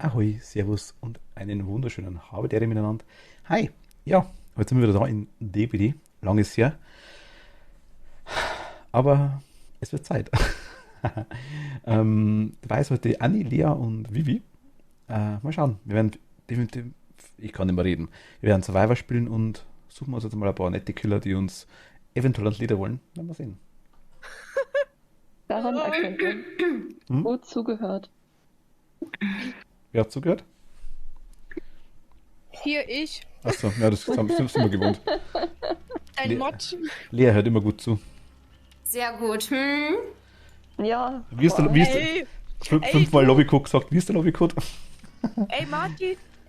Ahoi, Servus und einen wunderschönen Habedere miteinander. Hi, ja, heute sind wir wieder da in DBD. Lang ist her, aber es wird Zeit. Dabei ist heute Anni, Lea und Vivi. Mal schauen, wir werden definitiv, ich kann nicht mehr reden, wir werden Survivor spielen und suchen uns jetzt mal ein paar nette Killer, die uns eventuell ans Leder wollen. Werden wir sehen. Daran erkennt man. Hm? Gut zugehört. Wer hat zugehört? Hier ich, Achso, ja, das sind wir gewohnt. ein Le Mod. Lea hört immer gut zu. Sehr gut. Ja. Wie ist Ey, fünfmal du. Lobbycode gesagt, wie ist der Lobbycode? ey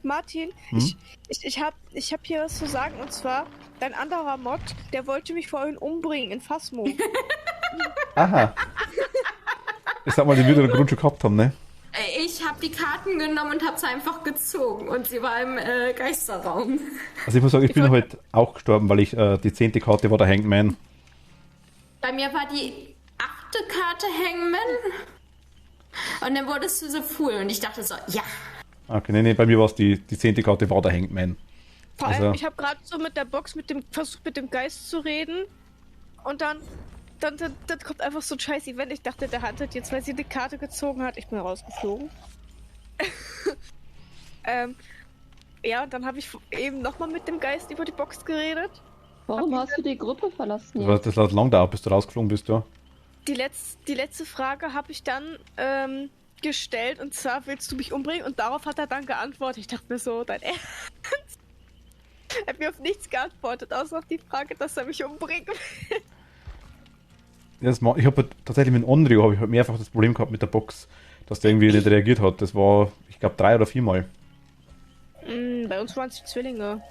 Martin, Hm? ich hab hier was zu sagen, und zwar, dein anderer Mod, der wollte mich vorhin umbringen in Phasmo. Aha. Ich sag mal, die wir in der Grundschule gehabt haben, ne? Ich habe die Karten genommen und habe sie einfach gezogen und sie war im Geisterraum. Also ich muss sagen, ich bin heute auch gestorben, weil ich die 10. Karte war der Hangman. Bei mir war die 8. Karte Hangman und dann wurdest du so Fool und ich dachte so, ja. Okay, nee, bei mir war es die 10. Karte war der Hangman. Vor Also- allem, ich habe gerade so mit der Box versucht mit dem Geist zu reden, und dann kommt einfach so ein scheiß Event. Ich dachte, der handelt jetzt, weil sie die Karte gezogen hat. Ich bin rausgeflogen. Ja, und dann habe ich eben nochmal mit dem Geist über die Box geredet. Warum hast du die Gruppe verlassen? Das hat lang dauert, bis du rausgeflogen bist, ja. Die letzte Frage habe ich dann gestellt, und zwar: Willst du mich umbringen? Und darauf hat er dann geantwortet. Ich dachte mir so, dein Ernst? Er hat mir auf nichts geantwortet, außer auf die Frage, dass er mich umbringt. Ja, ich habe tatsächlich mit Onryo habe ich halt mehrfach das Problem gehabt mit der Box, dass der irgendwie nicht reagiert hat. Das war, ich glaube, 3 oder 4 Mal. Bei uns waren es die Zwillinge.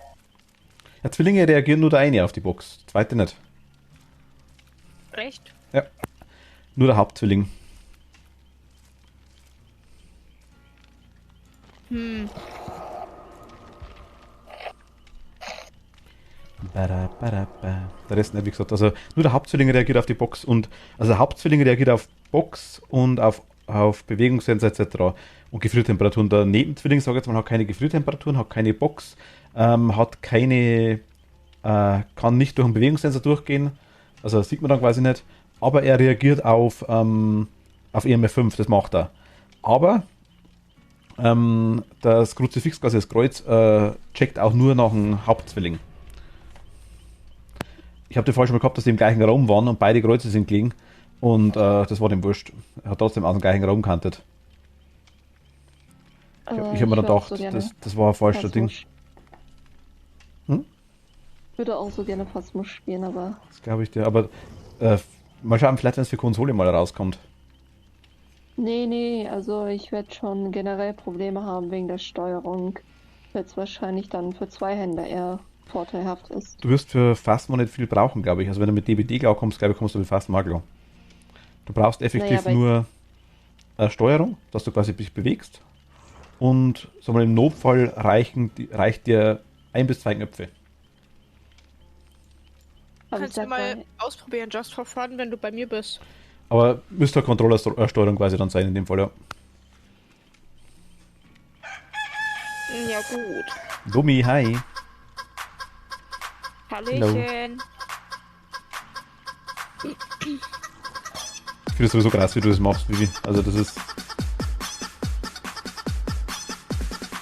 Ja, Zwillinge reagieren nur der eine auf die Box, der zweite nicht. Recht? Ja. Nur der Hauptzwilling. Der Rest nicht, wie gesagt. Also nur der Hauptzwilling reagiert auf die Box und also der Hauptzwilling reagiert auf Box und auf Bewegungssensor etc. und Gefriertemperaturen. Der Nebenzwilling, sage ich jetzt mal, hat keine Gefriertemperaturen, hat keine Box, hat keine, kann nicht durch einen Bewegungssensor durchgehen. Also das sieht man dann quasi nicht. Aber er reagiert auf EMF5, das macht er. Aber das Kruzifix, quasi das Kreuz, checkt auch nur nach dem Hauptzwilling. Ich habe den Fall schon mal gehabt, dass die im gleichen Raum waren und beide Kreuze sind gelegen. Und das war dem wurscht. Er hat trotzdem aus dem gleichen Raum gekantet. Ich hab mir dann gedacht, das war ein falscher Ding. Ich würde auch so gerne Phasmus spielen, aber Das glaube ich dir. Aber mal schauen, vielleicht wenn es für Konsole mal rauskommt. nee, also ich werde schon generell Probleme haben wegen der Steuerung. Weil es wahrscheinlich dann für Zweihänder eher vorteilhaft ist. Du wirst für Phasma nicht viel brauchen, glaube ich. Also wenn du mit DBD klar kommst, glaube ich, kommst du mit Phasma klar. Du brauchst effektiv nur Steuerung, dass du quasi dich bewegst. Und sag mal, im Notfall reicht dir 1 bis 2 Knöpfe. Aber Kannst du mal ausprobieren, just for fun, wenn du bei mir bist. Aber müsste eine Controller-Steuerung quasi dann sein in dem Fall, ja. Ja, gut. Dummi, hi. Hallöchen. Ich finde es sowieso krass, wie du das machst, Vivi. Also das ist...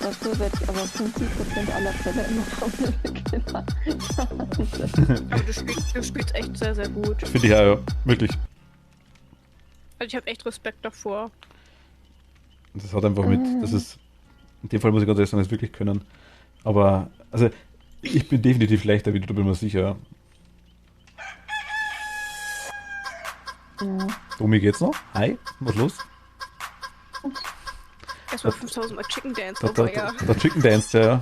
dafür werde ich aber 50% aller Fälle immer von mir Aber du spielst echt sehr, sehr gut. Finde ich auch, ja. Wirklich. Also ich habe echt Respekt davor. Das hat einfach mit... Das ist... In dem Fall muss ich ganz ehrlich sagen, das wirklich können. Aber... Also... Ich bin definitiv schlechter, wie du, da bin mir sicher. Ja. Domi, geht's noch? Hi, was los? Erstmal 5000 Mal Chicken Dance. Da Chicken Dance, ja.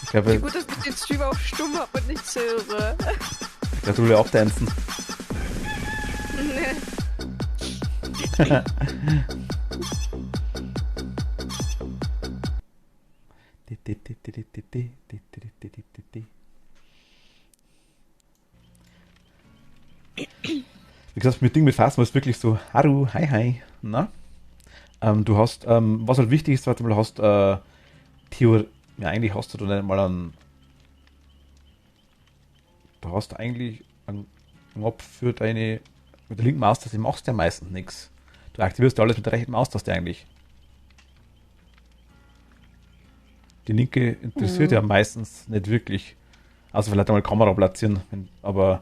Ich Wie glaube, gut, dass ich den Stream auf stumm habe und nichts höre. du will ja auch dancen. Wie gesagt, mit Ding mit Phasma ist wirklich so, Haru, hi, hi. Na? Du hast, was halt wichtig ist, du hast Theorie, ja eigentlich hast du da nicht mal einen, du hast eigentlich einen Knopf für deine, mit der linken Maustaste machst du ja meistens nichts. Du aktivierst ja alles mit der rechten Maustaste eigentlich. Die linke interessiert ja meistens nicht wirklich. Also vielleicht einmal Kamera platzieren, aber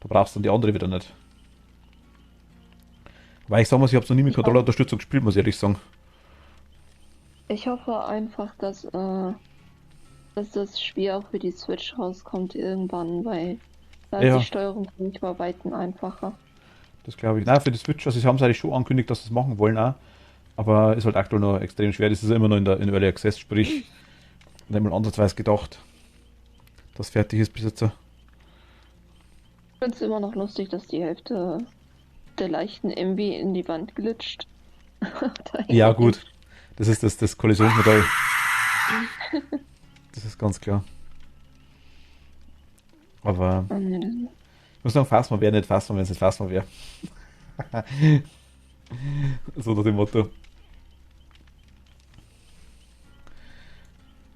da brauchst du dann die andere wieder nicht. Weil ich sagen muss, ich habe noch nie mit Controller-Unterstützung gespielt, muss ich ehrlich sagen. Ich hoffe einfach, dass das Spiel auch für die Switch rauskommt irgendwann, weil da Ja. ist die Steuerung für mich bei Weitem einfacher. Das glaube ich. Nein, für die Switch, also sie haben es eigentlich schon angekündigt, dass sie es machen wollen auch. Aber ist halt aktuell noch extrem schwer. Das ist immer noch in Early Access, sprich, nicht mal ansatzweise gedacht, dass fertig ist bis jetzt. Ich finde es immer noch lustig, dass die Hälfte der leichten MB in die Wand glitscht. Ja, gut. Das ist das Kollisionsmodell. Das ist ganz klar. Aber ich muss sagen, Phasma wäre nicht Phasma, wenn es nicht Phasma wäre. So nach dem Motto.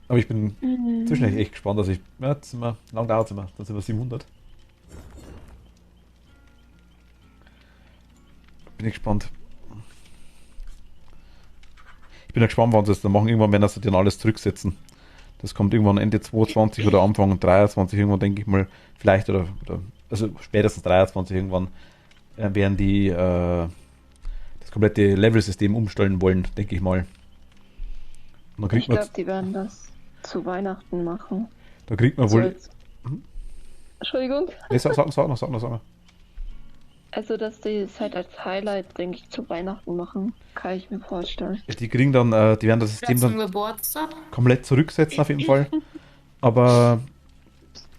Aber ich bin zwischendurch echt gespannt. Also jetzt sind wir, lang dauert es immer, dann sind wir 700. Bin ich gespannt. Ich bin ja gespannt, wann sie es dann machen. Irgendwann werden sie dann alles zurücksetzen. Das kommt irgendwann Ende 22 oder Anfang 23 irgendwann, denke ich mal. Vielleicht oder also spätestens 23 irgendwann werden die das komplette Level-System umstellen wollen, denke ich mal. Und dann kriegt Ich man, glaube, die werden das zu Weihnachten machen. da kriegt man So wohl. als- Entschuldigung. Nee, sag noch. Also, dass die es halt als Highlight, denke ich, zu Weihnachten machen, kann ich mir vorstellen. Ja, die kriegen dann, die werden das System Zum dann Geburtstag. komplett zurücksetzen auf jeden Fall. Aber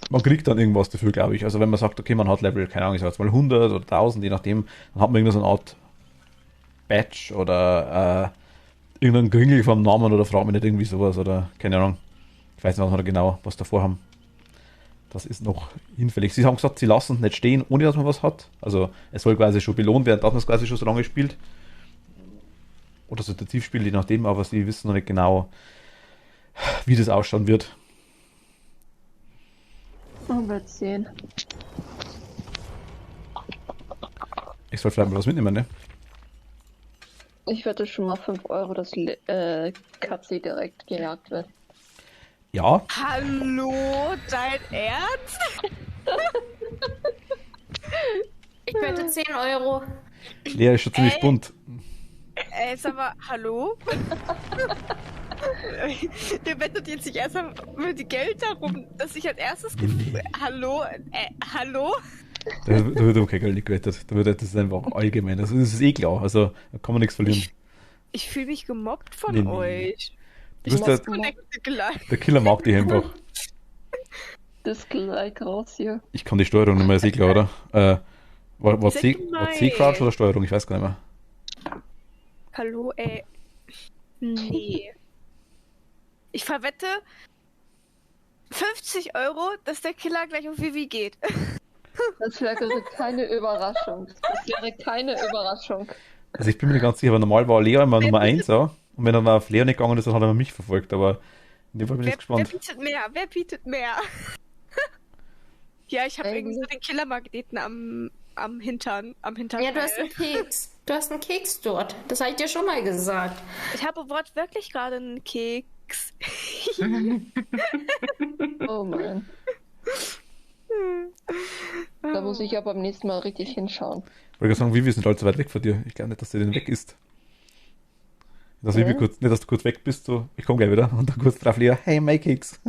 man kriegt dann irgendwas dafür, glaube ich. Also wenn man sagt, okay, man hat Level, keine Ahnung, ich sag jetzt mal 100 oder 1000, je nachdem, dann hat man irgendeine so eine Art Badge oder irgendeinen Kringel vom Namen oder fragt mich nicht irgendwie sowas oder keine Ahnung. Ich weiß nicht was wir genau, was davor haben. Das ist noch hinfällig. Sie haben gesagt, sie lassen es nicht stehen, ohne dass man was hat. Also es soll quasi schon belohnt werden, dass man es quasi schon so lange spielt. Oder so intensiv spielt, je nachdem, aber sie wissen noch nicht genau, wie das ausschauen wird. Man wird sehen. Ich soll vielleicht mal was mitnehmen, ne? Ich wette schon mal 5 Euro, dass Katze direkt gejagt wird. Ja, Hallo, dein Ernst? Ich wette 10 Euro. Lea ist schon ziemlich bunt. Sag mal, hallo? Der wettet jetzt nicht erst mit die Geld darum, dass ich als erstes hallo? Hallo? Da wird um kein Geld nicht gewettet. Das ist einfach allgemein. Also, das ist eh klar. Also da kann man nichts verlieren. Ich fühle mich gemobbt von Nee, nee. euch. Du bist der Gleich. Killer mag dich einfach. Das gleich raus hier. Ich kann die Steuerung nicht mehr, ist eh klar, oder? War Sehr C-Crouch oder Steuerung? Ich weiß gar nicht mehr. Hallo, ey. Nee. Ich verwette 50 Euro, dass der Killer gleich auf Vivi geht. Das wäre keine Überraschung. Das wäre keine Überraschung. Also ich bin mir nicht ganz sicher, aber normal war Lea immer Nummer 1, ja. Und wenn er mal auf Lea nicht gegangen ist, dann hat er mich verfolgt. Aber in dem Fall bin ich Wer gespannt. bietet mehr? Wer bietet mehr? Ja, ich habe irgendwie so den Killermagneten am Hintern. Ja, du hast einen Keks. Du hast einen Keks dort. Das habe ich dir schon mal gesagt. Ich habe wortwörtlich gerade einen Keks. Oh Mann. Da muss ich aber beim nächsten Mal richtig hinschauen. Ich wollte gerade sagen, Vivi ist nicht allzu weit weg von dir. Ich glaube nicht, dass du den weg ist. Dass Vivi kurz, nicht, dass du kurz weg bist, so, ich komme gleich wieder. Und dann kurz drauf Lea, hey, my Keks.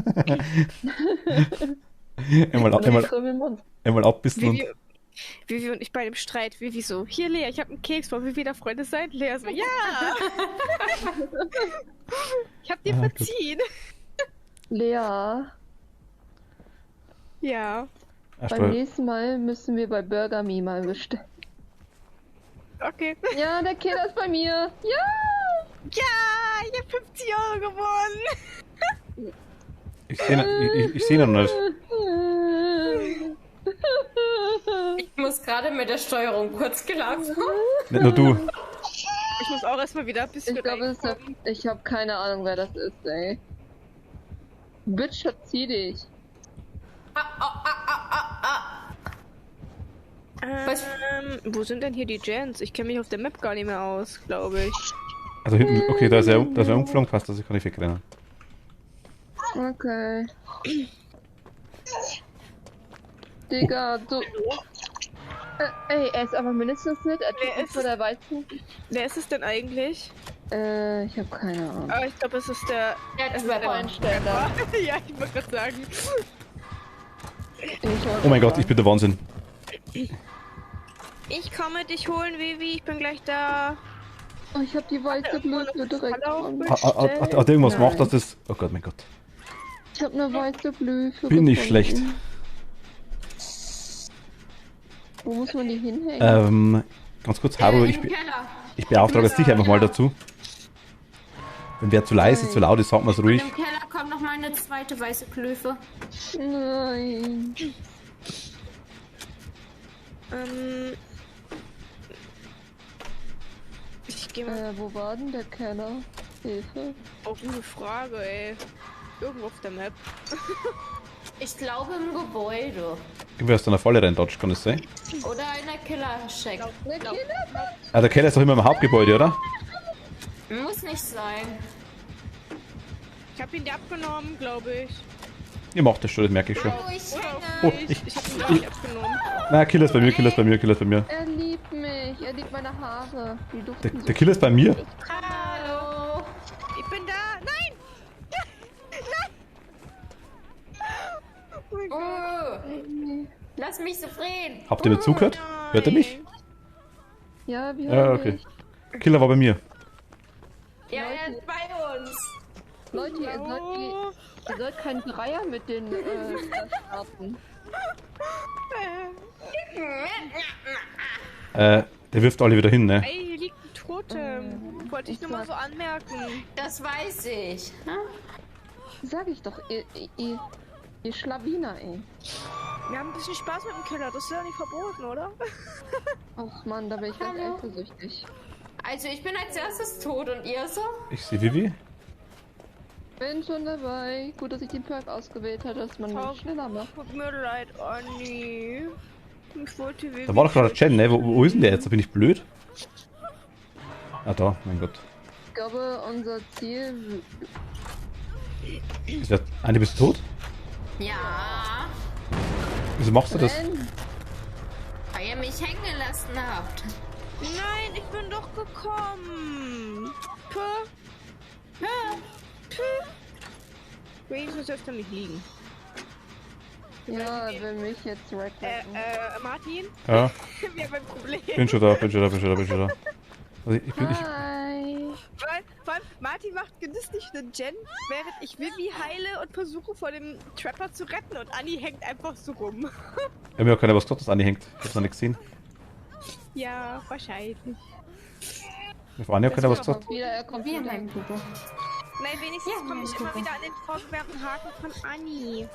einmal ab bist und Vivi und ich bei dem Streit. Vivi so, hier Lea, ich habe einen Keks, wollen wir wieder Freunde sein? Lea so, ja! Ich hab dir verziehen. Lea, Ja, beim nächsten Mal müssen wir bei Burger Me mal bestellen. okay. Ja, der Killer ist bei mir. Ja! Ja, ich hab 50 Euro gewonnen. ich seh ihn noch nicht. Ich muss gerade mit der Steuerung kurz klarkommen. Nicht nur du. Ich muss auch erstmal wieder ein bisschen Ich glaube, reinkommen. ich habe keine Ahnung, wer das ist, ey. Bitch, verzieh dich. Was? Wo sind denn hier die Gens? Ich kenne mich auf der Map gar nicht mehr aus, glaube ich. Also hinten, okay, da ist er umgeflogen, passt, also ich kann nicht wegrennen. Okay. Digga, du... ey, er ist aber mindestens nicht. Er Wer tut ist vor der Weißen. Wer ist es denn eigentlich? Ich habe keine Ahnung. Aber ich glaube, es ist der... Der es ist Trapper. Einsteller. Ja, ich wollte gerade sagen. Oh mein Gott, ich bin der Wahnsinn. Ich komme dich holen, Vivi. Ich bin gleich da. Oh, ich habe die weiße Blüte direkt. Hallo? vor mir. Hat er irgendwas Nein. gemacht, dass das... Oh Gott, mein Gott. Ich habe eine weiße Blüte. Bin ich gefunden. schlecht. Wo muss man die hinhängen? Ganz kurz, Haru, ich Im Keller. beauftrage jetzt dich einfach mal dazu. Wenn wer zu leise, zu laut ist, sagt man es ruhig. Im Keller kommt noch mal eine zweite weiße Glyphe. Nein. Ich gehe mal. Wo war denn der Keller? Hilfe. Oh, gute Frage, ey. Irgendwo auf der Map. Ich glaube im Gebäude. Du hast in der Falle rein, Dodge, kann das sein? Oder in der Killer-Shack. Der Keller? Ah, der Keller ist doch immer im Hauptgebäude, oder? Muss nicht sein. Ich habe ihn dir abgenommen, glaube ich. Ihr macht das schon, das merke ich schon. Oh, ich hänge. Oh, Ich habe ihn, glaube ich, abgenommen. Na, Killer ist bei mir, Killer ist bei mir, Killer ist bei mir. Er liebt mich. Er liebt meine Haare. Die duften Der Killer ist bei mir? Hallo. Ich bin da. Nein! Nein! Oh mein Gott. Oh, lass mich zufrieden. Habt ihr mir zugehört? Hört ihr mich? Ja, wir Ja, hören okay. dich. Killer war bei mir. Ja, er ist bei uns. Leute, ihr sollt keinen Dreier mit den starten. Der wirft alle wieder hin, ne? Ey, hier liegt ein Totem. Wollte ich nur mal so anmerken. Das weiß ich. Hm? Sag ich doch, ihr Schlawiner, ey. Wir haben ein bisschen Spaß mit dem Keller. Das ist ja nicht verboten, oder? Och Mann, da bin ich ganz Hallo. eifersüchtig. Also ich bin als erstes tot und ihr so? Ich sehe Vivi. Bin schon dabei. Gut, dass ich den Perk ausgewählt habe, dass man mich schneller macht. Tut mir leid, Anni. Ich wollte Vivi. Da war doch gerade Jen, ne? Wo ist denn der jetzt? Da bin ich blöd. Ah, da, mein Gott. Ich glaube, unser Ziel... Anni, bist du tot? Ja. Wieso machst du das? Ben, Weil ihr mich hängen gelassen habt. Nein, ich bin doch gekommen. Puh. Wenigstens dürfte er nicht liegen. ja, er will mich jetzt wegretten. Martin? Ja, Wir haben ein Problem. bin schon da. Also ich Hi. Vor allem, Martin macht genüsslich einen Gen, während ich Vivi heile und versuche vor dem Trapper zu retten und Anni hängt einfach so rum. Ich hab mir auch keiner was gesagt, dass Anni hängt. Ich hab's noch nicht gesehen. Ja, wahrscheinlich. Mir war Anni auch keiner was gesagt. Wieder, er kommt Wie wieder. mein Puppe. Nein, wenigstens Ja, komme ich guck immer mal. wieder an den vorgewärmten Haken von Anni.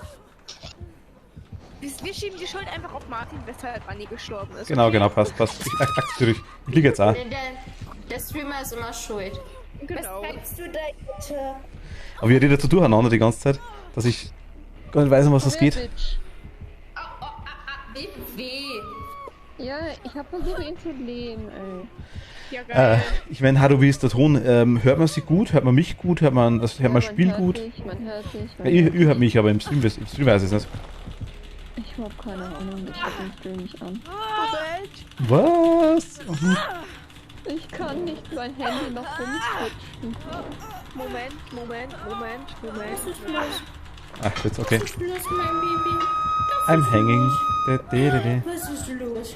Wir schieben die Schuld einfach auf Martin, weshalb Anni gestorben ist. Genau, okay? genau, passt. Ich akzeptiere dich. Ich liege jetzt auch. Der Streamer ist immer schuld. Genau. Was kannst du da bitte? Aber ihr redet so durcheinander die ganze Zeit, dass ich gar nicht weiß, um was das geht. Bitch. Wie? Ja, ich habe versucht, ihn zu leben, ey. Ja, geil. Ich meine, Haru, wie ist der Ton? Hört man sie gut? Hört man mich gut? Hört man das Spiel hört gut? Dich, man hört dich. Ja, ihr hört mich, aber im Stream weiß ich es nicht. Ich hab keine Ahnung, ich hab den Stream nicht an. Was? Ich kann nicht mein Handy noch rumswitchen. Moment. Ach, jetzt okay. Was ist los, mein Baby? I'm hanging. Was ist los?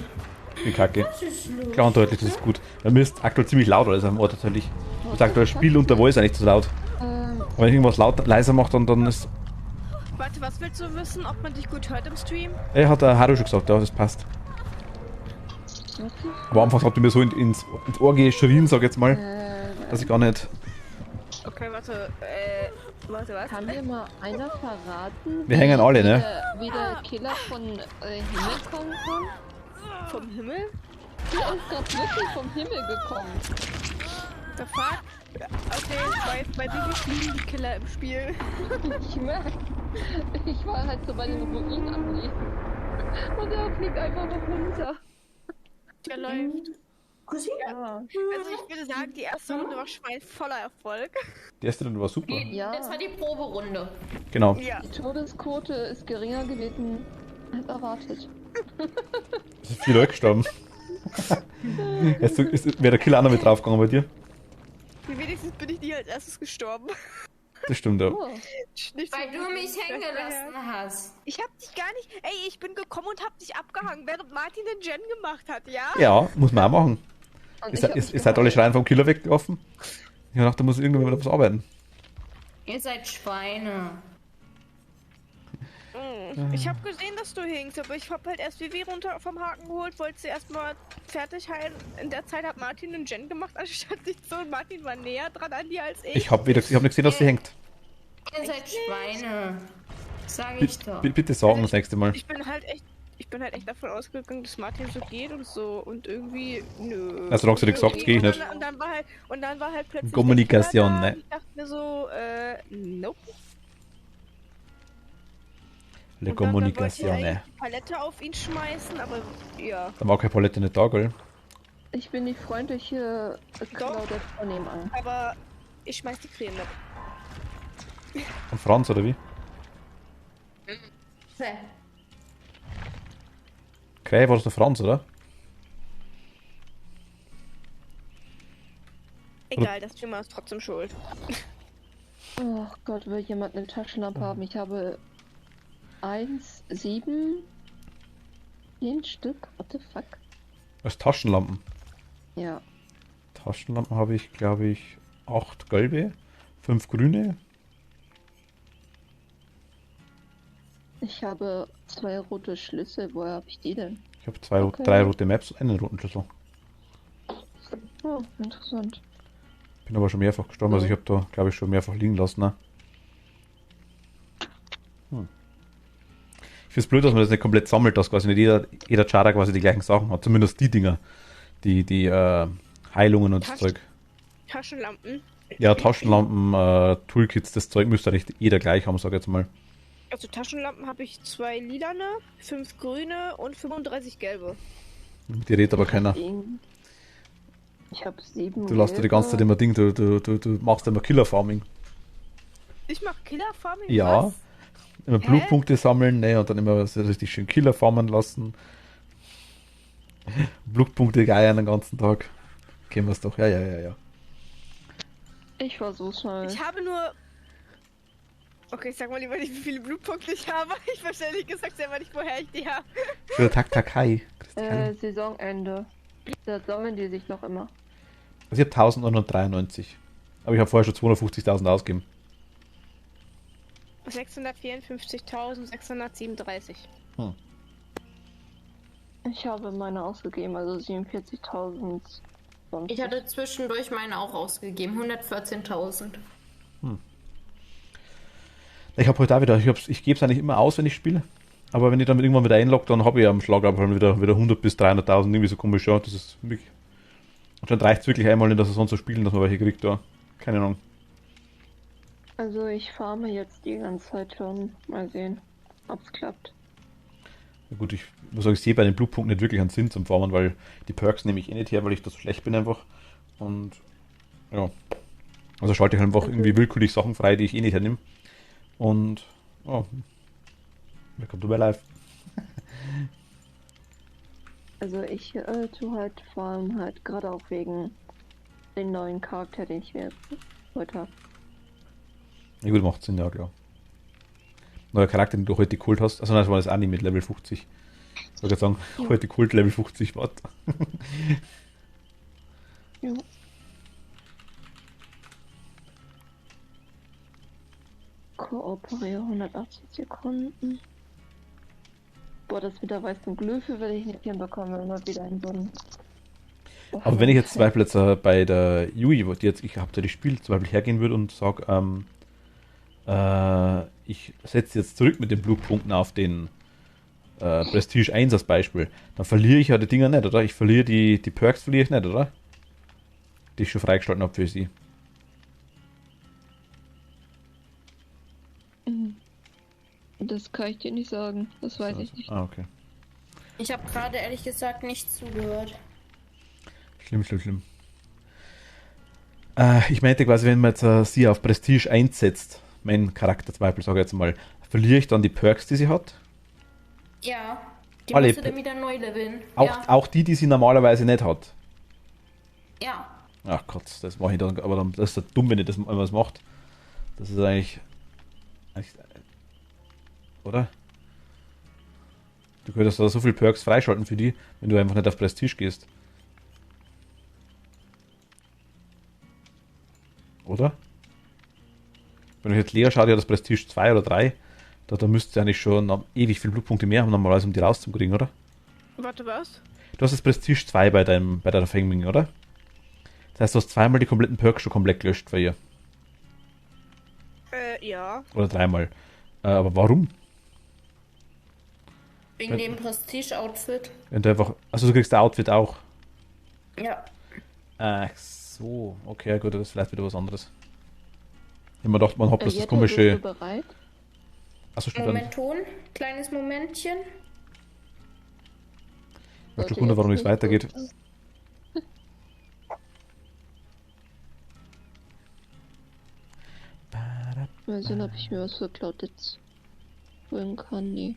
Ich bin kacke. Was ist los? Klar und deutlich, das ist gut. Bei mir ist aktuell ziemlich laut alles am Ort tatsächlich. Das aktuelle Spiel und der Voice eigentlich zu laut. Aber wenn ich irgendwas leiser mache, dann ist. Warte, was willst du wissen, ob man dich gut hört im Stream? Hat der Haru schon gesagt, ja, das passt. Aber am Anfang habt ihr mir so ins Ohr geschrien, sag ich jetzt mal, dass ich gar nicht. Okay, warte, was? Kann mir mal einer verraten, Wir hängen alle, ne? wie der Killer von Himmel kommen kann? Vom Himmel? Der ist gerade wirklich vom Himmel gekommen. The fuck? Okay, bei Bibi fliegen die Killer im Spiel. Ich merke. Ich war halt so bei den Ruinen am Leben. Und er fliegt einfach noch runter. Der läuft. Ja. Also ich würde sagen, die erste Runde war voller Erfolg. Die erste Runde war super. Ja. Das war die Proberunde. Genau. Ja. Die Todesquote ist geringer gewesen als erwartet. Es sind 4 Leute gestorben. Wäre der Killer auch noch mit draufgegangen bei dir? Wenigstens bin ich nie als erstes gestorben. Das stimmt, ja. Oh. Nicht Weil so du mich hängen schlecht gelassen daher. hast. Ich hab dich gar nicht. Ey, ich bin gekommen und hab dich abgehangen, während Martin den Gen gemacht hat, ja? Ja, muss man auch machen. Und Ihr ich hab mich seid alle geheult. schreien vom Killer weggelaufen. Ich dachte, da muss irgendjemand was arbeiten. Ihr seid Schweine. Ich hab gesehen, dass du hingst, aber ich hab halt erst Vivi runter vom Haken geholt, wollte sie erstmal fertig heilen. In der Zeit hat Martin den Gen gemacht, anstatt dich so, und Martin war näher dran an dir als ich. Ich hab nicht gesehen, dass sie hängt. Ihr seid Schweine. Sag ich doch. Bitte sagen das nächste Mal. Ich bin halt echt davon ausgegangen, dass Martin so geht und so und irgendwie nö. Also, solange du nicht sagst, geh ich nicht. Und dann war halt plötzlich Kommunikation, der Killer da. ne? Ich dachte mir so, nope. Le Und dann wollte ich Kommunikation, eigentlich ne? die Palette auf ihn schmeißen, aber ja. Da war keine Palette nicht da, gell? Ich bin die freundliche Claudette von nebenan. Aber ich schmeiß die Creme mit. Von Franz, oder wie? Krähe war das der Franz, oder? Egal, das Thema ist trotzdem schuld. Oh Gott, will jemand eine Taschenlampe haben? Ich habe 1, 7, 10 Stück. What the fuck? Als Taschenlampen. Ja. Taschenlampen habe ich, glaube ich, 8 gelbe, 5 grüne. Ich habe 2 rote Schlüssel. Woher habe ich die denn? Ich habe 2, Okay. 3 rote Maps und einen roten Schlüssel. Oh, interessant. Bin aber schon mehrfach gestorben, also ich habe da, glaube ich, schon mehrfach liegen lassen. Ne? Ich finde es blöd, dass man das nicht komplett sammelt, dass quasi nicht jeder Chara quasi die gleichen Sachen hat. Zumindest die Dinger. Die Heilungen und das Zeug. Taschenlampen. Ja, Taschenlampen, Toolkits, das Zeug müsste eigentlich jeder gleich haben, sag ich jetzt mal. Also Taschenlampen habe ich 2 lilane, 5 grüne und 35 gelbe. Mit dir redet aber keiner. Ich habe 7. Du lässt dir die ganze Zeit immer Ding, du machst immer Killer-Farming. Ich mache Killer-Farming? Ja. Was? Immer Blutpunkte sammeln, ne, und dann immer so richtig schön Killer farmen lassen. Blutpunkte geiern den ganzen Tag. Kennen wir es doch, ja. Ich versuch's mal. Ich habe nur... Okay, ich sag mal lieber nicht, wie viele Blutpunkte ich habe. Ich weiß ehrlich gesagt selber nicht, woher ich die habe. Für Taktakai. Christiane. Saisonende. Da sammeln die sich noch immer. Also ich habe 1993. Aber ich habe vorher schon 250.000 ausgegeben. 654.637. Ich habe meine ausgegeben, also 47.000. Ich hatte zwischendurch meine auch ausgegeben. 114.000. Ich habe heute auch wieder, ich gebe es eigentlich immer aus, wenn ich spiele. Aber wenn ich dann irgendwann wieder einlogge, dann habe ich am Schlag einfach wieder 100 bis 300.000, irgendwie so komisch. Ja, das ist wirklich... Und dann reicht es wirklich einmal nicht, dass er sonst so spielen, dass man welche kriegt, da. Keine Ahnung. Also ich farme jetzt die ganze Zeit schon. Mal sehen, ob's klappt. Ja gut, ich muss sagen, ich sehe bei den Blutpunkten nicht wirklich einen Sinn zum Farmen, weil die Perks nehme ich eh nicht her, weil ich da so schlecht bin einfach. Und ja. Also schalte ich einfach irgendwie willkürlich Sachen frei, die ich eh nicht hernehme. Und ja. Welcome to my life. Also ich tue halt farmen halt gerade auch wegen den neuen Charakter, den ich mir heute habe. Ja gut, macht Sinn, ja klar. Neuer Charakter, den du heute geholt hast. Also nein, das war das Anime mit Level 50. Ich wollte sagen, heute geholt Level 50, warte. Ja. Kooperiere 180 Sekunden. Boah, das mit der weißen Glyphe will ich nicht hinbekommen, immer wieder in so einen... Aber wenn ich jetzt zum Beispiel jetzt bei der Yui, die jetzt, ich habe ja die Spiel, zum Beispiel hergehen würde und sage, ich setze jetzt zurück mit den Blutpunkten auf den Prestige 1 als Beispiel, dann verliere ich ja die Dinger nicht, oder? Ich verliere die Perks verliere ich nicht, oder? die ich schon freigeschalten habe für sie. Das kann ich dir nicht sagen. Das weiß ich nicht. Ah, okay. Ich habe gerade ehrlich gesagt nicht zugehört. Schlimm. Ich meinte quasi, wenn man jetzt sie auf Prestige einsetzt, mein Charakter zum Beispiel, sage ich jetzt mal, verliere ich dann die Perks, die sie hat? Ja, die Alle musst du dann wieder neu leveln. Ja. Auch die sie normalerweise nicht hat. Ja. Ach Gott, das mache ich dann, aber dann, das ist ja dumm, wenn ich das was macht. Das ist eigentlich oder? Du könntest da so viel Perks freischalten für die, wenn du einfach nicht auf Prestige gehst. Oder? Wenn ich jetzt Lea schaue, die hat das Prestige 2 oder 3, da müsste sie eigentlich schon ewig viele Blutpunkte mehr haben, normalerweise, um die rauszukriegen, oder? Warte, was? Du hast das Prestige 2 bei deiner Fengming, oder? Das heißt, du hast zweimal die kompletten Perks schon komplett gelöscht für ihr. Ja. Oder dreimal. Aber warum? Wegen dem Prestige-Outfit. Wenn du einfach. Also du kriegst das Outfit auch. Ja. Ach so, okay, gut, das ist vielleicht wieder was anderes. Ich hab mir gedacht, man hat bloß das Jette, komische. bist du bereit? Achso, stimmt. Dann. Momenton, kleines Momentchen. Ich möchte wundern, warum nichts weitergeht. Mal sehen, ob ich mir was für Cloud jetzt holen kann. Nee.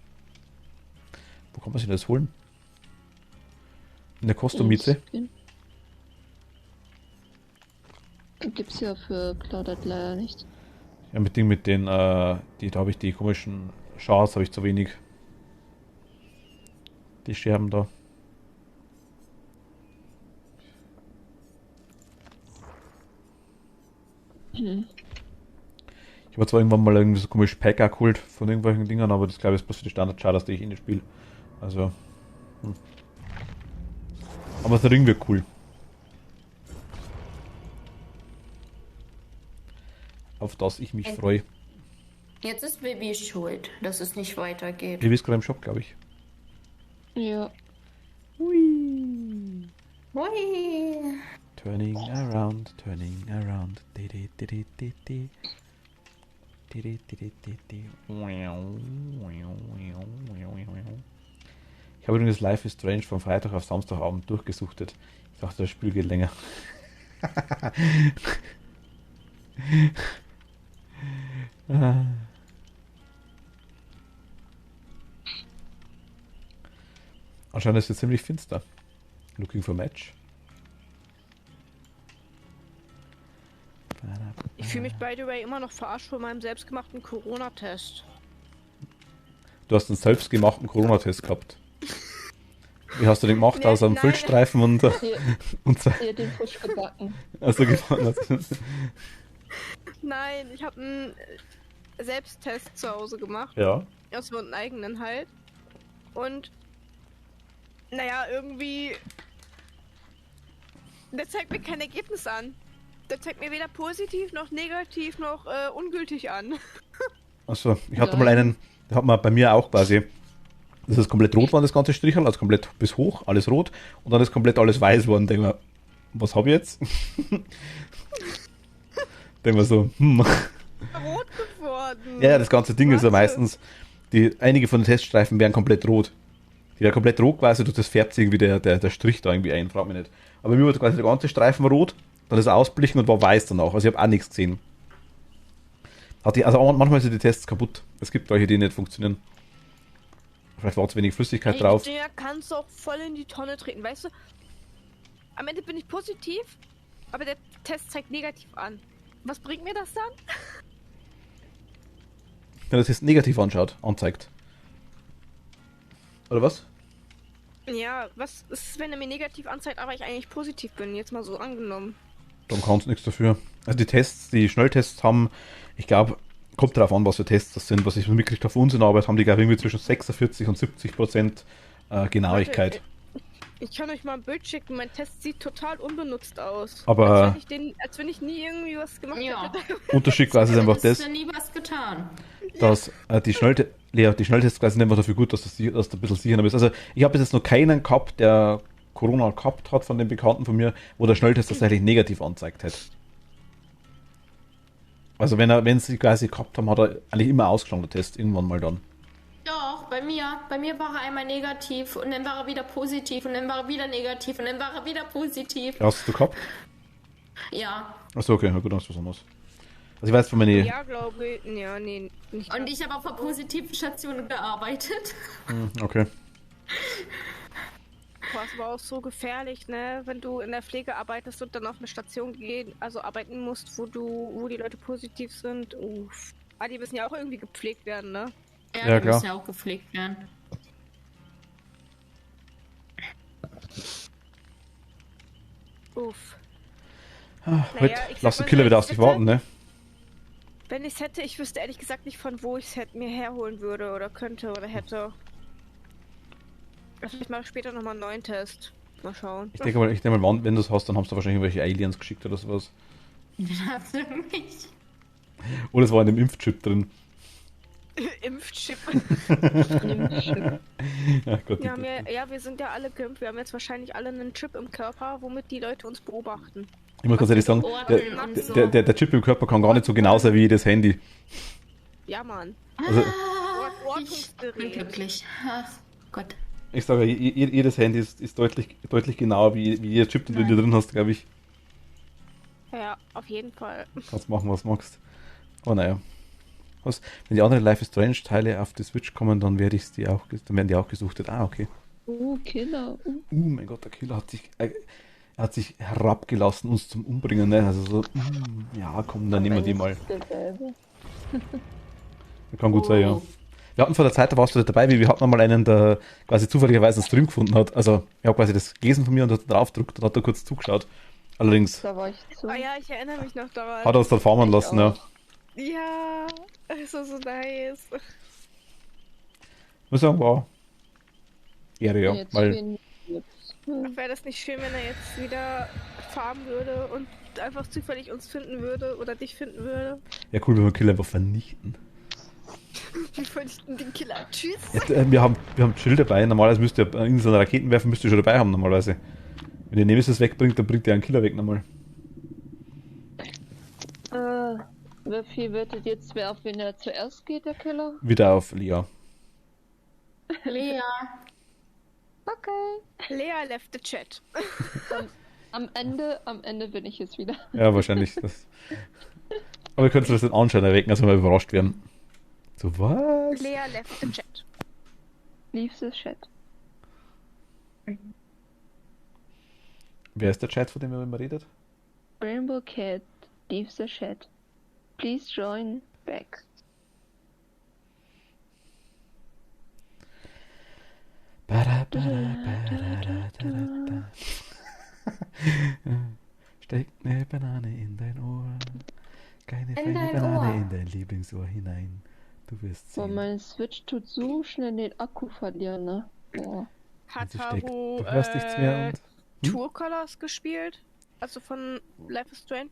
Wo kann man sich das holen? In der Custom-Miete? Gibt's ja für Clouded leider nicht. Ja, mit den, da habe ich die komischen Shards, habe ich zu wenig. Die Scherben da. Ich habe zwar irgendwann mal irgendwie so komisch Packer geholt von irgendwelchen Dingern, aber das glaube ich ist bloß für die Standard-Shards, die ich in das Spiel. Also. Aber der Ring wird cool. Auf das ich mich freue. Jetzt ist Baby schuld, dass es nicht weitergeht. Baby ist gerade im Shop, glaube ich. Ja. Hui. Hui. Turning around. Di, di, di, di, di, di. Di, di, di, di, di, di. Ich habe übrigens Life is Strange von Freitag auf Samstagabend durchgesuchtet. Ich dachte, das Spiel geht länger. Anscheinend ist es ziemlich finster. Looking for Match. Ich fühle mich, by the way, immer noch verarscht von meinem selbstgemachten Corona-Test. Du hast einen selbstgemachten Corona-Test gehabt. Wie hast du den gemacht? Aus einem Füllstreifen und Ihr den frisch gebacken. also gefahren hast. Nein, ich habe einen Selbsttest zu Hause gemacht. Ja. Also einen eigenen halt. Und naja, irgendwie der zeigt mir kein Ergebnis an. Der zeigt mir weder positiv noch negativ noch ungültig an. Achso, ich hatte mal einen, der hat man bei mir auch quasi, das ist komplett rot war das ganze Strichel, also komplett bis hoch, alles rot, und dann ist komplett alles weiß worden. Denk mir, was habe ich jetzt? Denk mir so, Rot geworden. Ja, das ganze Ding ist ja meistens, einige von den Teststreifen wären komplett rot. Die wären komplett rot quasi, das färbt irgendwie der Strich da irgendwie ein, frag mich nicht. Aber mir wurde quasi der ganze Streifen rot, dann ist er ausblichen und war weiß danach. Also ich habe auch nichts gesehen. Also manchmal sind die Tests kaputt. Es gibt welche, die nicht funktionieren. Vielleicht war zu wenig Flüssigkeit drauf. Der kannst du auch voll in die Tonne treten, weißt du? Am Ende bin ich positiv, aber der Test zeigt negativ an. Was bringt mir das dann? Wenn der Test negativ anzeigt. Oder was? Ja, was ist, wenn er mir negativ anzeigt, aber ich eigentlich positiv bin? Jetzt mal so angenommen. Dann kannst du nichts dafür. Also die Tests, die Schnelltests haben, ich glaube, kommt darauf an, was für Tests das sind. Was ich mitgekriegt habe von uns in der Arbeit, haben die, glaube ich, irgendwie zwischen 46 und 70% Genauigkeit. Warte, ich kann euch mal ein Bild schicken. Mein Test sieht total unbenutzt aus. Aber als wenn ich nie irgendwie was gemacht hätte. Unterschied quasi ist einfach das, Du hast nie was getan. dass die Schnelltests quasi sind einfach dafür gut, dass du ein bisschen sicherer bist. Also ich habe jetzt noch keinen gehabt, der Corona gehabt hat von den Bekannten von mir, wo der Schnelltest tatsächlich negativ angezeigt hat. Also wenn sie quasi gehabt haben, hat er eigentlich immer ausgeschlagen, der Test, irgendwann mal dann. Doch, bei mir war er einmal negativ und dann war er wieder positiv und dann war er wieder negativ und dann war er wieder positiv. Hast du gehabt? Ja. Achso, okay, na gut, dann ist was anderes. Also ich weiß von meinen... Ja, glaube ich. Ja, nee, nicht. Und ich habe auf einer positiven Station gearbeitet. Okay. Boah, es war auch so gefährlich, ne? Wenn du in der Pflege arbeitest und dann auf eine Station arbeiten musst, wo die Leute positiv sind. Uff. Ah, die müssen ja auch irgendwie gepflegt werden, ne? Ja, Die klar. müssen ja auch gepflegt werden. Uff. Heute ich lass sag den Killer mal, wieder auf sich bitte? warten, ne? Wenn ich es hätte, ich wüsste ehrlich gesagt nicht, von wo ich es mir herholen würde oder könnte oder hätte. Vielleicht mache ich später nochmal einen neuen Test. Mal schauen. Ich denke mal, wenn du es hast, dann hast du wahrscheinlich irgendwelche Aliens geschickt oder sowas. Das für mich. Oder es war in dem Impfchip drin. Impfchip. Ja, Gott, Wir sind ja alle geimpft. Wir haben jetzt wahrscheinlich alle einen Chip im Körper, womit die Leute uns beobachten. ich muss ganz ehrlich sagen, Ohren und so. der Chip im Körper kann gar nicht so genau sein wie jedes Handy. Ja, Mann. Also, Ich bin Ortungsgerät. glücklich. Ach Gott. ich sage, jedes Handy ist deutlich genauer wie jeder Chip, den du in dir drin hast, glaube ich. Ja, auf jeden Fall. Kannst machen, was du magst. Aber naja. Wenn die anderen Life is Strange Teile auf die Switch kommen, dann werden die auch gesuchtet. Ah, okay. Killer. Mein Gott, der Killer hat sich herabgelassen, uns zum Umbringen, ne? Also so, ja, komm, dann nehmen wir die mal. Derselbe. Kann gut sein, ja. Wir hatten vor der Zeit, da warst du dabei, wir hatten mal einen, der quasi zufälligerweise einen Stream gefunden hat. Also, er hat quasi das gelesen von mir und hat drauf gedrückt und hat da kurz zugeschaut. Allerdings Da war ich zu. Ah ja, ich erinnere mich noch daran. hat er uns dann farmen lassen, ja. Ja, das war so nice. Muss sagen, war Ehre, ja. Jetzt Weil, fehlen jetzt. Wäre das nicht schön, wenn er jetzt wieder farmen würde und einfach zufällig uns finden würde oder dich finden würde? ja cool, wenn wir Killer einfach vernichten. Wir vernichten den Killer. Tschüss. Ja, wir haben Chill dabei, normalerweise müsst ihr irgendeinen Raketenwerfer müsst ihr schon dabei haben, normalerweise. Wenn ihr Nemesis wegbringt, dann bringt ihr einen Killer weg nochmal. Wie viel wettet jetzt, wer auf wen er zuerst geht, der Killer? Wieder auf Lea. Lea. Okay. Lea left the chat. Am Ende bin ich jetzt wieder. Ja, wahrscheinlich. Aber ihr könnt das den Anschein erwecken, als wir mal überrascht werden. So, was? Lea left the chat. Leave the chat. Wer ist der Chat, von dem ihr immer redet? Rainbow Cat, leave the chat. Please join back. Steck eine Banane in dein Ohr. Keine In feine dein Banane Ohr. in dein Lieblingsohr hinein. Du wirst Boah, sehen. mein Switch tut so schnell den Akku verlieren, ne? Boah. Hat Sie steckt. Haru Du hörst nichts mehr und... Tour Colors gespielt? Also von Life is Strange?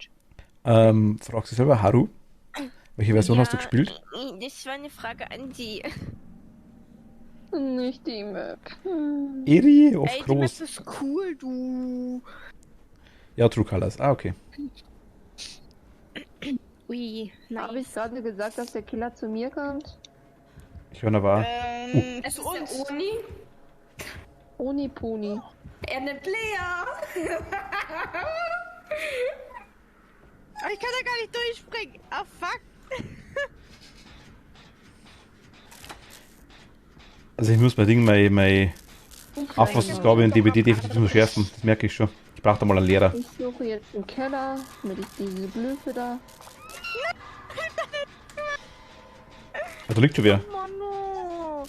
Fragst du selber, Haru? Welche Version hast du gespielt? Das war eine Frage an die. Nicht die Map. Eri, auf Ey, die Map groß. ist cool, du. Ja, True Colors. Ah, okay. Ui, Habe ich gerade gesagt, dass der Killer zu mir kommt? Ich höre aber. Es zu ist uns. der Uni. Oni Poni. Er nimmt Lea. Aber ich kann da gar nicht durchspringen. Ah, fuck. Also ich muss bei Ding meine Auffassungsgabe in DBD definitiv noch schärfen. Das merke ich schon. Ich brauche da mal einen Lehrer. Ich suche jetzt einen Keller, damit ich diese Blöfe da. Da liegt schon wer. Mano.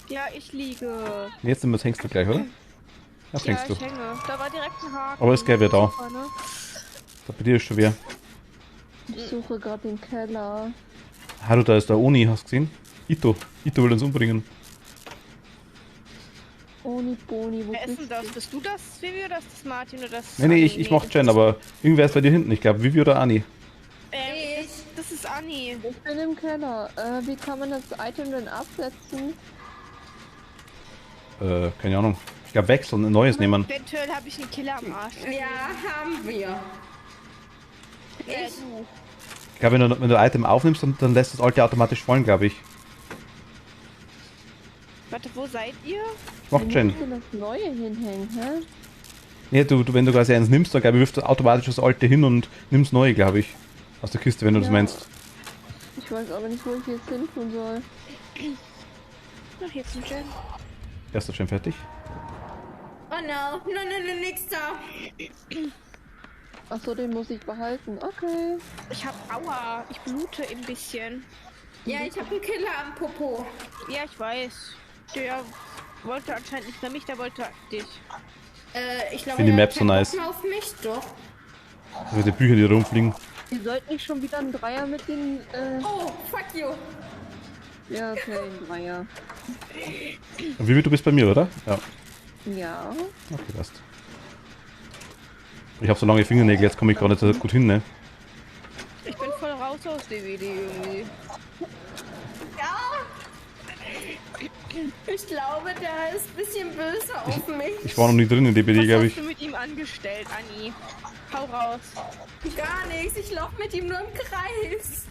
Ja, ich liege. Jetzt hängst du gleich, oder? Ja, Ja, hängst du. ich hänge. Da war direkt ein Haken. Aber ist gleich wer da. Super, ne? Da bei dir ist schon wer. Ich suche gerade den Keller. Hallo, da ist der Oni, hast du gesehen? Ito will uns umbringen. Oni Boni, wo Wer ist denn bist das? du? Bist du das, Vivi, oder ist das Martin, oder das... Nee, ich mach Jen, aber irgendwer ist bei dir hinten. Ich glaube, Vivi oder Ani. Das ist Anni. Ich bin im Keller. Wie kann man das Item denn absetzen? Keine Ahnung. Ich glaube, wechseln, ein neues nehmen. Eventuell habe ich einen Killer am Arsch. Ja, haben wir. Ich, Ich glaube, wenn du ein Item aufnimmst, dann lässt das alte automatisch fallen, glaube ich. Warte, wo seid ihr? Macht Jen. Wo das Neue hinhängen, hä? Nee, wenn du quasi eins nimmst, dann glaube ich, wirft du automatisch das alte hin und nimmst neue, glaube ich. Aus der Kiste, wenn du das Ja. meinst. Ich weiß aber nicht, wo ich jetzt hin tun soll. Ach, jetzt ein Gen. Erster schon fertig. oh no, nix da. Achso, den muss ich behalten. Okay. Ich hab Aua. Ich blute ein bisschen. Ja, ich habe einen Killer am Popo. Ja, ich weiß. Der wollte anscheinend nicht nach mich, der wollte dich. Ich glaube, Finde die er Map hat so keinen nice. Bock mehr auf mich, doch. Also die Bücher, die rumfliegen. Ihr sollt nicht schon wieder einen Dreier mit den, Oh, fuck you. ja, okay, ein Dreier. Und Vivi, du bist bei mir, oder? Ja. Ja. Okay, passt. Ich habe so lange Fingernägel, jetzt komme ich gar nicht so gut hin, ne? Ich bin voll raus aus DVD irgendwie. Ja. Ich glaube, der ist ein bisschen böse auf mich. Ich war noch nie drin in DBD, Was glaube hast ich. du mit ihm angestellt, Anni? Hau raus. Gar nichts. Ich laufe mit ihm nur im Kreis.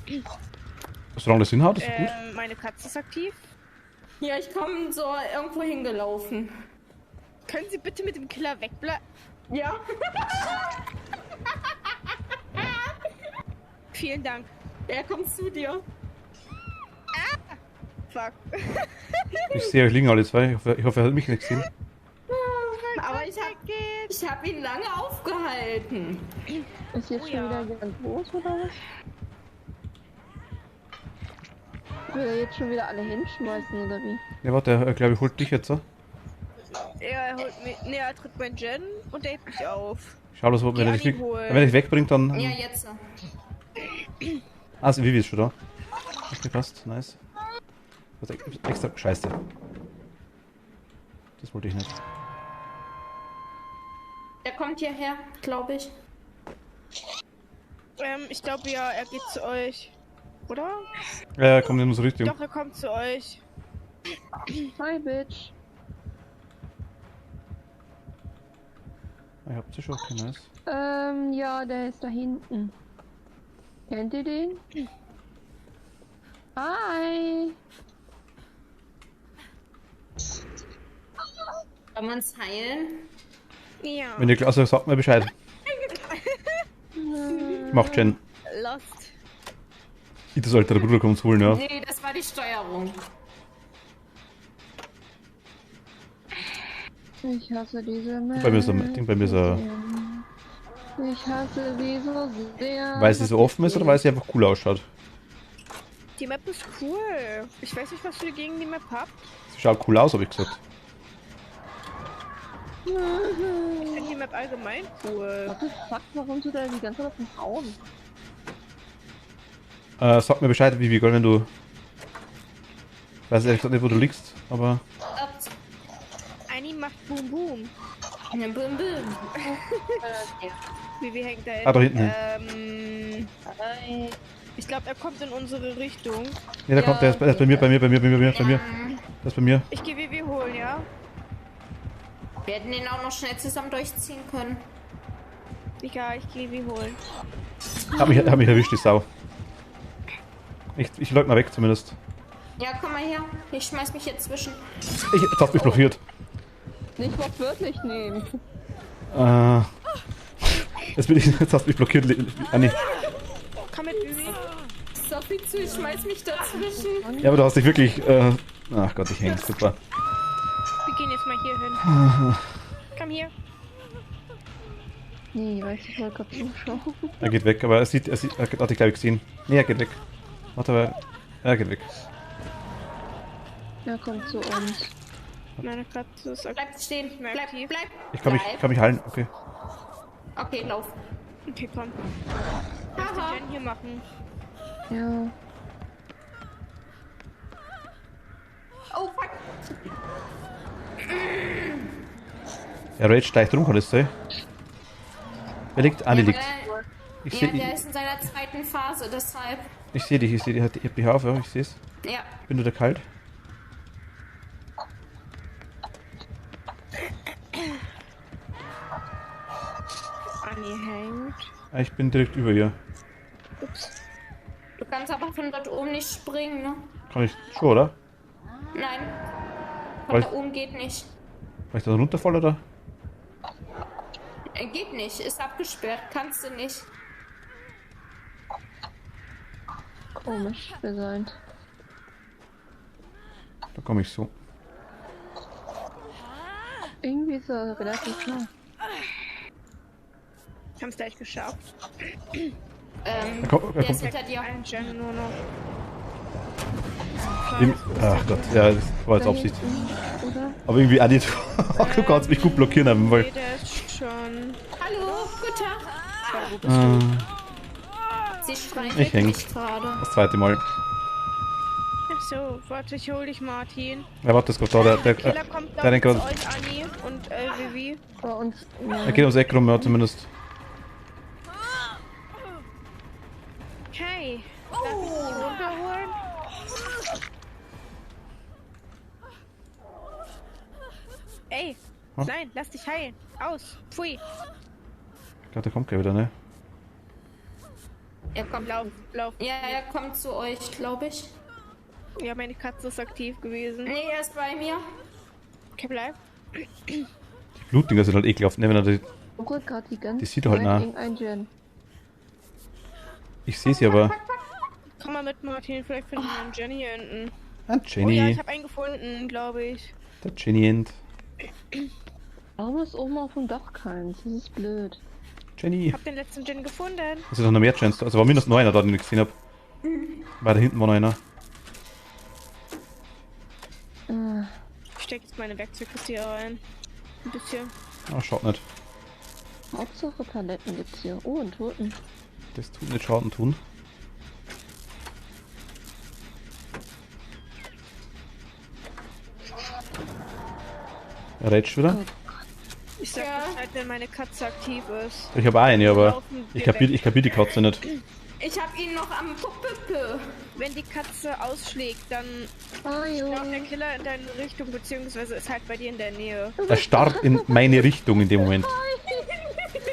Solange das hinhaut, ist gut. Meine Katze ist aktiv. Ja, ich komme so irgendwo hingelaufen. Können Sie bitte mit dem Killer wegbleiben? Ja. Vielen Dank. Er kommt zu dir. Fuck. Ich sehe euch liegen alle zwei. Ich hoffe, er hat mich nicht gesehen. Aber ich hab ihn lange aufgehalten. Ist jetzt Oh schon ja. wieder ganz los, oder was? Will er jetzt schon wieder alle hinschmeißen, oder wie? Ja, warte, er glaube ich holt dich jetzt, so. Er holt mich. Ne, er tritt mein Gen und er hebt mich auf. Schau, das, wenn er Anni dich holen. wenn er dich wegbringt, dann... Ja, jetzt. Ah, Vivi ist schon da. Okay, passt, nice. Was extra... Scheiße. Das wollte ich nicht. Er kommt hierher, glaube ich. Ich glaube ja, er geht zu euch. Oder? Ja, kommt in unsere Richtung. Doch, er kommt zu euch. Hi, Bitch. Ich hab sie schon, okay, nice. Ja, der ist da hinten. Kennt ihr den? Hi. Kann man es heilen? Ja. Wenn ihr also sagt mir Bescheid. Ich mach Jen. Lost. Das ältere Bruder kommt uns holen, ja. Nee, das war die Steuerung. Ich hasse diese Map. Bei mir ist er, bei mir ist er, Ich hasse die so sehr. weil sie so offen ist oder weil sie einfach cool ausschaut? Die Map ist cool. Ich weiß nicht, was ihr gegen die Map habt. Sie schaut cool aus, habe ich gesagt. Ich finde die Map allgemein cool. What the fuck, warum tut er die ganze Zeit auf den Hauen? Sag mir Bescheid, Vivi, wenn du... Ich weiß ehrlich gesagt nicht, wo du liegst, aber... Ups. Anni macht Boom Boom. Ja, bim, bim. Wie hängt da Ah, da hinten. Ich glaube, er kommt in unsere Richtung. Ja, der kommt, der ist bei mir, bei mir. Der ist bei mir. Ich gehe Vivi holen, ja? Wir hätten den auch noch schnell zusammen durchziehen können. Egal, ich gehe Vivi holen. Hab mich erwischt, die Sau. Ich läut mal weg zumindest. Ja, komm mal her. Ich schmeiß mich hier zwischen. Jetzt hast du mich blockiert. Nicht wortwörtlich nehmen. Jetzt hast du mich blockiert, Anni. Komm mit Vivi. Sophie zu, ich schmeiß mich dazwischen. Ja, aber du hast dich wirklich... ach Gott, ich häng. Super. Wir gehen jetzt mal hier hin. Komm hier. Nee, weiß ich wollte gerade zuschauen. Er geht weg, aber er hat dich glaube ich gesehen. Nee, er geht weg. Warte, aber er geht weg. Er kommt zu uns. Meine Katze ist aktiv. Bleib stehen. Bleib, bleib. Ich kann mich heilen, okay. Okay, lauf. Okay, komm. Lass Haha. die Jen hier machen. Ja. Oh, fuck. Er rage gleich drum, kann das sein? Wer liegt? Anni liegt. Ich Ja, sehe der ist in seiner zweiten Phase, deshalb. dich, ich sehe dich, hat die BH auf, ja, ich sehe es. Ja. Bin du da kalt? Annie hängt. Ich bin direkt über ihr. Ups. Du kannst aber von dort oben nicht springen, ne? Kann ich schon, oder? Nein. Von Weil- da oben geht nicht. Weil ich da runterfalle, oder? Geht nicht, ist abgesperrt, kannst du nicht. Komisch designt. Da komme ich so. Irgendwie ist er relativ klar. Ich hab's gleich geschafft. Da kommt, Der ist hinter dir. Ein Gen nur noch. Ach Gott, ja, das war jetzt Absicht. Oder? Aber irgendwie auch nicht. Du kannst mich gut blockieren, weil. Nee, der ist schon. Hallo, guten Tag. Wo bist du? Sie Ich streichelt häng. mich gerade. Das zweite Mal. Ach so, warte, ich hol dich, Martin. Ja, warte, das kommt da. Der Killer kommt der da denkt zu gerade. euch, Annie und Vivi. Bei uns. Er geht ums Eck rum, ja, zumindest. Hey, darf ich dich runterholen? Ey, Was? nein, lass dich heilen. Aus, pfui. Ich glaube, der kommt gleich wieder, ne? Er kommt. Lauf, lauf. Ja, er kommt zu euch, glaube ich. Ja, meine Katze ist aktiv gewesen. Nee, er ist bei mir. Okay, bleib. Die Blutdinger sind halt ekelhaft, ne? Wenn er die, Suche gerade die ganze Die sieht halt Zeit nah. irgendein Gen. ich sehe sie aber. Komm mal mit, Martin, vielleicht finden wir einen Jenny hier hinten. Ah, Oh ja, Jenny. ich habe einen gefunden, glaube ich. Der Jenny End. Warum ist oben auf dem Dach keins? Das ist blöd. Jenny. Ich habe den letzten Gen gefunden. Das ist doch noch mehr Chance. Also war mindestens noch einer da, den ich gesehen habe. Weil da hinten war noch einer. Ich stecke jetzt meine Werkzeugkiste hier rein. Ein bisschen. Ah, schaut nicht. Hauptsache Paletten gibt's hier. Oh, einen Toten. Das tut nicht Schaden tun. Er rätscht wieder. Ich sag Ja. Bescheid, wenn meine Katze aktiv ist. Ich habe auch eine, aber Laufen ich wir kapier weg. die Katze nicht. Ich habe ihn noch am Puppe. Wenn die Katze ausschlägt, dann Ajo. lauft der Killer in deine Richtung, beziehungsweise ist halt bei dir in der Nähe. Er starrt in meine Richtung in dem Moment.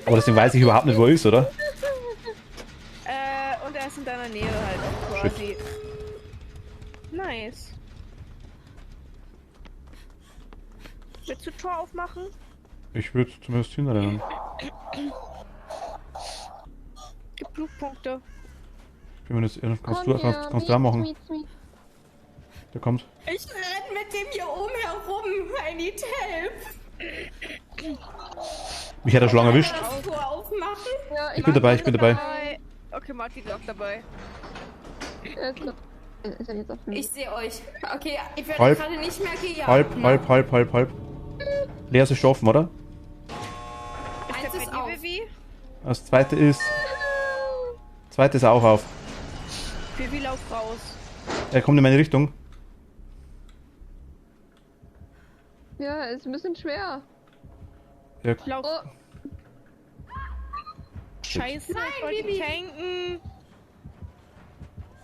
Aber deswegen weiß ich überhaupt nicht, wo er ist, oder? Und er ist in deiner Nähe halt auch quasi. Nice. Willst du Tor aufmachen? Ich würde zumindest hinrennen. Gib Blutpunkte. Bin mir jetzt, kannst du auch machen. Der kommt. Ich renn mit dem hier oben herum. I need help. Mich hat er schon lange erwischt. Das Tor aufmachen. Ja, Ich bin dabei, ich bin dabei. Dabei. Okay, Martin ist auch dabei. Ist er jetzt auf dem Ich sehe euch. Okay, ich werde Halb. gerade nicht mehr gejagt. Halb. Lea ist schon offen, oder? Ist der Eins bei ist dir, auf. Vivi? Das zweite ist. Zweite ist auch auf. Vivi, lauf raus. Er kommt in meine Richtung. Ja, ist ein bisschen schwer. Ja, Lauf. Oh, Scheiße, ich wollte Vivi. tanken.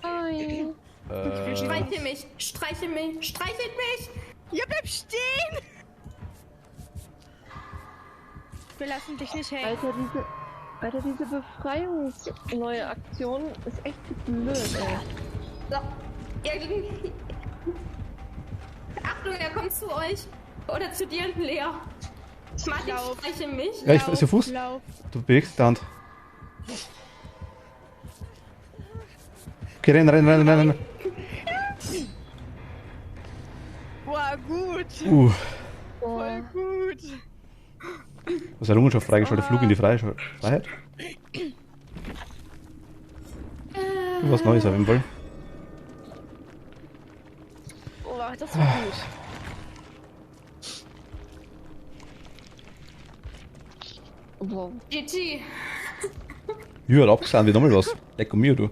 nein. Streichel mich. Streichelt mich. Ja, bleib stehen! Wir lassen dich nicht hängen. Alter, diese Befreiungsneue Aktion ist echt blöd, ey. So. Irgendwie. Achtung, er kommt zu euch. Oder zu dir, Lea. Martin, Lauf. streiche mich. ja, ist ja Fuß. Lauf. Du bewegst die Hand. Okay, renn. Boah, gut. Boah. Voll gut. Was ist Errungenschaft freigeschaltet? Flug in die Freiheit? Was Neues auf jeden Fall. Boah, das war gut. Wow. GG. Ja, hat abgesehen wie nochmal was. Lecker mir, du.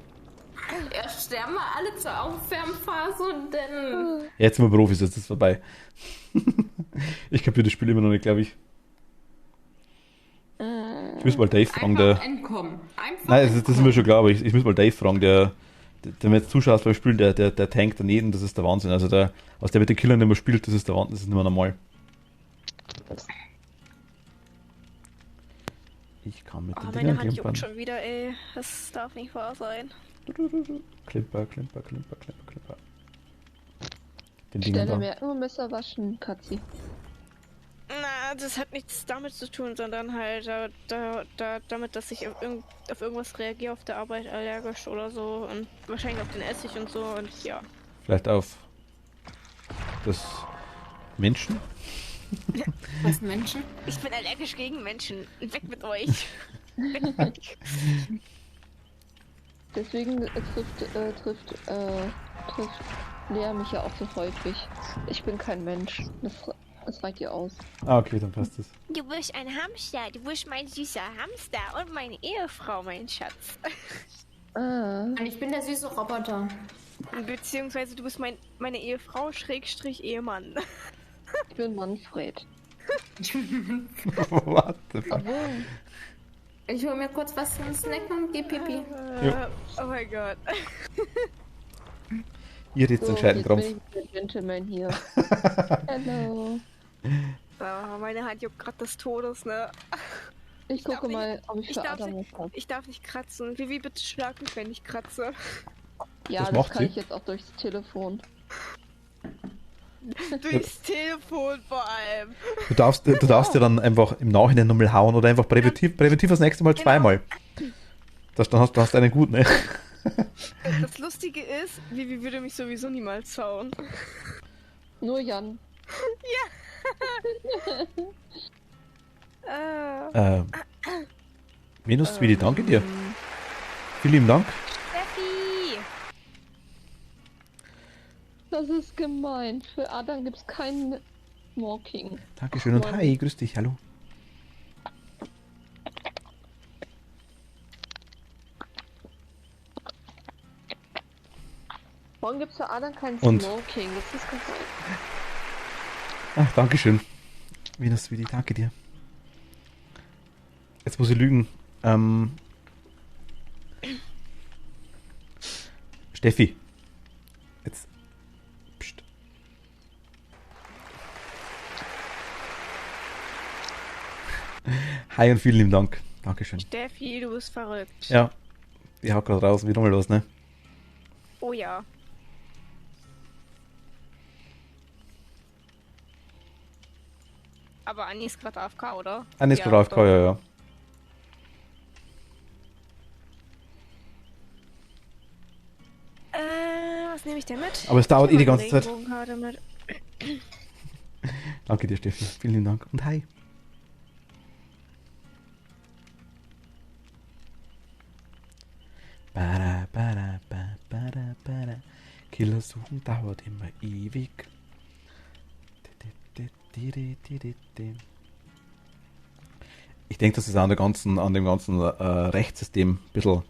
Ja, sterben wir alle zur Aufwärmphase und dann. Jetzt sind wir Profis, jetzt ist es vorbei. Ich kapiere das Spiel immer noch nicht, glaube ich. Ich muss mal Dave fragen, Einfach der. entkommen. Einfach Nein, das ist mir schon klar, aber ich muss mal Dave fragen, der wenn man jetzt zuschaut beim Spielen, der Tank daneben, das ist der Wahnsinn. Also der, was der mit den Killern immer spielt, das ist der Wahnsinn, das ist nicht mehr normal. Ich kann mit den meine Dingern Hand juckt klimpern. schon wieder, ey. Das darf nicht wahr sein. Klimper, klimper, klimper, klimper, klimper. Den Dingern Stelle da. merken, wir müssen waschen, Katzi. Na, das hat nichts damit zu tun, sondern halt damit, dass ich auf irgendwas reagiere auf der Arbeit allergisch oder so und wahrscheinlich auf den Essig und so und ja. Vielleicht auf das Menschen? Was Menschen? Ich bin allergisch gegen Menschen. Weg mit euch. Weg mit euch. Deswegen trifft Lea mich ja auch so häufig. Ich bin kein Mensch. Das reicht ihr aus. Ah, okay, dann passt es. Du bist ein Hamster. Du bist mein süßer Hamster und meine Ehefrau, mein Schatz. Ah, Und ich bin der süße Roboter. Beziehungsweise du bist meine Ehefrau, Schrägstrich Ehemann. ich bin Manfred. What the fuck? Obwohl, Ich hole mir kurz was zum Snacken und geh pipi. Oh mein Gott. Ihr jetzt entscheiden jetzt drauf. bin ich der Gentleman hier. Hello. Oh, meine Hand juckt gerade des Todes, ne? Ich darf gucke nicht- mal, ob ich ich für darf Adam was habe. Ich darf nicht kratzen. Vivi, bitte schlag mich, wenn ich kratze. Ja, Das das macht kann sie. ich jetzt auch durchs Telefon. Durchs Telefon vor allem. Du darfst ja dann einfach im Nachhinein nochmal hauen oder einfach präventiv das nächste Mal Genau. zweimal. Dann hast du einen gut, ne? Das Lustige ist, Vivi würde mich sowieso niemals hauen. Nur Jan. Venus, Sweetie, danke dir. Vielen lieben Dank. Steffi! Das ist gemein. Für Adam gibt es keinen Smoking. Dankeschön und hi, grüß dich, hallo. Morgen gibt es für Adam keinen Und? Smoking. Das ist gemein. Ach, Dankeschön. Venus, Sweetie, danke dir. Jetzt muss ich lügen. Steffi. Jetzt. Psst. Hi und vielen lieben Dank. Dankeschön. Steffi, du bist verrückt. Ja. Die haut gerade raus. Wie nochmal los, ne? Oh ja. Aber Anni ist gerade AFK, oder? Anni ist gerade AFK, ja. Was nehme ich denn mit? Aber es dauert Ich eh die nehme ganze meine Zeit. Regenbogenkarte mit. Danke dir, Steffi. Vielen lieben Dank. Und hi. Killer suchen dauert immer ewig. Ich denke, dass es an dem ganzen Rechtssystem ein bisschen,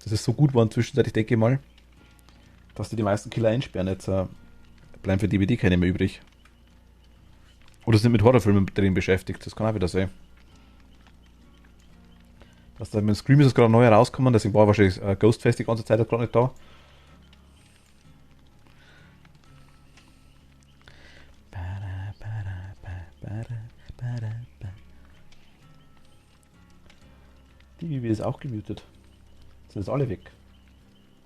das ist so gut geworden zwischenzeitlich, denke ich mal, dass die meisten Killer einsperren. Jetzt bleiben für DBD keine mehr übrig. Oder sind mit Horrorfilmen drin beschäftigt, das kann auch wieder sein. Dass da mit Scream ist es gerade neu herausgekommen, deswegen war wahrscheinlich Ghostface die ganze Zeit gerade nicht da. Die Bibi ist auch gemutet. Sind jetzt alle weg.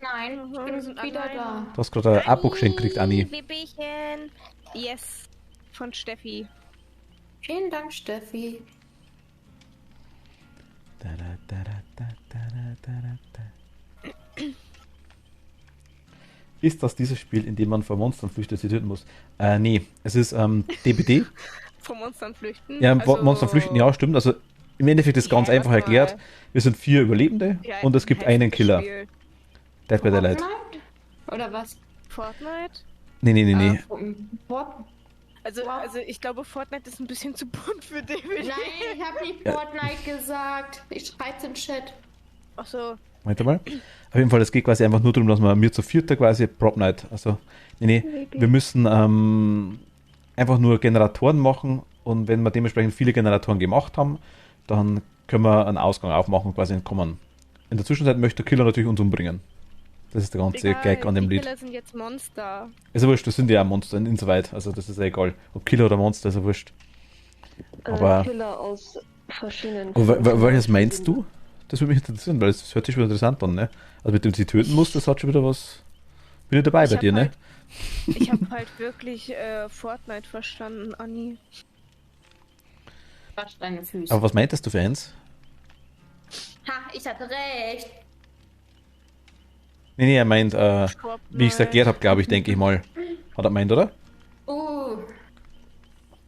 Nein, ich Wir bin sind wieder alleine. da. Du hast gerade ein Abo geschenkt gekriegt, Anni. Babychen. Yes. Von Steffi. Vielen Dank, Steffi. Ist das dieses Spiel, in dem man vor Monstern flüchtet, sie töten muss? Nee, es ist DBD. Vom Monstern flüchten. Ja, Also- Monster flüchten, ja, stimmt. Also im Endeffekt ist es ganz Ja, einfach warte erklärt. mal. Wir sind 4 Überlebende Ja, und es gibt ein einen Killer. Spiel. Dead by Daylight. Fortnite? Oder was? Fortnite? Nee. Also ich glaube, Fortnite ist ein bisschen zu bunt für DVD. Nein, ich habe nicht Fortnite gesagt. Ich schreib's in Chat. Achso. Warte mal. Auf jeden Fall, es geht quasi einfach nur darum, dass wir zu vierter quasi Prop Night. Also, nee. Wir müssen einfach nur Generatoren machen und wenn wir dementsprechend viele Generatoren gemacht haben, dann können wir einen Ausgang aufmachen und quasi entkommen. In der Zwischenzeit möchte der Killer natürlich uns umbringen. Das ist der ganze Gag an dem die Lied. Killer sind jetzt Monster. Ist ja wurscht, das sind ja auch Monster insoweit. Also das ist ja egal. Ob Killer oder Monster, ist ja wurscht. Aber- Killer aus verschiedenen... Welches meinst du? Das würde mich interessieren, weil es hört sich schon interessant an, ne? Also mit dem sie töten muss, das hat schon wieder was... Bin ich dabei bei dir, ne? Ich habe halt wirklich Fortnite verstanden, Anni. Wasch deine Füße. Aber was meintest du für eins? Ha, ich hatte recht. Nee, er meint, wie ich es erklärt habe, glaube ich, denke ich mal. Hat er gemeint, oder?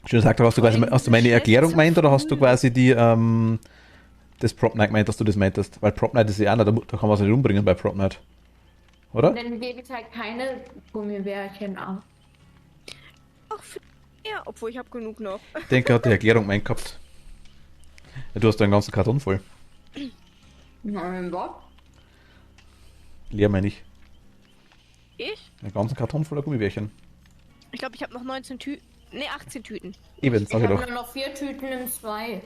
Schöner Tag, hast du meine Erklärung gemeint oder hast du quasi die, das Prop Night gemeint, dass du das meintest? Weil Prop Night ist ja auch nicht, da kann man es nicht umbringen bei Prop Night. Oder? Dann gebe ich halt keine Gummibärchen ab. Ach, ja, obwohl ich habe genug noch. Ich denke, er hat die Erklärung gemeint gehabt. Ja, du hast deinen ganzen Karton voll. Nein, was? Leer meine ich. Ich? Einen ganzen Karton voller Gummibärchen. Ich glaube, ich habe noch 19 Tüten. Ne, 18 Tüten. Eben, Ich sag ich habe doch. nur noch 4 Tüten in 2.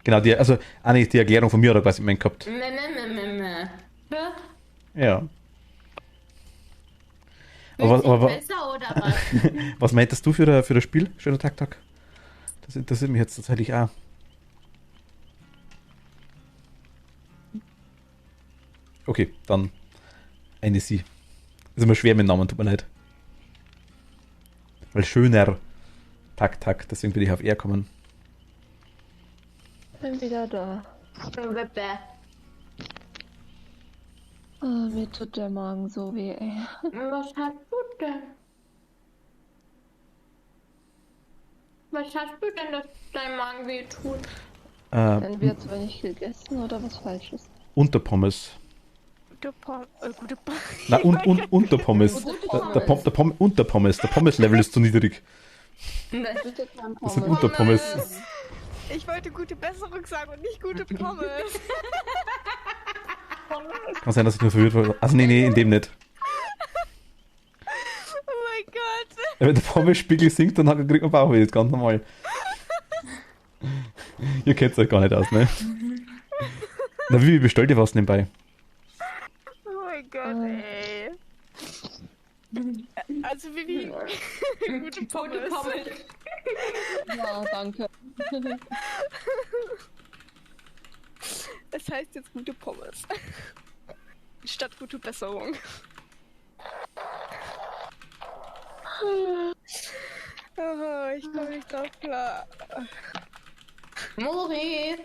Genau, die Erklärung von mir oder quasi gemeint gehabt. Ja. Aber Besser oder was? was meintest du für das Spiel? Schöner Tag. Das interessiert mich jetzt tatsächlich auch. Okay, dann eine Sie. Ist immer schwer mit Namen, tut mir leid. Weil schöner Tag, deswegen bin ich auf R gekommen. Bin wieder da. Oh, mir tut der Magen so weh, ey. Was hast du denn? Was hast du denn, dass dein Magen weh tut? Entweder zu wenig gegessen oder was Falsches. Unterpommes. Gute Pommes. Na, Unterpommes. Unterpommes. Der Pommes-Level ist zu niedrig. Bitte kein Das sind Pommes. Unterpommes. Ich wollte gute Besserung sagen und nicht gute Pommes. Kann sein, dass ich nur verwirrt war. Also nee, in dem nicht. Oh mein Gott. Wenn der Pommes-Spiegel sinkt, dann kriegt man Bauchweh, das ist ganz normal. Ihr kennt es euch gar nicht aus, ne? Na, wie bestellt ihr was nebenbei? Oh mein Gott, ey. Also Vivi, gute Pommes. Ja, danke. Es heißt jetzt gute Pommes. Statt gute Besserung. Oh, ich komme nicht drauf klar. Mori!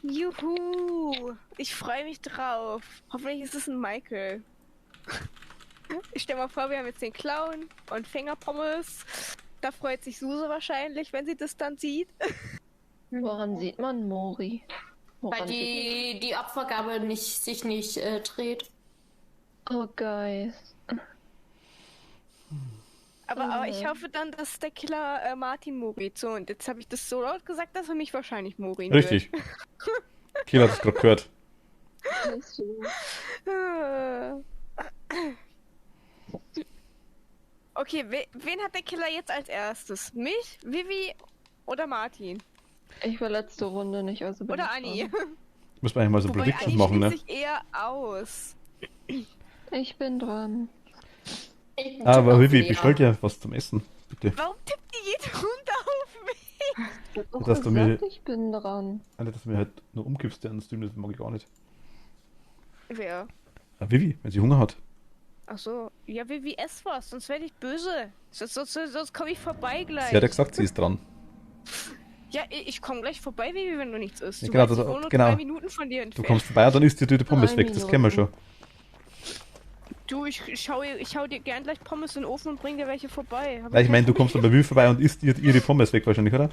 Juhu! Ich freue mich drauf. Hoffentlich ist es ein Michael. Ich stell mal vor, wir haben jetzt den Clown und Fingerpommes. Da freut sich Suse wahrscheinlich, wenn sie das dann sieht. Woran sieht man Mori? Weil die Abvergabe sich nicht dreht. Oh, geil. Aber ich hoffe dann, dass der Killer Martin Mori so. Und jetzt habe ich das so laut gesagt, dass er mich wahrscheinlich Mori Richtig. Kilo hat es gerade gehört. wird. Okay, wen hat der Killer jetzt als erstes? Mich, Vivi oder Martin? Ich war letzte Runde nicht, also bin Oder ich Anni? dran. Muss man eigentlich mal so Wobei Predictions Anni machen, ne? schließt sich eher aus. Ich bin dran. Aber Vivi, bestell dir was zum Essen, bitte. Warum tippt die jede Runde auf mich? Ich hab doch Dass du gesagt, mir- ich bin dran. Nicht, dass du mir halt nur umkippst, der an Stream, das mag ich gar nicht. Wer? Vivi, wenn sie Hunger hat. Ach so, ja, Vivi, ess was, sonst werde ich böse. Sonst komme ich vorbei gleich. Sie hat ja gesagt, sie ist dran. Ja, ich komme gleich vorbei, Vivi, wenn du nichts isst. Ja, Du genau, weißt, ich das- wohne nur genau. 3 Minuten von dir Du entfernt. kommst vorbei und dann isst die Tüte Pommes 3 weg, das kennen wir schon. Du, ich hau dir gern gleich Pommes in den Ofen und bring dir welche vorbei. Hab Weil ich kein meine, du kommst dann bei Vivi vorbei und isst ihre Pommes weg wahrscheinlich, oder?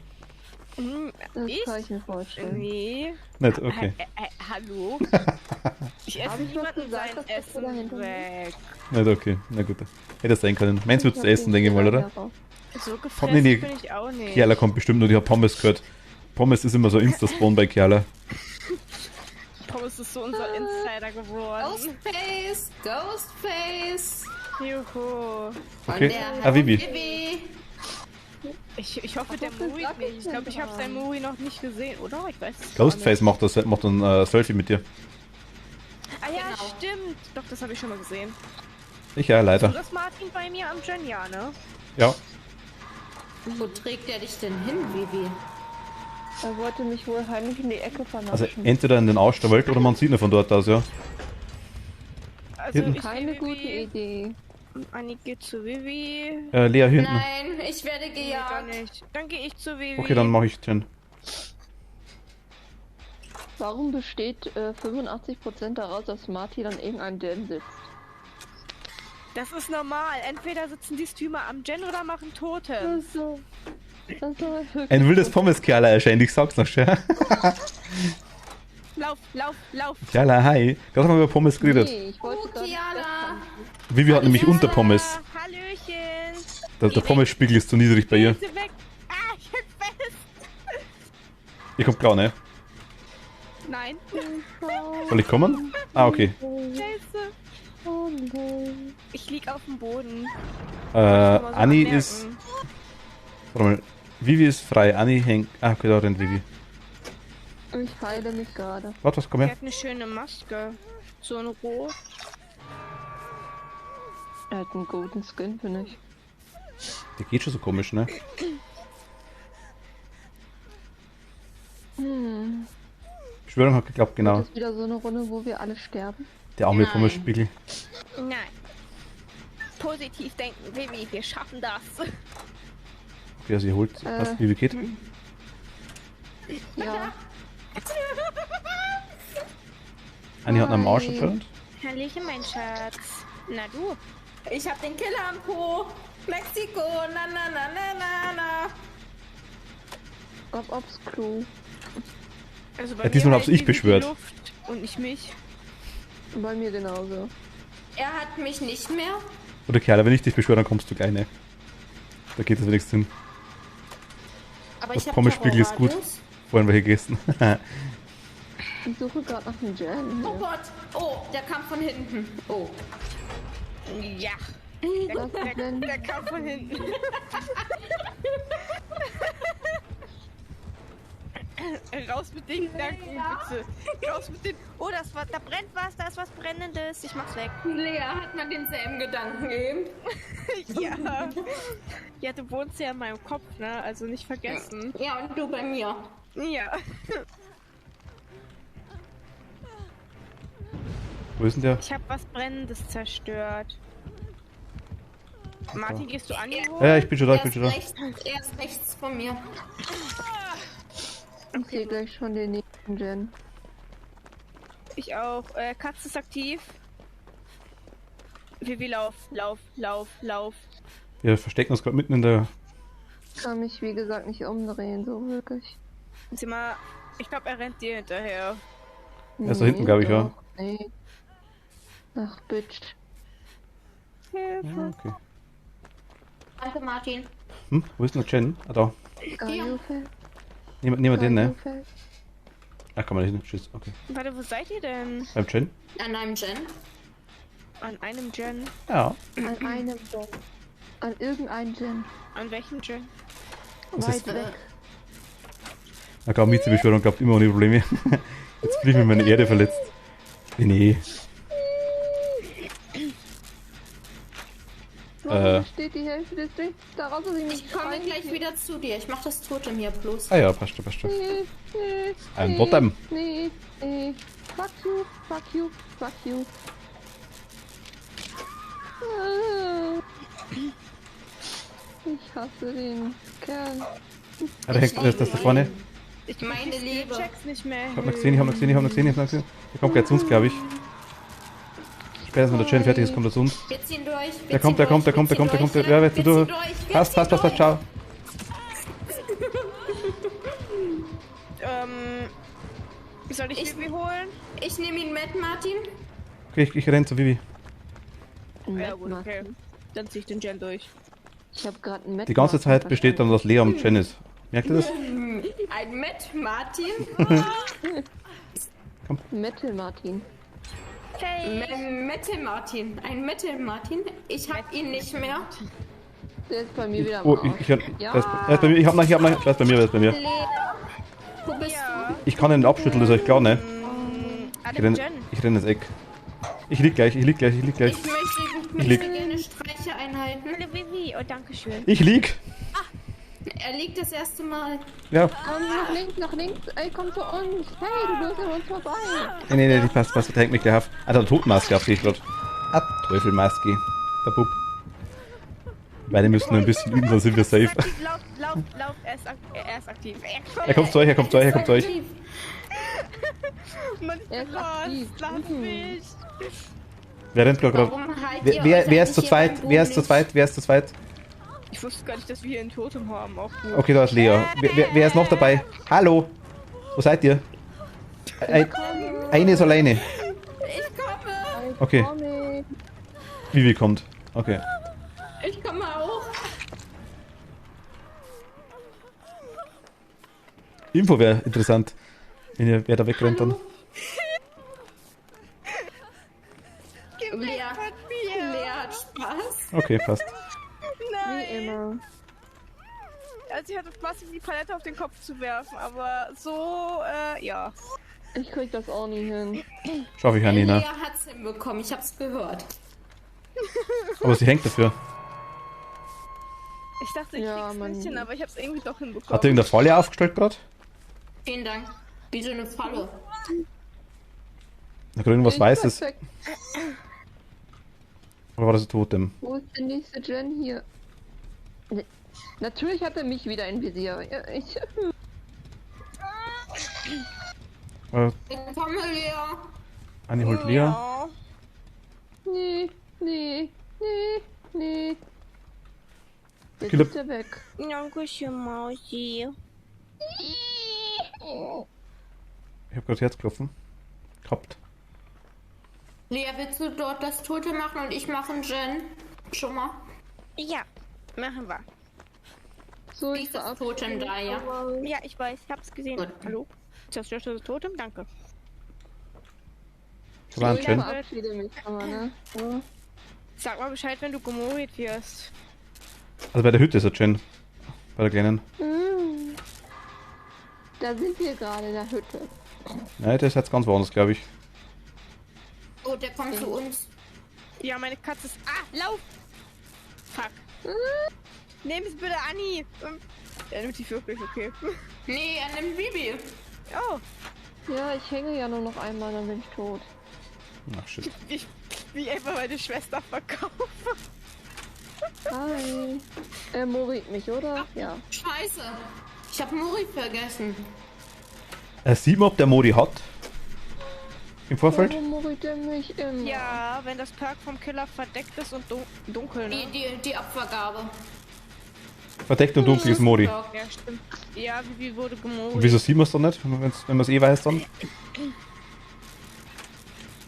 Problem. Das Ich? kann ich mir vorstellen. Nee. Nicht, okay. Hallo? Ich esse Hab ich was niemanden gesagt, sein dass das so Essen dahinter weg. Nicht, okay. Na gut. Hätte das sein können. Meins würdest du Ich hab essen, den denke ich mal, Fehler oder? darauf. So gefressen Nee, nee. bin ich auch nicht. Kerla kommt bestimmt nur, die hat Pommes gehört. Pommes ist immer so Insta-Spawn bei Kerla. Pommes ist so unser Insider geworden. Ghostface! Juhu. Okay. Und der Vivi. Vivi. Ich hoffe, der was Muri sag nicht. ich Ich denn glaube, ich habe dran? seinen Muri noch nicht gesehen, oder? Ich weiß es Ghostface gar macht ein Selfie mit dir. nicht. Ah ja, Genau. stimmt. Doch, das habe ich schon mal gesehen. Ich ja, Du leider. das Martin bei mir am Gen, ja, ne? Ja. Wo trägt er dich denn hin, Vivi? Er wollte mich wohl heimlich in die Ecke Also vernaschen. entweder in den Arsch der Welt oder man sieht ihn von dort aus, ja. Also Hinten. ich Keine sehe gute Vivi. Idee. Anni geht zu Vivi. Lea hinten. Nein, ich werde Nee, dann gejagt. nicht. Dann gehe ich zu Vivi. Okay, dann mache ich Jen. Warum besteht 85% daraus, dass Martin an irgendeinem Gen sitzt? Das ist normal. Entweder sitzen die Streamer am Gen oder machen Totem. Das ist aber wirklich Ein wildes Pommeskerl erscheint, ich sag's noch schon. Lauf, lauf, lauf. Kerl, hi. Gerade haben wir über Pommes geredet. Nee, ich wollte Oh, gerade Kiala. Vivi hat nämlich Unterpommes. Ah, Hallöchen. Der Pommesspiegel ist zu niedrig bei ihr. Geh weg. Ah, ich bin fest. Ihr kommt klar, ne? Nein. Soll ich kommen? Ah, okay. Scheiße. Oh nein. Ich lieg auf dem Boden. Anni ist... Warte mal. Vivi ist frei. Anni hängt... Ah, okay, da rennt Vivi. Ich heile mich gerade. Warte, was, komm Er her. hat eine schöne Maske. So ein Rot. Er hat einen guten Skin, finde ich. Der geht schon so komisch, ne? Beschwörung hat geklappt, genau. Das ist wieder so eine Runde, wo wir alle sterben. Der arme Nein. Pommesspiegel. Nein. Positiv denken, Vivi, wir schaffen das. Okay, also ihr holt... Was? Vivi geht? Ja, Anni hat einen am Arsch Nein. entfernt. Hallöchen, mein Schatz. Na du. Ich hab den Killer am Po. Mexiko, na na na na na na. Ops Crew. Also bei Ja, diesmal mir hab's hält ich Vivi die beschwört. Luft und nicht mich. Bei mir genauso. Er hat mich nicht mehr. Oder Kerl, wenn ich dich beschwöre, dann kommst du gleich, ne? Da geht es wenigstens hin. Aber Das ich hab Pommesspiegel ist gut. Terrorradius. Vorhin welche gegessen. Ich suche gerade nach einem Gen. Oh Gott. Oh, der kam von hinten. Oh. Ja. Was ist denn? Der kam von hinten. Raus mit den Gedanken, bitte. Raus mit den... Oh, da brennt was, da ist was Brennendes. Ich mach's weg. Lea hat mir denselben Gedanken gegeben. Ja. Ja, du wohnst ja in meinem Kopf, ne? Also nicht vergessen. Ja, und du bei mir. Ja. Wo ist denn der? Ich habe was Brennendes zerstört. Martin, gehst du an ihn hoch? Ja, ich bin schon da, ich bin schon da. Er ist rechts von mir. Ich sehe gleich schon den nächsten Gen. Ich auch. Katze ist aktiv. Vivi, lauf, lauf, lauf, lauf. Wir verstecken uns gerade mitten in der... Ich kann mich wie gesagt nicht umdrehen, so wirklich. Sieh mal, ich glaube, er rennt dir hinterher. Er ist da hinten, glaub ich, ja. doch, Nee. Ach, Bitch. Ja, okay. Danke, Martin. Hm, wo ist denn der Jen? Ah, da. Gaiofeld. Niemand den, ne? Gaiofeld. Ach, kann man nicht, ne? Tschüss, okay. Warte, wo seid ihr denn? Beim Jen? An einem Gen. An einem Gen? Ja. An einem Gen. An irgendeinem Gen. An welchem Gen? Das Weit ist- weg. Na komm, Mietbeschwörung klappt immer ohne Probleme. Jetzt fühle ich mich meine Erde verletzt. Nee. Warum steht die Hälfte des Dings daraus, dass ich mich Ich komme gleich wieder zu dir. Ich mach das Totem hier bloß. Ah ja, passt schon, passt schon. Nee, Ein Totem. Nee. Fuck you, fuck you, fuck you. Ah. Ich hasse den Kerl. Ah, da hängt das da vorne. Ich Meine krieg die Liebe. Skillchecks nicht mehr. Ich hab noch gesehen, ich hab noch gesehen, ich hab noch gesehen, ich hab noch gesehen. Der kommt gleich zu uns, glaube ich. Spätestens, wenn der Jen fertig ist, kommt er zu uns. Wir ziehen durch. Der kommt. Ja, wer du. Passt, ciao. Soll ich Vivi holen? Ich nehme ihn mit, Martin. Okay, ich renn zu Vivi. Ja, gut, okay. Dann zieh ich den Gen durch. Ich habe gerade ein Die ganze Zeit besteht dann, dass Lea und Jen ist. Merkt ihr das? Ein Met Martin. Metal Martin. Metal Martin. Ein Metal Martin. Ich hab ihn nicht mehr. Der ist bei mir wieder am Oh, Arsch. er ist bei mir, er ist bei mir. Lea. Wo bist Ja. Ich kann ihn abschütteln, das ist euch klar, ne? An Ich dem renn, Gen. ich renn ins Eck. Ich lieg gleich. Ich möchte lieg. gerne Streiche einhalten. Hallo Vivi, oh danke schön. Ich lieg. Er liegt das erste Mal. Ja. Komm, nach links. Ey, komm zu uns. Hey, du bist an uns vorbei. Nee, die passt, der hängt mich gleich auf. Ah, der hat Totenmaske auf sich gerade. Ah, Teufelmaske. Der Bub. Beide müssen nur ein bisschen üben, dann sind wir safe. Lauf, er ist aktiv. Er kommt zu euch. Mann, Er ist aktiv. lass mich. Wer rennt gerade? Warum haltet ihr Wer euch ist zu eigentlich hier zweit? beim Wer ist zu zweit? Ich wusste gar nicht, dass wir hier ein Totem haben. Auch gut. Okay, da ist Lea. Wer ist noch dabei? Hallo? Wo seid ihr? Eine ist alleine. Ich komme! Okay. Comic. Vivi kommt. Okay. Ich komme auch! Info wäre interessant. Wer da wegrennt dann. Lea hat Spaß. Okay, passt. Wie Nein. immer. Also ich hatte Spaß, ihm die Palette auf den Kopf zu werfen, aber so, ja. Ich krieg das auch nie hin. Schaffe ich ja nie, Lea ne? hat's hinbekommen, ich hab's gehört. Aber sie hängt dafür. Ich dachte, ich Ja, krieg's Mann. nicht hin, aber ich hab's irgendwie doch hinbekommen. Hat er irgendeine Falle aufgestellt gerade? Vielen Dank. Wie so eine Falle. Da irgendwas Ich Weißes. perfekt. Oder war das ein Totem? Wo ist der nächste Gen hier? Ne. Natürlich hat er mich wieder im Visier. Ja, ich. Ich komme, Lea. Anni holt Lea. Ja. Nee. Jetzt Philipp. ist er weg. Dankeschön, Mausi. Ich hab gerade Herzklopfen. Gehabt. Lea, willst du dort das Tote machen und ich mache einen Gen? Schon mal. Ja, machen wir. So, ich Dieses Totem verabschiede da, ja. mich. Ja, ich weiß, ich hab's gesehen. Gut. Hallo? Zerstörst du das Totem? Danke. Das war ein Ich schön. verabschiede mich aber, ne? Ja. Sag mal Bescheid, wenn du gemorit wirst. Also bei der Hütte ist er schön. Bei der kleinen. Da sind wir gerade in der Hütte. Nein, der ist jetzt ganz woanders, glaube ich. Oh, der kommt zu uns. Ja, meine Katze ist... Ah, lauf! Fuck. Nehm es bitte, Anni. Er nimmt die wirklich, okay. Nee, er nimmt Bibi. Oh, Ja, ich hänge ja nur noch einmal, dann bin ich tot. Ach shit. ich wie einfach meine Schwester verkaufe. Hi. Er morit mich, oder? Ja. Scheiße. Ich hab Muri vergessen. Sieht man, ob der Modi hat? Im Vorfeld? Warum morit er mich immer? Ja, wenn das Perk vom Killer verdeckt ist und dunkel, ne? Die Abvergabe. Verdeckt und dunkel ist Modi. Ja, stimmt. Ja, wie wurde gemorit? Und wieso sieht man es dann nicht, wenn man es eh weiß dann?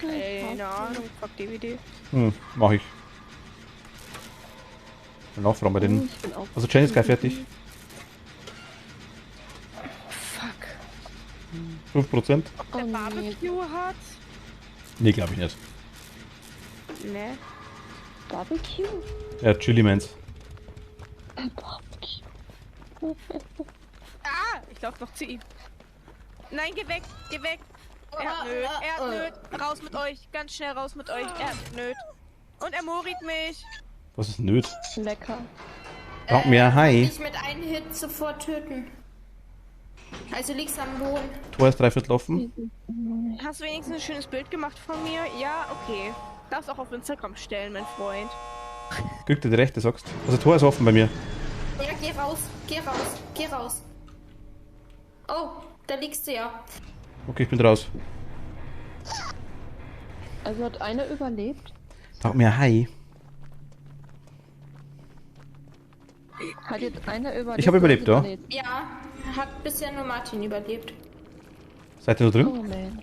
Keine Ahnung, fuck DVD. Mach ich. Bin nachfragen bei denen. Ich bin auch. Also Jen ist gleich fertig. Fuck. 5%? Oh, Der nee. Barbecue hat? Nee, glaube ich nicht. Ne. Barbecue? Ja, Chili Mans. Barbecue. Ah, ich lauf noch zu ihm. Nein, geh weg, geh weg. Er hat Nöt. Raus mit euch, ganz schnell raus mit euch. Er hat Nöt. Und er morit mich. Was ist nöt? Lecker. Braucht mir Hi. Dich mit einem Hit sofort töten. Also liegst am Boden. Tor ist 3/4 offen. Hast du wenigstens ein schönes Bild gemacht von mir? Ja, okay. Darfst auch auf Instagram stellen, mein Freund. Kriegt dir die rechte, sagst. Also Tor ist offen bei mir. Ja, geh raus, geh raus, geh raus. Oh, da liegst du ja. Okay, ich bin raus. Also hat einer überlebt? Braucht mir Hi. Hat jetzt einer überlebt? Ich habe überlebt, oder ja. überlebt? Ja, hat bisher nur Martin überlebt. Seid ihr noch drin? Oh man.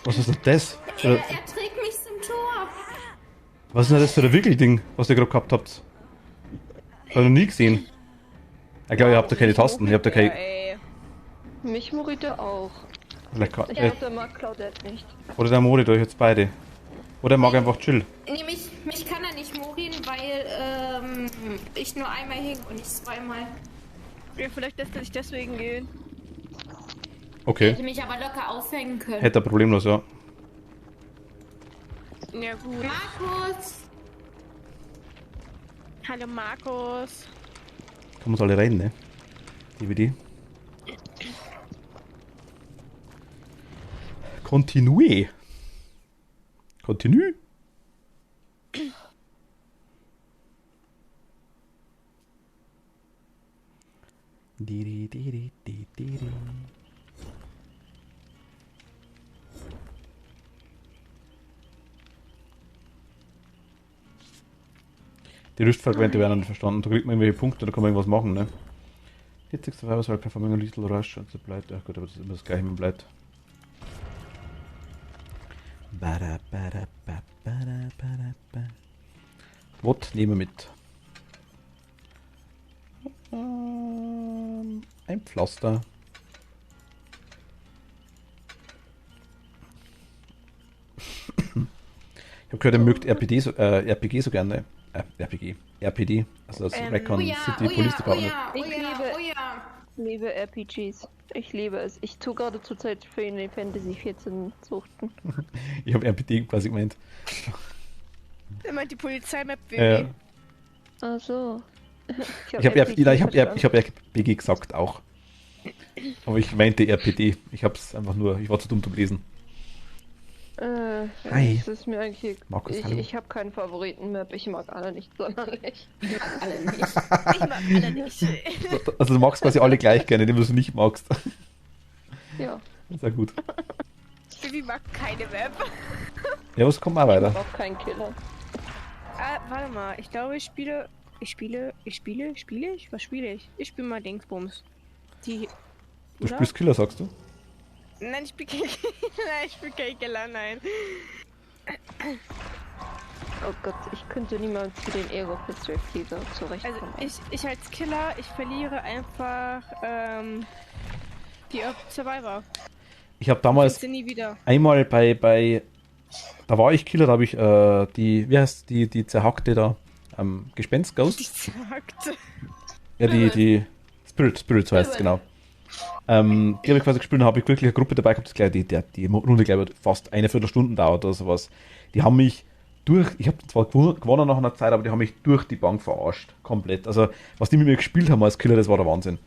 Was ist denn das? Er trägt mich zum Tor. Was ist denn das für ein Wickelding, was ihr gerade gehabt habt? Hab ich noch nie gesehen. Ich glaube, ihr habt da keine Tasten. Ihr habt da Ja, keine... ey. Mich morit er auch. Lecker. Ich dachte, er mag Claudette nicht. Oder der Modi durch jetzt beide. Oder er mag einfach chill. Nee, mich kann er nicht morin, weil ich nur einmal hing und nicht zweimal. Ja, vielleicht lässt er sich deswegen gehen. Okay. Hätte mich aber locker aufhängen können. Hätte er problemlos, ja. Ja, gut. Markus! Hallo, Markus. Können wir uns alle rein, ne? DVD. Continue. Continue. Diri, diri, diri, diri. Die Rüstfragmente werden nicht verstanden. Da kriegt man irgendwelche Punkte, da kann man irgendwas machen, ne? Hitzig Survival Performing a Little Rush und so bleibt. Ach gut, aber das ist immer das gleiche mit bleibt. Was nehmen wir mit? Ein Pflaster. Ich habe gehört, er mögt RPG so gerne. RPD, also das Recon City Police Department. Ich liebe RPGs. Ich liebe es. Ich tue gerade zurzeit Final Fantasy 14 suchten. Ich habe RPD quasi gemeint. Er meint die Polizei-Map Ja. Ach so. Ich habe RPG gesagt auch. Aber ich meinte RPD. Ich war zu dumm zum Lesen. Hi. Das ist mir eigentlich. Markus, hallo. Ich habe keinen Favoriten-Map. Ich mag alle nicht sonderlich. Ich mag alle nicht. Ich mag alle nicht. Also du magst quasi alle gleich gerne, den du nicht magst. Ja. Sehr gut. Vivi mag keine Map. Ja, was kommt mal Ich weiter? mag auch keinen Killer. Warte mal, ich glaube, was spiele ich? Ich spiele mal Dingsbums. Die. Du Oder? spielst Killer, sagst du? Nein, ich spiele kein Nein, ich spiele kein Killer, nein. Oh Gott, ich könnte niemals für den Ego Pistol Flieger Also zurechtkommen. ich als Killer, ich verliere einfach die Survivor. Ich habe Ich damals sie nie wieder. einmal da war ich Killer, da habe ich wie heißt die zerhackte da, Gespenst Ghost? Die sagt. Ja, die Spirit, so heißt es genau. Die habe ich quasi gespielt und habe ich wirklich eine Gruppe dabei gehabt, die Runde, glaube ich, fast eine Viertelstunde dauert oder sowas. Die haben mich ich habe zwar gewonnen nach einer Zeit, aber die haben mich durch die Bank verarscht. Komplett. Also, was die mit mir gespielt haben als Killer, das war der Wahnsinn.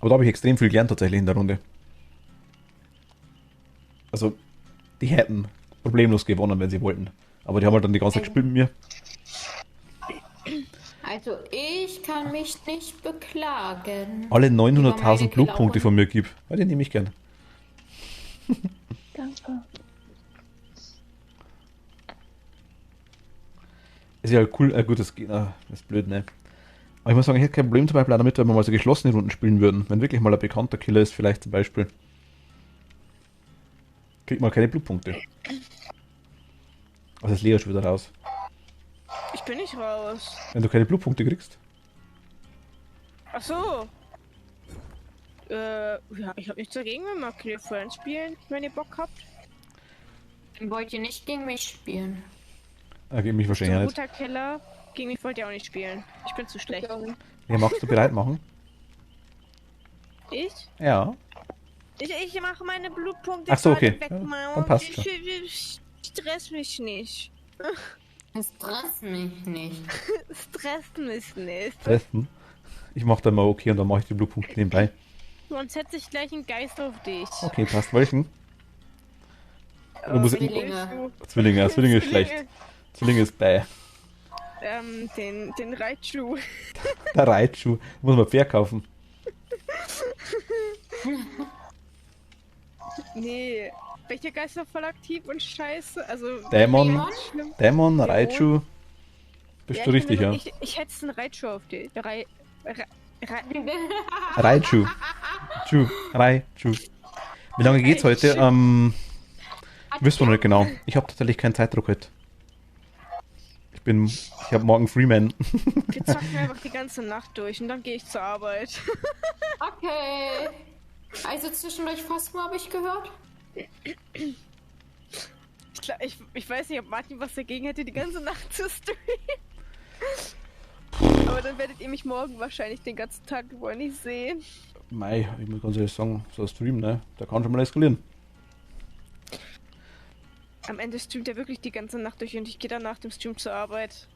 Aber da habe ich extrem viel gelernt tatsächlich in der Runde. Also, die hätten problemlos gewonnen, wenn sie wollten. Aber die haben halt dann die ganze Zeit gespielt mit mir. Also ich kann mich nicht beklagen. Alle Über 900.000 meine Blutpunkte Klauen. von mir gib. Ja, die nehme ich gern. Danke. Ist ja cool, gut, das geht, das ist blöd, ne? Aber ich muss sagen, ich hätte kein Problem zum Beispiel auch damit, wenn wir mal so geschlossene Runden spielen würden. Wenn wirklich mal ein bekannter Killer ist, vielleicht zum Beispiel. Kriegt man keine Blutpunkte. Also ist Lea schon wieder raus. Ich bin nicht raus. Wenn du keine Blutpunkte kriegst. Ach so. Ja, ich habe nichts dagegen, wenn wir Kill Friends spielen, wenn ihr Bock habt. Wollt ihr nicht gegen mich spielen? Gegen mich So wahrscheinlich ein auch nicht. guter Killer. Gegen mich wollt ihr auch nicht spielen. Ich bin zu schlecht. Ja, magst du bereit machen? Ich? Ja. Ich mache meine Blutpunkte Ach so, okay. gerade weg, Ja, Mann. dann passt schon. Ich stress mich nicht. Es stresst mich nicht. Stresst mich nicht. Testen. Ich mach dann mal okay und dann mache ich die Blutpunkte nebenbei. Sonst setze ich gleich einen Geist auf dich. Okay, passt. Welchen? Oder muss ich... Zwillinge. Zwillinge, ja, Zwillinge ist schlecht. Zwillinge ist bei. Den Raichu. Der Reitschuh. Muss man fair kaufen. Nee. Welcher Geist war voll aktiv und scheiße? Also. Dämon. ganz schlimm. Dämon, Raichu. Bist du ich richtig, bin ja? so- Ich hätte einen Raichu auf dich. Raichu. Raichu. Wie lange geht's heute? Wissen wir noch nicht genau. Ich habe tatsächlich keinen Zeitdruck heute. Ich habe morgen Freeman. Wir zocken einfach die ganze Nacht durch und dann gehe ich zur Arbeit. Okay. Also zwischendurch Phasma habe ich gehört. Ich weiß nicht, ob Martin was dagegen hätte, die ganze Nacht zu streamen. Aber dann werdet ihr mich morgen wahrscheinlich den ganzen Tag über nicht sehen. Mei, ich muss ganz ehrlich sagen, so ein Stream, ne? Der kann schon mal eskalieren. Am Ende streamt er wirklich die ganze Nacht durch und ich gehe dann nach dem Stream zur Arbeit.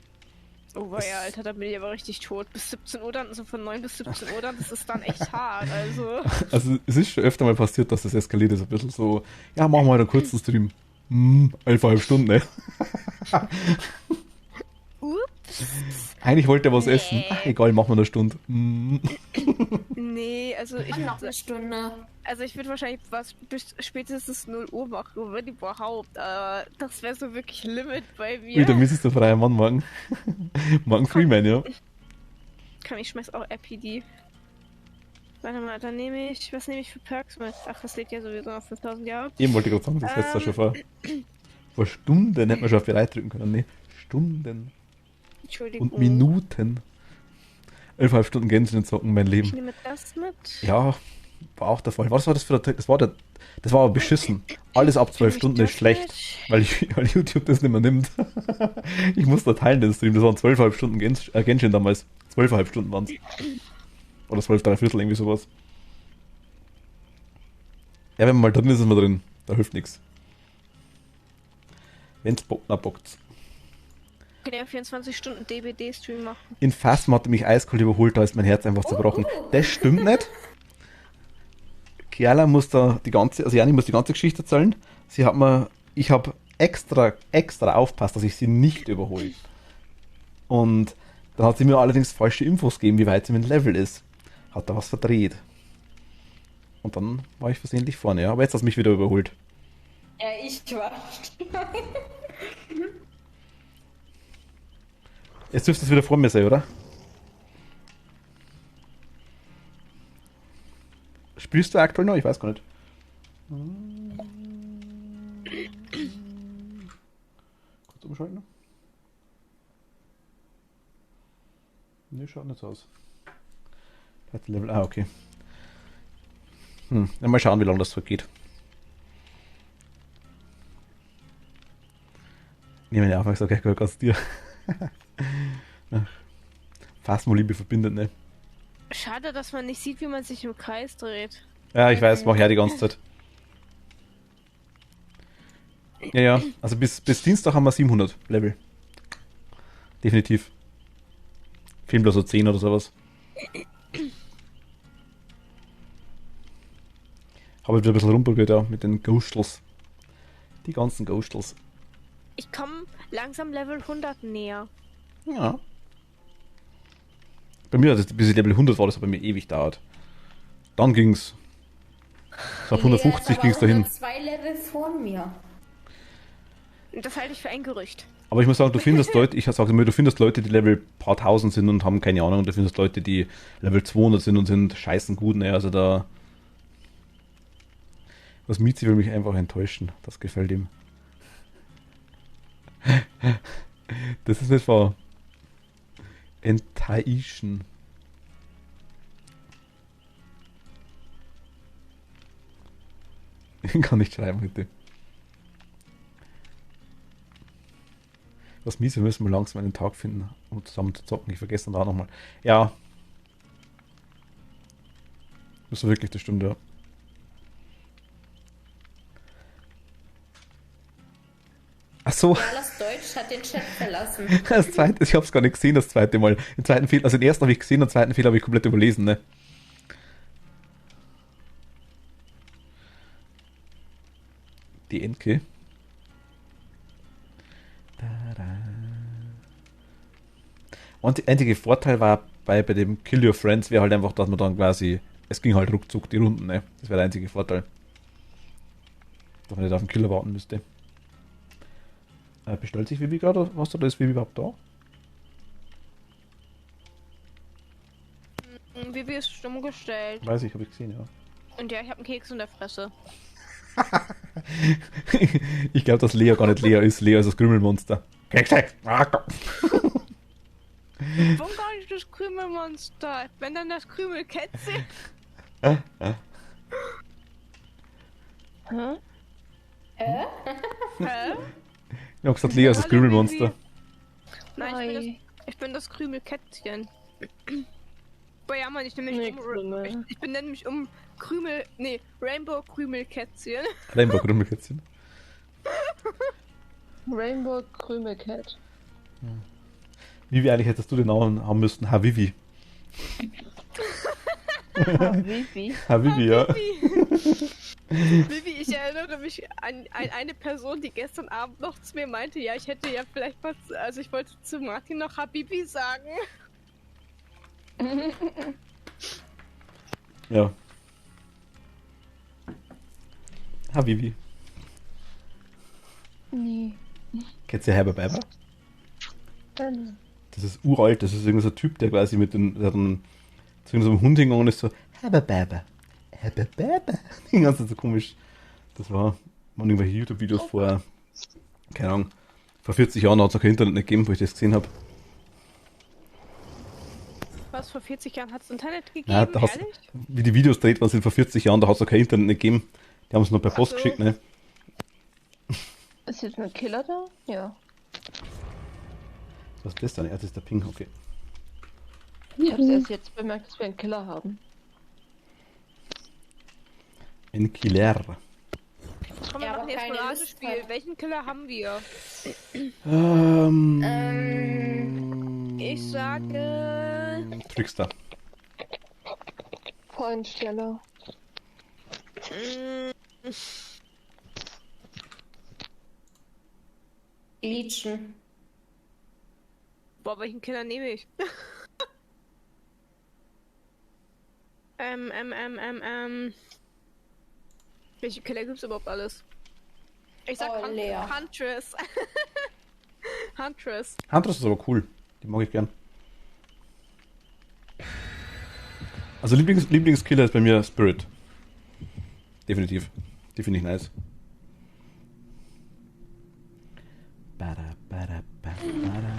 Oh ja, Alter, da bin ich aber richtig tot. Bis 17 Uhr dann, also von 9 bis 17 Uhr dann, das ist dann echt hart, also. Also es ist schon öfter mal passiert, dass das eskaliert ist. Ein bisschen so, ja, machen wir halt einen kurzen Stream. 11,5 Stunden, ne? Ups. Eigentlich wollte er was essen. Ach, egal, machen wir eine Stunde. Nee, also ich Und noch eine Stunde. also ich würde wahrscheinlich was bis spätestens 0 Uhr machen, wenn überhaupt. Das wäre so wirklich Limit bei mir. Wieder misst der freie Mann morgen. Morgen Freeman, ja. Komm, ich schmeiß auch RPD. Warte mal, dann was nehme ich für Perks mit? Ach, das liegt ja sowieso noch 5000 Jahre. Eben wollte ich gerade sagen, das hättest du schon vor Stunden hätte man schon auf bereit drücken können. Nee, Stunden Entschuldigung. und Minuten. 11,5 Stunden Gänse in Zocken, mein Ich Leben. nehme das mit. Ja, war auch der Fall. Was war das für ein... Das war aber beschissen. Alles ab 12 Stunden ist schlecht, weil YouTube das nicht mehr nimmt. Ich muss da teilen, den Stream. Das waren 12,5 Stunden Genshin damals. 12,5 Stunden waren es. Oder 12, 3 Viertel, irgendwie sowas. Ja, wenn man mal drin ist, ist man drin. Da hilft nichts. Wenn's bockt, na bockt's. Ich kann ja 24 Stunden DBD-Stream machen. In Phasma hat er mich eiskalt überholt, da ist mein Herz einfach zerbrochen. Das stimmt nicht. Kiala muss da Jani muss die ganze Geschichte erzählen. Ich habe extra aufpasst, dass ich sie nicht überhole. Und dann hat sie mir allerdings falsche Infos gegeben, wie weit sie mit dem Level ist. Hat da was verdreht. Und dann war ich versehentlich vorne, ja. Aber jetzt hast du mich wieder überholt. Ja, ich war. Jetzt dürfte es wieder vor mir sein, oder? Spielst du aktuell noch? Ich weiß gar nicht. Kurz umschalten. Ne, schaut nicht so aus. Hat Level. Okay. Ja, mal schauen, wie lange das so geht. Nee, meine Aufmerksamkeit gehört ganz dir. Phasma-Liebe verbindet, ne? Schade, dass man nicht sieht, wie man sich im Kreis dreht. Ja, ich weiß, mach ja die ganze Zeit. Ja, also bis Dienstag haben wir 700 Level. Definitiv. Fehlen bloß so 10 oder sowas. Habe ich wieder ein bisschen rumprobiert, ja, mit den Ghostels. Die ganzen Ghostels. Ich komme langsam Level 100 näher. Ja. Bei mir, bis ich Level 100 war, das hat bei mir ewig dauert. Dann ging's. So ab 150 ging's dahin. 2 Level vor mir. Das halte ich für ein Gerücht. Aber ich muss sagen, du findest Leute, du findest Leute, die Level paar tausend sind und haben keine Ahnung, und du findest Leute, die Level 200 sind und sind scheißen gut, ne, also da... Das Mizi will mich einfach enttäuschen, das gefällt ihm. Das ist nicht wahr. Enttäuschen. Ich kann nicht schreiben heute. Was mies, wir müssen mal langsam einen Tag finden, um zusammen zu zocken. Ich vergesse dann da nochmal. Ja. Das ist wirklich, das stimmt, ja. Ach so. Ja, das Deutsch hat den Chat verlassen. Das zweite, ich habe es gar nicht gesehen, das zweite Mal. Im zweiten Fehler, also den ersten habe ich gesehen, den zweiten Fehler habe ich komplett überlesen, ne? Die Enke. Und der einzige Vorteil war bei dem Kill Your Friends wäre halt einfach, dass man dann quasi, es ging halt ruckzuck die Runden, ne? Das wäre der einzige Vorteil. Dass man nicht auf den Killer warten müsste. Bestellt sich Vivi gerade? Was da ist Vivi überhaupt da? Vivi ist stumm gestellt. Weiß ich, habe ich gesehen, ja. Und ja, ich habe einen Keks in der Fresse. Ich glaube, dass Lea gar nicht Lea ist. Lea ist das Krümelmonster. Kekse! Warum gar nicht das Krümelmonster? Wenn dann das Krümelkätzchen. Hä? Hä? Ich habe gesagt, Lea ist das Hallo, Krümelmonster. Vivi. Nein, ich bin das Krümelkätzchen. Boah, ja, Mann, ich bin nämlich ich bin nämlich Rainbow Krümelkätzchen. Rainbow Vivi, eigentlich hättest du den Namen haben müssen. Havivi. Vivi. Havivi, ja. Vivi, ich erinnere mich an eine Person, die gestern Abend noch zu mir meinte, ja, ich hätte ja vielleicht was, also ich wollte zu Martin noch Habibi sagen. Ja. Havivi. Nee. Kennst du Herbert Beiber? Dann. Das ist uralt, das ist irgendein so ein Typ, der quasi mit den, der hat einen, zu so einem Hund hingegangen und ist so, Herbert Beiber. Herbert Beiber. Die ganze Zeit so komisch. Das waren irgendwelche YouTube-Videos vor, keine Ahnung, vor 40 Jahren hat es noch kein Internet nicht gegeben, wo ich das gesehen habe. Was, vor 40 Jahren hat es Internet gegeben, Ja, da hast, ehrlich? wie die Videos dreht, waren sind vor 40 Jahren, da hat es noch kein Internet nicht gegeben. Die haben es nur per Post so. geschickt, ne? Ist jetzt ein Killer da? Ja. Was ist das denn? Ja, das ist der Ping, okay. Ich hab's erst jetzt bemerkt, dass wir einen Killer haben. Ein Killer. Komm, wir Ja, machen aber jetzt keine mal ein Lust Ratespiel. hat. Welchen Killer haben wir? Ich sage... Trickster. Fallensteller. Leechen. Boah, welchen Killer nehme ich? Welche Killer gibt's überhaupt alles? Ich sag Oh, Lea. Huntress. Huntress. Huntress ist aber cool. Die mag ich gern. Also Lieblingskiller ist bei mir Spirit. Definitiv. Die finde ich nice. Bada, bada, bada, bada.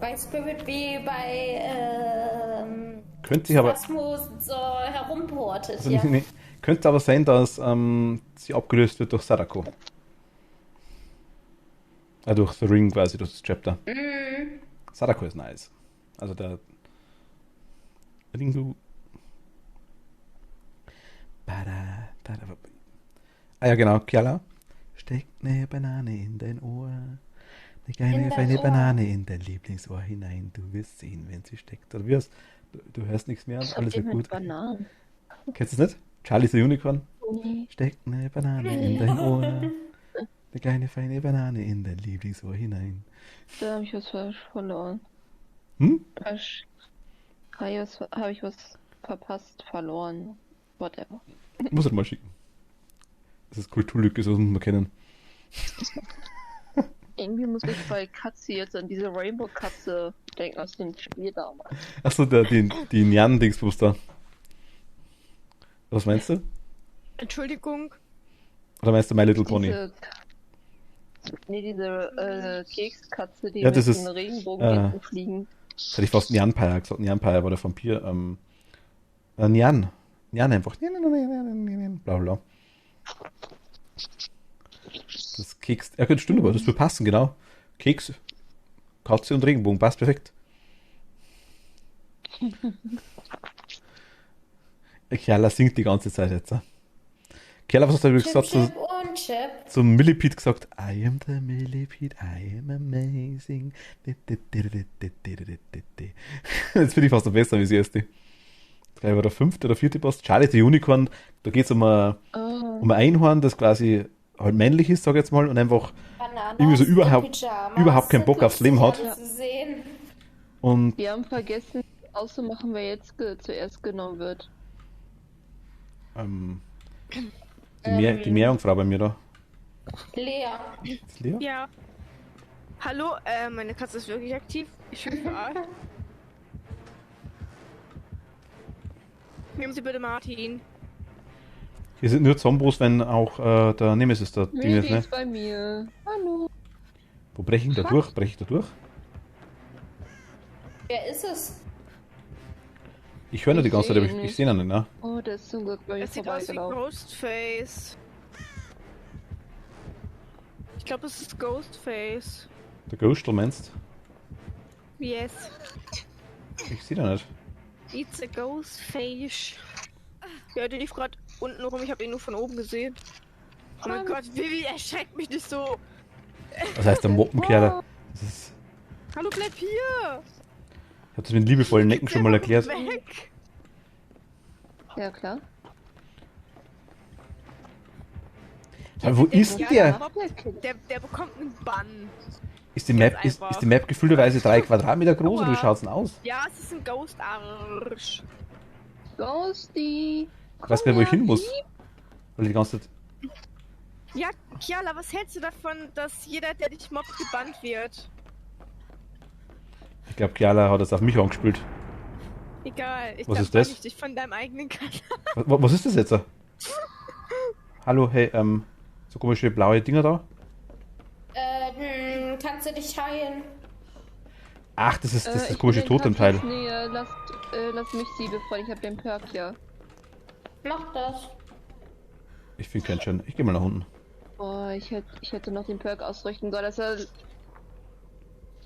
Bei Spirit wie bei Könnte sich aber, Phasmo so herumportet, also, ja. nee, könnte aber sein, dass sie abgelöst wird durch Sadako. Durch The Ring quasi, durch das Chapter. Mm. Sadako ist nice. Also der Ringu. Bada, bada, bada. Ah ja, genau, Kiala. Steckt eine Banane in dein Ohr. Eine kleine, In das feine Ohr. Banane in dein Lieblingsohr hinein. Du wirst sehen, wenn sie steckt. Oder wie heißt? Du hörst nichts mehr, Was alles habt ihr wird mit gut. Bananen? Kennst du es nicht? Charlie the Unicorn. Nee. Steckt eine Banane in dein Ohr. Eine kleine, feine Banane in dein Lieblingsohr hinein. Da habe ich was falsch verloren. Hm? Habe ich was verpasst, verloren. Whatever. Muss er mal schicken. Das ist Kulturlücke, so muss man kennen. Irgendwie muss ich bei Katze jetzt an diese Rainbow-Katze denken aus dem Spiel damals. Achso, die Nyan-Dingsbus da. Was meinst du? Entschuldigung. Oder meinst du My Little Pony? Diese Kekskatze, die Ja, das mit ist, den Regenbogen fliegen. Das hätte ich fast Nyan-Pie gesagt. Nyan-Pie war der Vampir. Nyan. Nyan einfach. Bla bla. Das Keks. Ja, das stimmt aber. Das würde passen, genau. Keks, Katze und Regenbogen. Passt perfekt. Kerla singt die ganze Zeit jetzt. Kerla, was hast du übrigens Chip, gesagt? Chip und Chip. Zum Millipede gesagt, I am the Millipede, I am amazing. Jetzt finde ich fast noch besser wie das erste. Das war der 5. oder 4. Boss. Charlie the Unicorn, da geht es um ein Einhorn, das quasi halt männlich ist, sag ich jetzt mal, und einfach Bananas irgendwie so in überhaupt keinen Bock aufs Leben hat. Zu sehen. Und Wir haben vergessen auszumachen, wer jetzt zuerst genommen wird. die Meerjungfrau bei mir da. Lea. Ist Lea? Ja. Hallo, meine Katze ist wirklich aktiv. Ich bin verarscht. Nehmen Sie bitte Martin. Hier sind nur Zombos, wenn auch der Nemesis da Ding ist, Miri ne? ist bei mir. Hallo. Wo breche ich da durch? Breche ich da durch? Wer ist es? Ich höre nur die ganze Zeit, aber ich nicht. sehe ihn nicht, ne? Oh, der ist zum Glück bei mir Es sieht aus wie vorbeigelaufen. Ghostface. Ich glaube, es ist Ghostface. Der Ghostel meinst? Yes. Ich sehe da nicht. It's a Ghostface. Ja, der lief gerade unten rum. Ich habe ihn nur von oben gesehen. Oh mein Gott, Vivi, erschreckt mich nicht so. Was heißt der Moppenkerl? Das ist Hallo, bleib hier! Ich habe das mit liebevollen Necken schon mal erklärt. Weg! Ja, klar. Aber wo ist Ja, der? Der bekommt einen Bann. Ist die Map, Ganz ist, einfach. ist die Map gefühlterweise 3 Quadratmeter groß oder wie Aua. schaut's denn aus? Ja, es ist ein Ghost-Arsch. Ghosty. Ich weiß gar nicht, wo ich hin muss. Weil die ganze Zeit. Ja, Kiala, was hältst du davon, dass jeder, der dich mobbt, gebannt wird? Ich glaube, Kiala hat das auf mich angespielt. Egal, ich Was glaub, ist das? ich dich von deinem eigenen Kanal. Was ist das jetzt? Hallo, hey, so komische blaue Dinger da? Kannst du dich heilen? Ach, das ist das Ich komische bin in Totemteil. Katis Nähe. Lass mich sie befreien. Ich hab den Perk ja. Mach das. Ich finde keinen schön. Ich gehe mal nach unten. Oh, ich hätte noch den Perk ausrichten sollen, dass er...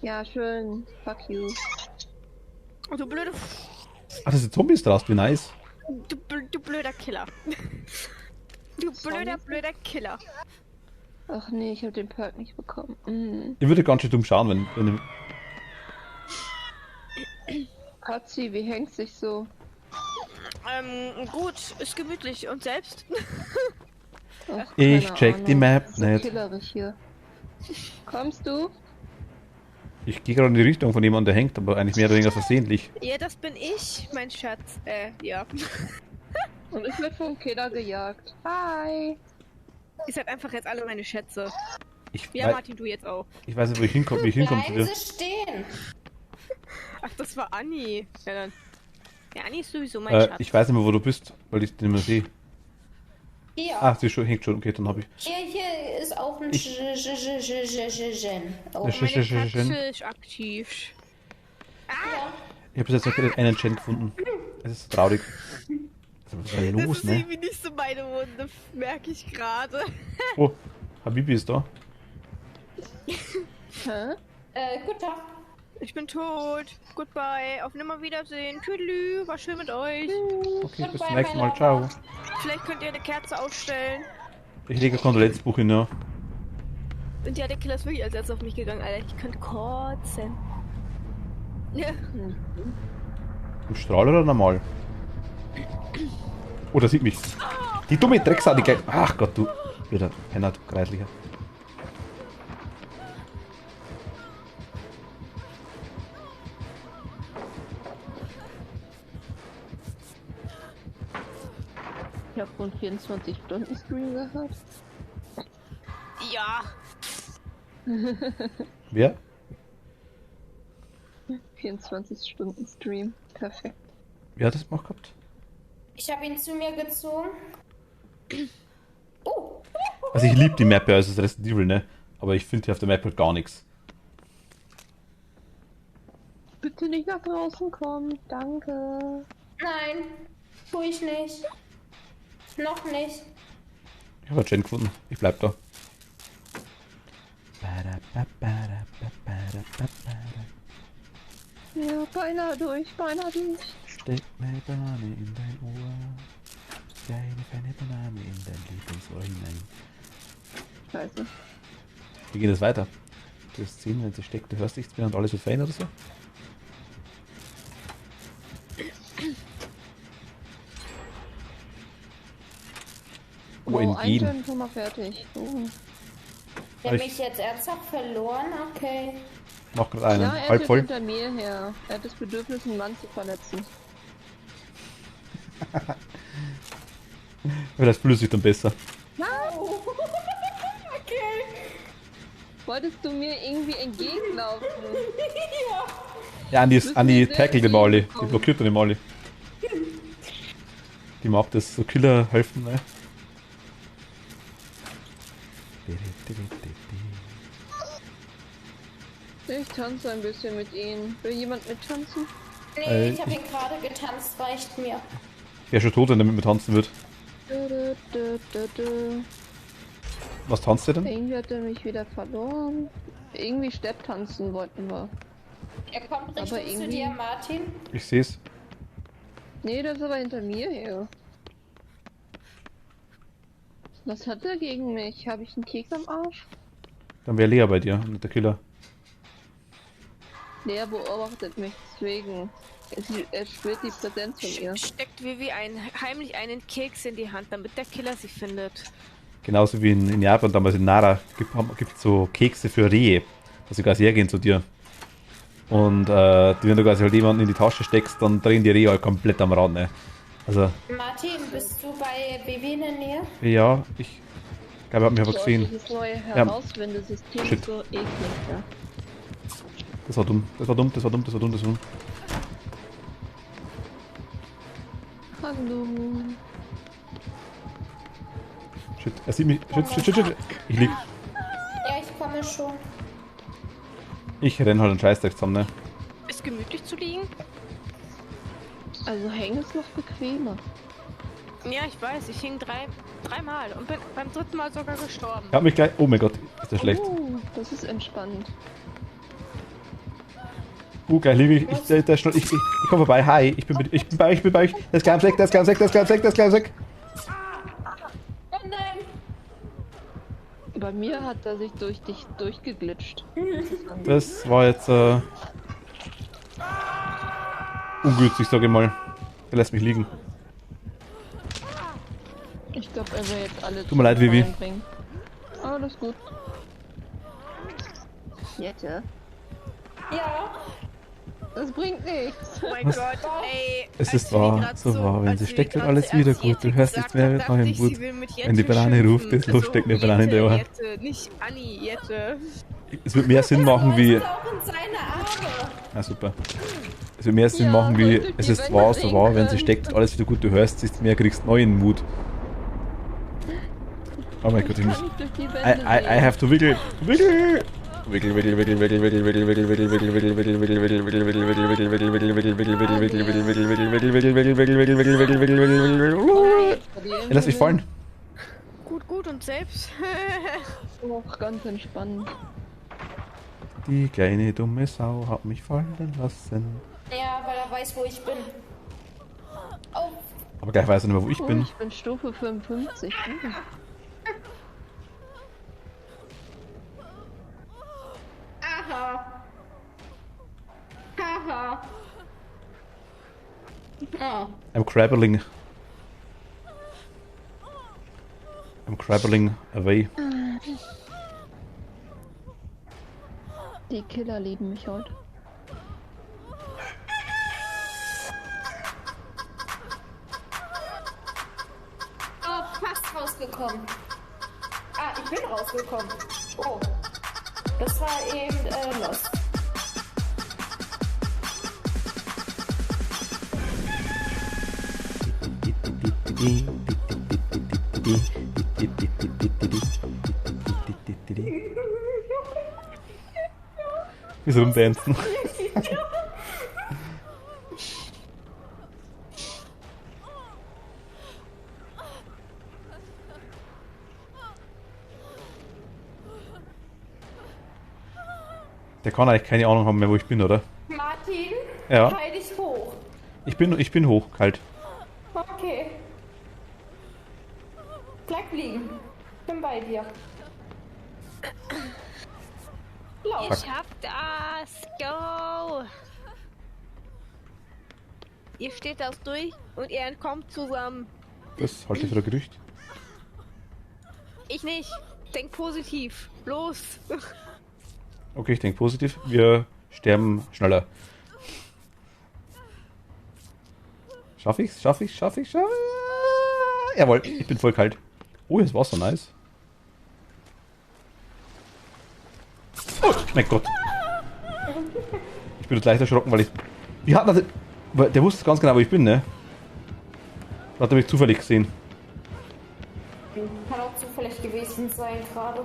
Ja, schön. Fuck you. Oh, du blöde... Ach, das sind Zombies draus, wie nice. Du blöder Killer. Du blöder Killer. Ach nee, ich habe den Perk nicht bekommen. Mm. Ich würde ganz schön dumm schauen, wenn Katzi, wie hängt sich so? Gut, ist gemütlich. Und selbst? Ach, Ich keine check die Ahnung. Map So nicht. killerig hier. Kommst du? Ich gehe gerade in die Richtung von jemandem, der hängt, aber eigentlich mehr oder weniger versehentlich. Ja, das bin ich, mein Schatz. Ja. Und ich werde vom Killer gejagt. Hi! Ihr seid einfach jetzt alle meine Schätze. Ich, Ja, wei- Martin, du jetzt auch. ich weiß nicht, wie ich hinkomme zu Bleiben dir. Sie stehen. Ach, das war Anni. Ja, dann. Ja, Anni ist sowieso mein Schatz. Ich weiß nicht mehr, wo du bist, weil ich den nicht mehr sehe. Hier. Ah, sie hängt schon. Okay, dann habe ich. Hier ist auch ein Ich- Gen. Oh, Sch- Meine sch- sch- Katze ist aktiv. ja. Ich habe bis jetzt noch einen Gen gefunden. Es ist so traurig. Was ist denn Das los, ist ne? irgendwie nicht so meine Wunde, merke ich gerade. Oh, Habibi ist da. Hä? Guten Tag. Ich bin tot. Goodbye. Auf Nimmerwiedersehen. Tüdelü. War schön mit euch. Okay, bis Goodbye, zum nächsten mein Mal. Ciao. Vielleicht könnt ihr eine Kerze ausstellen. Ich lege ein Kondolenzbuch hin, ja. Und ja, der Killer ist wirklich als erstes auf mich gegangen, Alter. Ich könnte kotzen. Ja. Im Strahl oder normal? Oh, der sieht mich. Die dumme Drecksau, die geil. Ach Gott, du. Wieder Penner, du Kreislicher. Ich habe wohl 24-Stunden-Stream gehabt. Ja. Wer? 24-Stunden-Stream. Perfekt. Wer hat das gemacht gehabt? Ich habe ihn zu mir gezogen. Oh. Also ich liebe die Map ja, also das Resident Evil, ne? Aber ich finde hier auf der Map halt gar nichts. Bitte nicht nach draußen kommen. Danke. Nein. Tu ich nicht. Noch nicht. Ich habe einen Gen gefunden. Ich bleib da. Ja, beinahe durch. Steck eine Banane in dein Ohr. Deine feine Banane in dein Lieblingsohr hinein. Scheiße. Wie geht das weiter? Du hast 10, wenn sie steckt, du hörst nichts mehr und alles wird fein oder so? Oh, Wow, ein entgehen. Turn schon mal fertig. Der Aber ich- mich jetzt ernsthaft verloren? Okay. Mach gerade einen. Ja, er Halb ist voll. hinter mir her. Er hat das Bedürfnis, einen Mann zu verletzen. Vielleicht fühlst du dich dann besser. Okay. Wolltest du mir irgendwie entgegenlaufen? Ja, Andi, Müssen Andi wir sehr tackelt immer alle. Die entgegenkommen. blockiert dann immer alle. Die mag das, so Killer helfen, ne? Ich tanze ein bisschen mit ihnen. Will jemand mittanzen? Nee, ich habe ihn gerade getanzt, reicht mir. Ich wäre schon tot, wenn er mit mir tanzen wird. Du, du, du, du. Was tanzt ihr denn? Irgendwie hat er mich wieder verloren. Irgendwie Stepptanzen wollten wir. Er kommt Aber Richtung zu irgendwie- dir, Martin. Ich seh's. Nee, das ist aber hinter mir her. Was hat er gegen mich? Habe ich einen Keks am Arsch? Dann wäre Lea bei dir, nicht der Killer. Der beobachtet mich, deswegen. Er spürt die Präsenz von ihr. Steckt Vivi heimlich einen Keks in die Hand, damit der Killer sie findet. Genauso wie in Japan damals in Nara gibt es so Kekse für Rehe, dass sie quasi hergehen zu dir. Und wenn du quasi halt jemanden in die Tasche steckst, dann drehen die Rehe halt komplett am Rad, ne? Also, Martin, bist du bei Vivi in der Nähe? ja, ich glaube, ich habe aber gesehen. Dieses neue Herausfindesystem Shit. ist so eklig, ja. Das war dumm, das war dumm, das war dumm, das war dumm, das war dumm. Hallo. Shit, er sieht mich. Shit. Ich lieg. Ja, ich komme schon. Ich renn halt einen Scheißdreck zusammen, ne? Ist gemütlich zu liegen? Also hängen ist noch bequemer. Ja, ich weiß. Ich hing dreimal und bin beim dritten Mal sogar gestorben. Er hat mich gleich. Oh mein Gott, ist das schlecht. Das ist entspannend. Gleich liege ich. Ich komm vorbei. Hi, ich bin bei euch. Das kam weg. Oh nein! Bei mir hat er sich durch dich durchgeglitscht. Das war jetzt ungünstig, sage ich mal. Er lässt mich liegen. Ich glaube, er will jetzt alle Tut mir leid, Vivi. reinbringen. Alles gut. Jette. Ja, Das bringt nichts. Oh mein Gott, ey. Es als ist Vivi wahr, grad so wahr. Wenn als sie Vivi steckt, wird grad alles zuerst wieder gut. Jette Du hörst gesagt nichts mehr hat, mit dachte neuem ich, Wut. sie will mit Jette Wenn die Banane ruft, schimpfen. ist los, steckt eine Banane in der Ohr. Jette, nicht Anni, Jette. Es wird mehr Sinn machen wie. ist auch in seine Arme. Ah, super. Es wird mehr Sinn Ja, machen wie. weil durch Es die ist Wände wahr, so sehen wahr. Wenn können. sie steckt, wird alles wieder gut. Du hörst sie mehr, kriegst neuen Mut. Oh mein Gott, ich muss. Kann ich durch die Wände I have to wiggle. Lass mich fallen. Gut und selbst. Auch ganz entspannt. Die kleine dumme Sau hat mich fallen lassen. Ja, weil er weiß, wo ich bin. Oh, Aber gleich weiß er nicht mehr, wo ich bin. Ich bin Stufe 55. aha. Haha. Oh. I'm crabbling. I'm crabbling away. Die Killer lieben mich heute. Oh, fast rausgekommen. Ah, ich bin rausgekommen. Oh. Das war eben los. Wie so rumdancen. Der kann eigentlich keine Ahnung haben mehr, wo ich bin, oder? Martin, Ja. heil dich hoch. Ich bin hoch, kalt. Okay. Bleib liegen. Bin bei dir. Lauf. Ihr schafft das. Go. Ihr steht das durch und ihr entkommt zusammen. Das halte ich für ein Gerücht. Ich nicht. Denk positiv. Los. Okay, ich denke positiv. Wir sterben schneller. Schaff ich's? Jawohl, ich bin voll kalt. Oh, jetzt war's so nice. Oh, mein Gott. Ich bin jetzt leicht erschrocken, weil ich... Wie hat er... Der wusste ganz genau, wo ich bin, ne? Hat er mich zufällig gesehen. Kann auch zufällig gewesen sein gerade.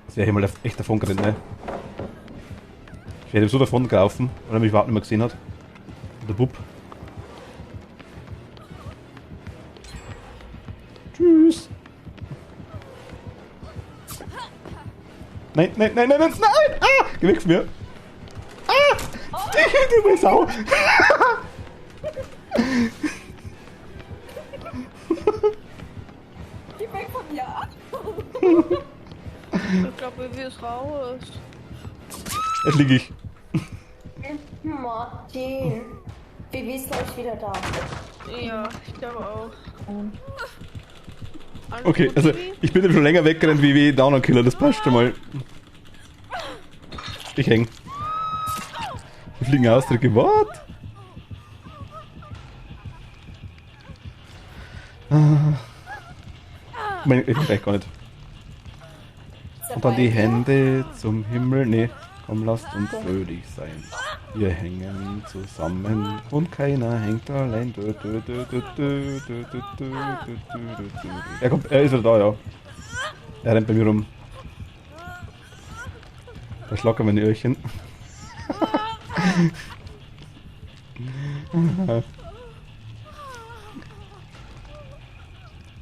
Das wäre hier mal echt davon gerannt, ne? Ich wäre so davon gelaufen, weil er mich überhaupt nicht mehr gesehen hat. Der Bub. Tschüss. Nein! Ah! Geh weg von mir! Ah! Du bist Sau! Geh weg von mir! Ich glaube, wie es raus. Jetzt liege ich. Martin. Vivi ist gleich wieder da. Ja, ich glaube auch. Alles Okay, gut, also Bibi? ich bin ja schon länger weggerannt wie Downer Killer, das passt schon mal. Ich häng. Die fliegen Ausdrücke, what? Mein, ich weiß gar nicht. Und dann die Hände zum Himmel. Nee, komm, lasst uns fröhlich sein. Wir hängen zusammen und keiner hängt allein. Er kommt, er ist wieder da, ja. Er rennt bei mir rum. Da schlackern meine Öhrchen.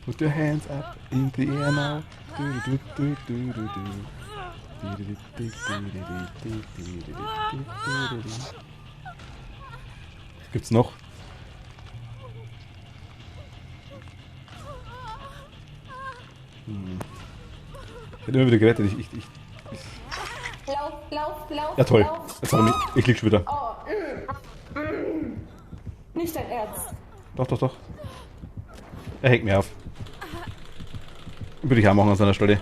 Put your hands up in the air now. Was gibt's noch? Ich werde immer wieder gerettet. Lauf. Ja toll. Lauf. Jetzt hat er mich. Ich lieg schon wieder. Oh, Nicht dein Ernst. Doch. Er hängt mir auf. Würde ich auch machen an seiner Stelle.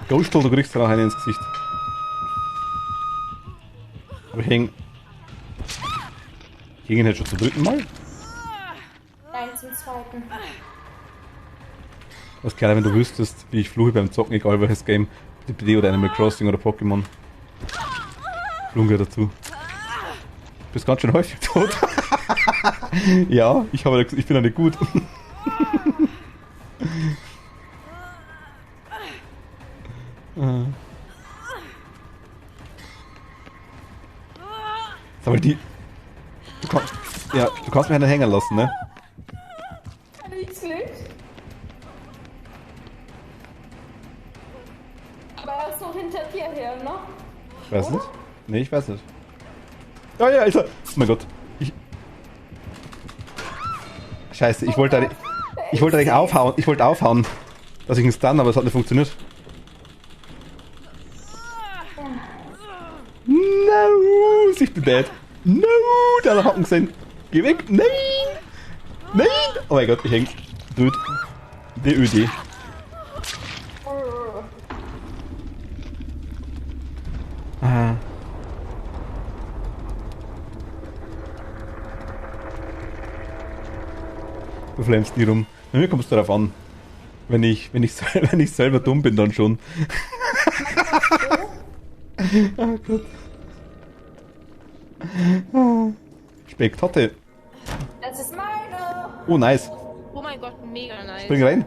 Ghostel, du kriegst dann auch einen ins Gesicht. Aber ich häng ihn jetzt schon zum dritten Mal. Nein, zum zweiten. Was klar, wenn du wüsstest, wie ich fluche beim Zocken, egal welches Game, DPD oder Animal Crossing oder Pokémon. Fluchen gehört dazu. Du bist ganz schön häufig tot. Ja, ich bin ja nicht gut. Sag mal, du kannst mich einen hängen lassen, ne? Nichts nicht. Aber er ist noch hinter dir her, ne? Ich weiß nicht. Nee, ich weiß nicht. Ja, Alter! Oh mein Gott. Scheiße, ich wollte eigentlich aufhauen. Ich wollte aufhauen. Dass ich ihn stun, aber es hat nicht funktioniert. No! Ich bin dead. No! Der hat Haken gesehen. Geh weg! Nein! Nein! Oh mein Gott, ich häng. Dude. DÖD. Ah. Du flammst nie rum. Bei mir kommst du darauf an. Wenn ich selber dumm bin, dann schon. Oh Gott. Spektatte. Das ist meine. Oh, nice. Oh mein Gott, mega nice. Spring rein.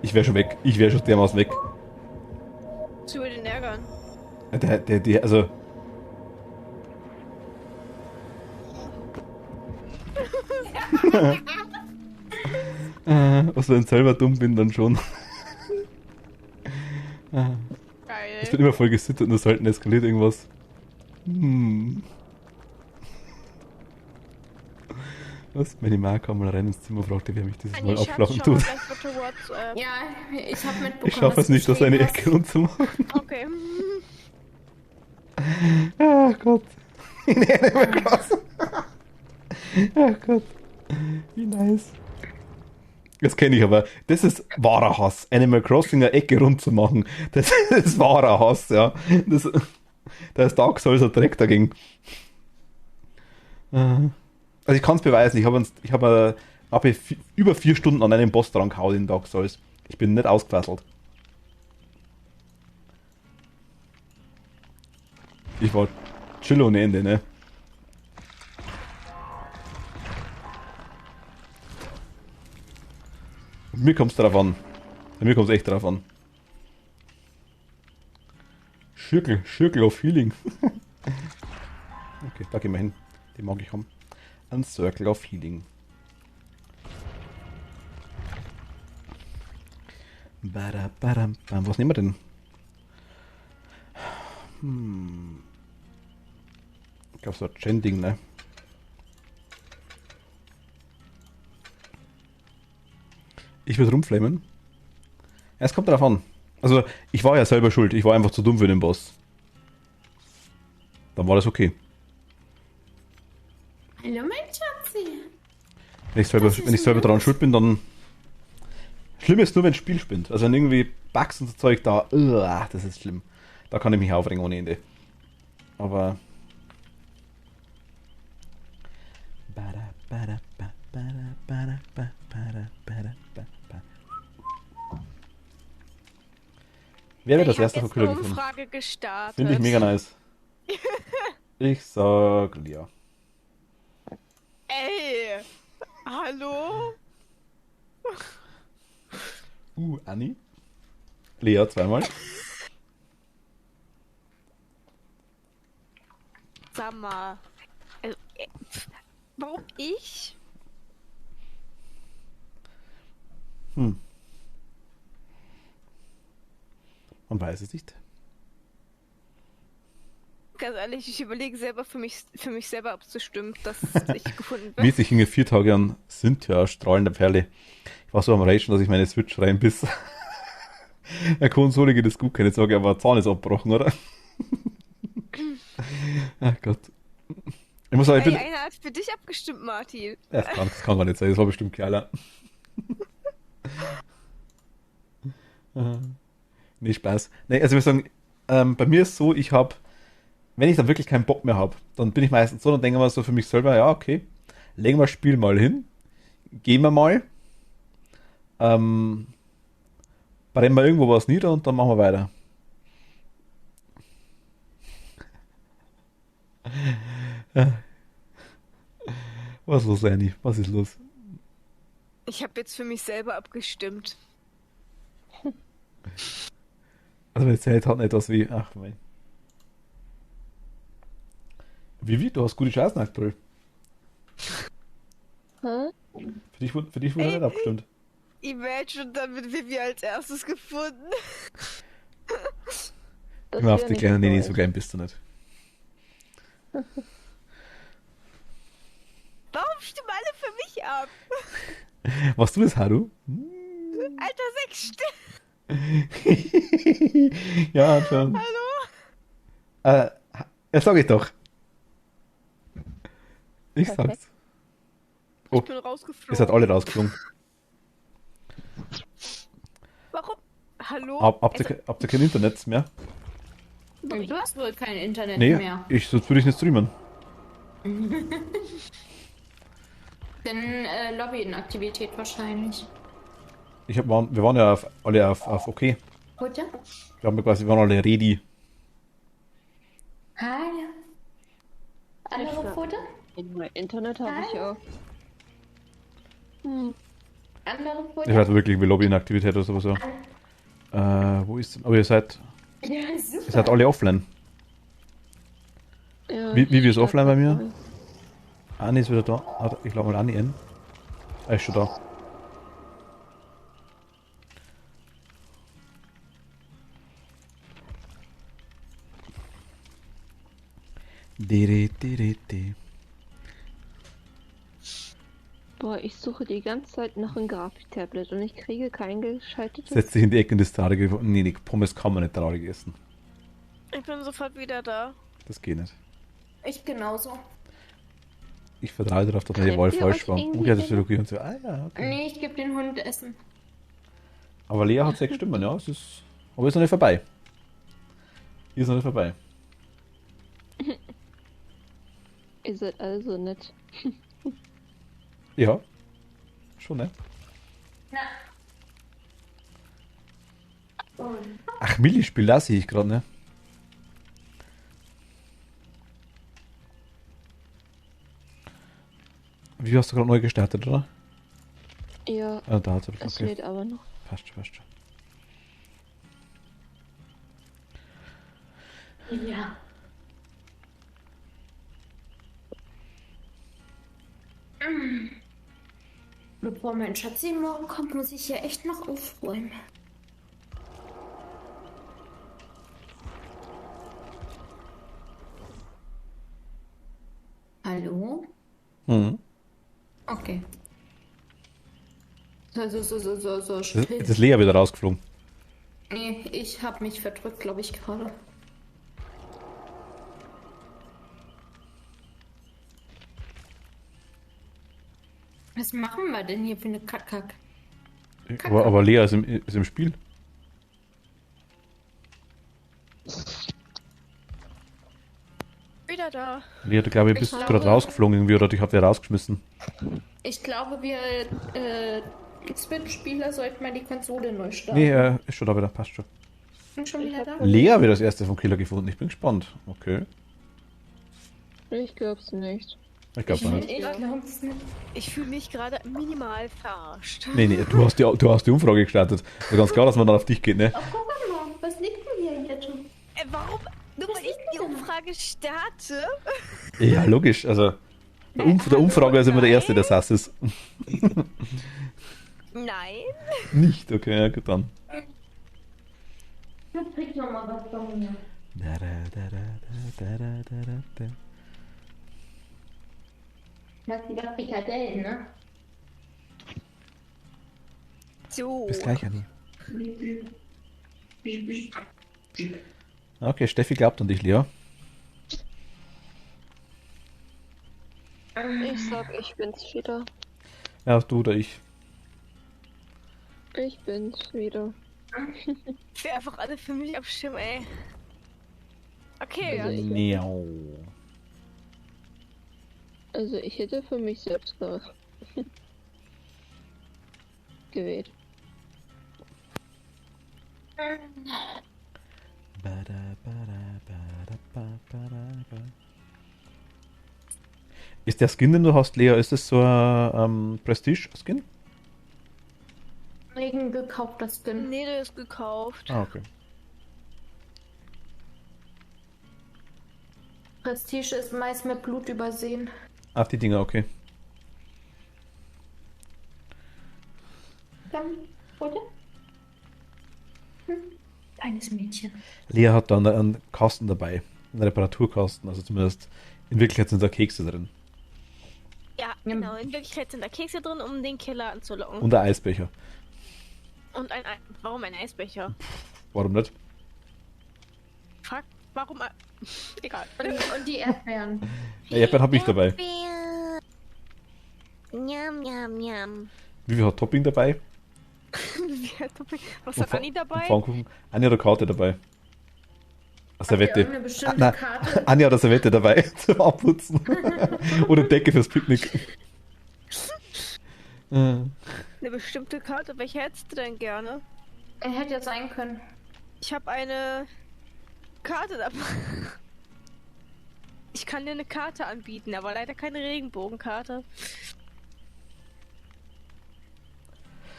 Ich wär schon weg. Ich wär schon dermaßen weg. Was über den ärgern? Also. Was wenn ich selber dumm bin, dann schon. Es wird Geil. immer voll gesittet und es selten eskaliert irgendwas. Was? Meine Mama kam mal rein ins Zimmer und fragte, wer mich dieses Mal abschlafen tut. Ja, ich hab mitbekommen. Ich schaffe es nicht, aus eine geschrieben Ecke rund zu machen. Okay. Ach Gott. In Animal Crossing. Ach Gott. Wie nice. Das kenne ich aber. Das ist wahrer Hass. Animal Crossing eine Ecke rund zu machen. Das ist wahrer Hass, ja. Da ist Dark Souls ein Dreck dagegen. Also ich kann es beweisen. Ich habe über 4 Stunden an einem Boss dran gehauen in Dark Souls. Ich bin nicht ausgefasselt. Ich war chill ohne Ende, ne? Mir kommt es drauf an. Mir kommt es echt drauf an. Circle of Healing. Okay, da gehen wir hin. Den mag ich haben. Ein Circle of Healing. Was nehmen wir denn? Ich glaube, so ein Gen-Ding, ne? Ich würde rumflamen. Es kommt darauf an. Also, ich war ja selber schuld. Ich war einfach zu dumm für den Boss. Dann war das okay. Hallo, mein Schatzi. Wenn ich selber daran schuld bin, dann... Schlimm ist nur, wenn das Spiel spinnt. Also wenn irgendwie Bugs und so Zeug da... das ist schlimm. Da kann ich mich aufregen ohne Ende. Aber... Wer wird das erste Ich von habe jetzt Köder eine gefunden? Umfrage gestartet. Finde ich mega nice. Ich sag Lia. Ey! Hallo? Anni. Lea zweimal. Sag mal. Also, warum ich? Man weiß es nicht. Ganz ehrlich, ich überlege selber für mich selber, ob es so stimmt, dass ich gefunden Wie bin. sich hinge 4 Tage an Cynthia, strahlende Perle. Ich war so am Ragen, dass ich meine Switch reinbiss. Der Konsole geht es gut, keine Sorge, aber Zahn ist abgebrochen, oder? Ach Gott. Ich muss sagen, ich Ey, bin... einer hat für dich abgestimmt, Martin. Das kann gar nicht sein, das war bestimmt Kerl. Nee, Spaß. Nee, also ich würde sagen, bei mir ist so, ich habe, wenn ich dann wirklich keinen Bock mehr habe, dann bin ich meistens so und denke mal so für mich selber, ja, okay, legen wir das Spiel mal hin, gehen wir mal, brennen wir irgendwo was nieder und dann machen wir weiter. Was ist los, Annie? Was ist los? Ich habe jetzt für mich selber abgestimmt. Also jetzt hat nicht etwas wie, ach mein. Vivi, du hast gute Chancen aktuell. Hä? Für dich wurde Ey. nicht abgestimmt. Imagine, dann wird Vivi als erstes gefunden. Das Immer auf wär die nicht kleine Nini, weit. so klein bist du nicht. Warum stimmen alle für mich ab? Warst du das, Haru? Alter, 6 Stimmen. Ja, schon. Hallo? Ja, sag ich doch. Ich Perfekt. sag's. Oh, Ich bin rausgeflogen. ihr seid alle rausgeflogen. Warum? Hallo? Habt ihr kein Internet mehr? Du hast wohl kein Internet Nee, mehr. sonst würde ich nicht streamen. Dann Lobbyinaktivität wahrscheinlich. Wir waren ja alle auf OK. Wir Oder? wir waren alle ready. Hallo. Andere Foto? Internet habe ich ja. Andere Foto? Ich hatte wirklich wie Lobbyinaktivität oder sowas. Wo ist denn? Aber ihr seid Ja, super. alle offline. Ja, Wie ist ich offline bei mir? mal. Anni ist wieder da. Ich lade mal Anni in. Ist schon da. Boah, ich suche die ganze Zeit nach einem Grafiktablet und ich kriege kein geschaltetes. Setz dich in die Ecke und das traurige. Nee, nee, Pommes kann man nicht traurig essen. Ich bin sofort wieder da. Das geht nicht. Ich genauso. Ich vertraue darauf, dass meine Könnt Wahl ihr falsch euch war. irgendwie Umkehrpsychologie und so. Ah ja, okay. Nee, ich gebe den Hund Essen. Aber Lea hat 6 Stimmen, ja. Es ist, aber ist noch nicht vorbei. Ist noch nicht vorbei. Ihr seid also nett. Ja. Schon, ne? Na. Und Ach, Millispiel, das sehe ich gerade, ne? Wie hast du gerade neu gestartet, oder? Ja, Ah, da hat er. es Okay. lädt aber noch. Passt schon, passt schon. ja. Bevor mein Schatzi morgen kommt, muss ich hier echt noch aufräumen. Hallo? Mhm. Okay. So Das still. ist Lea wieder rausgeflogen. Nee, ich hab mich verdrückt, glaube ich, gerade. Was machen wir denn hier für eine Kack? Aber Lea ist im Spiel. Wieder da. Lea, du glaube ich, Ich bist glaube- gerade rausgeflogen irgendwie oder ich habe dir rausgeschmissen. Ich glaube, wir Switch-Spieler sollten mal die Konsole neu starten. Nee, ist schon da wieder, passt schon. Bin schon wieder da. Lea wird das erste vom Killer gefunden. Ich bin gespannt. Okay. Ich glaub's nicht. Ich glaube nicht. Ich glaub's nicht. Ich fühle mich gerade minimal verarscht. Nee, du hast die Umfrage gestartet. Also ganz klar, dass man dann auf dich geht, ne? Oh, guck mal, was liegt denn hier jetzt schon? Warum? Nur weil ich die Umfrage starte? Ja, logisch. Also, der Umfrage ist immer der Erste, der sass ist. Nein. Nicht, okay, ja, gut dann. Ich krieg noch mal was von mir. Das ist wieder Frikadellen, ne? So. Bis gleich, Anni. Okay, Steffi glaubt an dich, Lea. Ich sag, ich bin's wieder. Ja, du oder ich. Ich bin's wieder. Ich will einfach alle für mich abstimmen, ey. Okay, Also ich- Miau. Also ich hätte für mich selbst gewählt. Ist der Skin, den du hast, Lea, ist das so ein Prestige-Skin? Regen gekauft, das Skin. Nee, der ist gekauft. Ah, okay. Prestige ist meist mit Blut übersehen. Ach, die Dinger, okay. Dann, oder? Kleines Mädchen. Lea hat dann einen Kasten dabei. Einen Reparaturkasten, also zumindest in Wirklichkeit sind da Kekse drin. Ja, genau. In Wirklichkeit sind da Kekse drin, um den Killer anzulocken. Und ein Eisbecher. Und warum ein Eisbecher? Warum nicht? Fuck, warum? Egal. Und die Erdbeeren. Ja, Erdbeeren habe ich dabei. Njam, njam, njam. Wie viel hat Topping dabei? Was hat Anni dabei? Und Pfannkuchen. Anja hat eine Karte dabei. Eine Habt ihr Serviette. irgendeine bestimmte Nein, Karte? Anja hat eine Serviette dabei zum Abputzen. Oder Decke fürs Picknick. Eine bestimmte Karte. Welche hättest du denn gerne? Er hätte ja sein können. Ich habe eine Karte dabei. Ich kann dir eine Karte anbieten, aber leider keine Regenbogenkarte.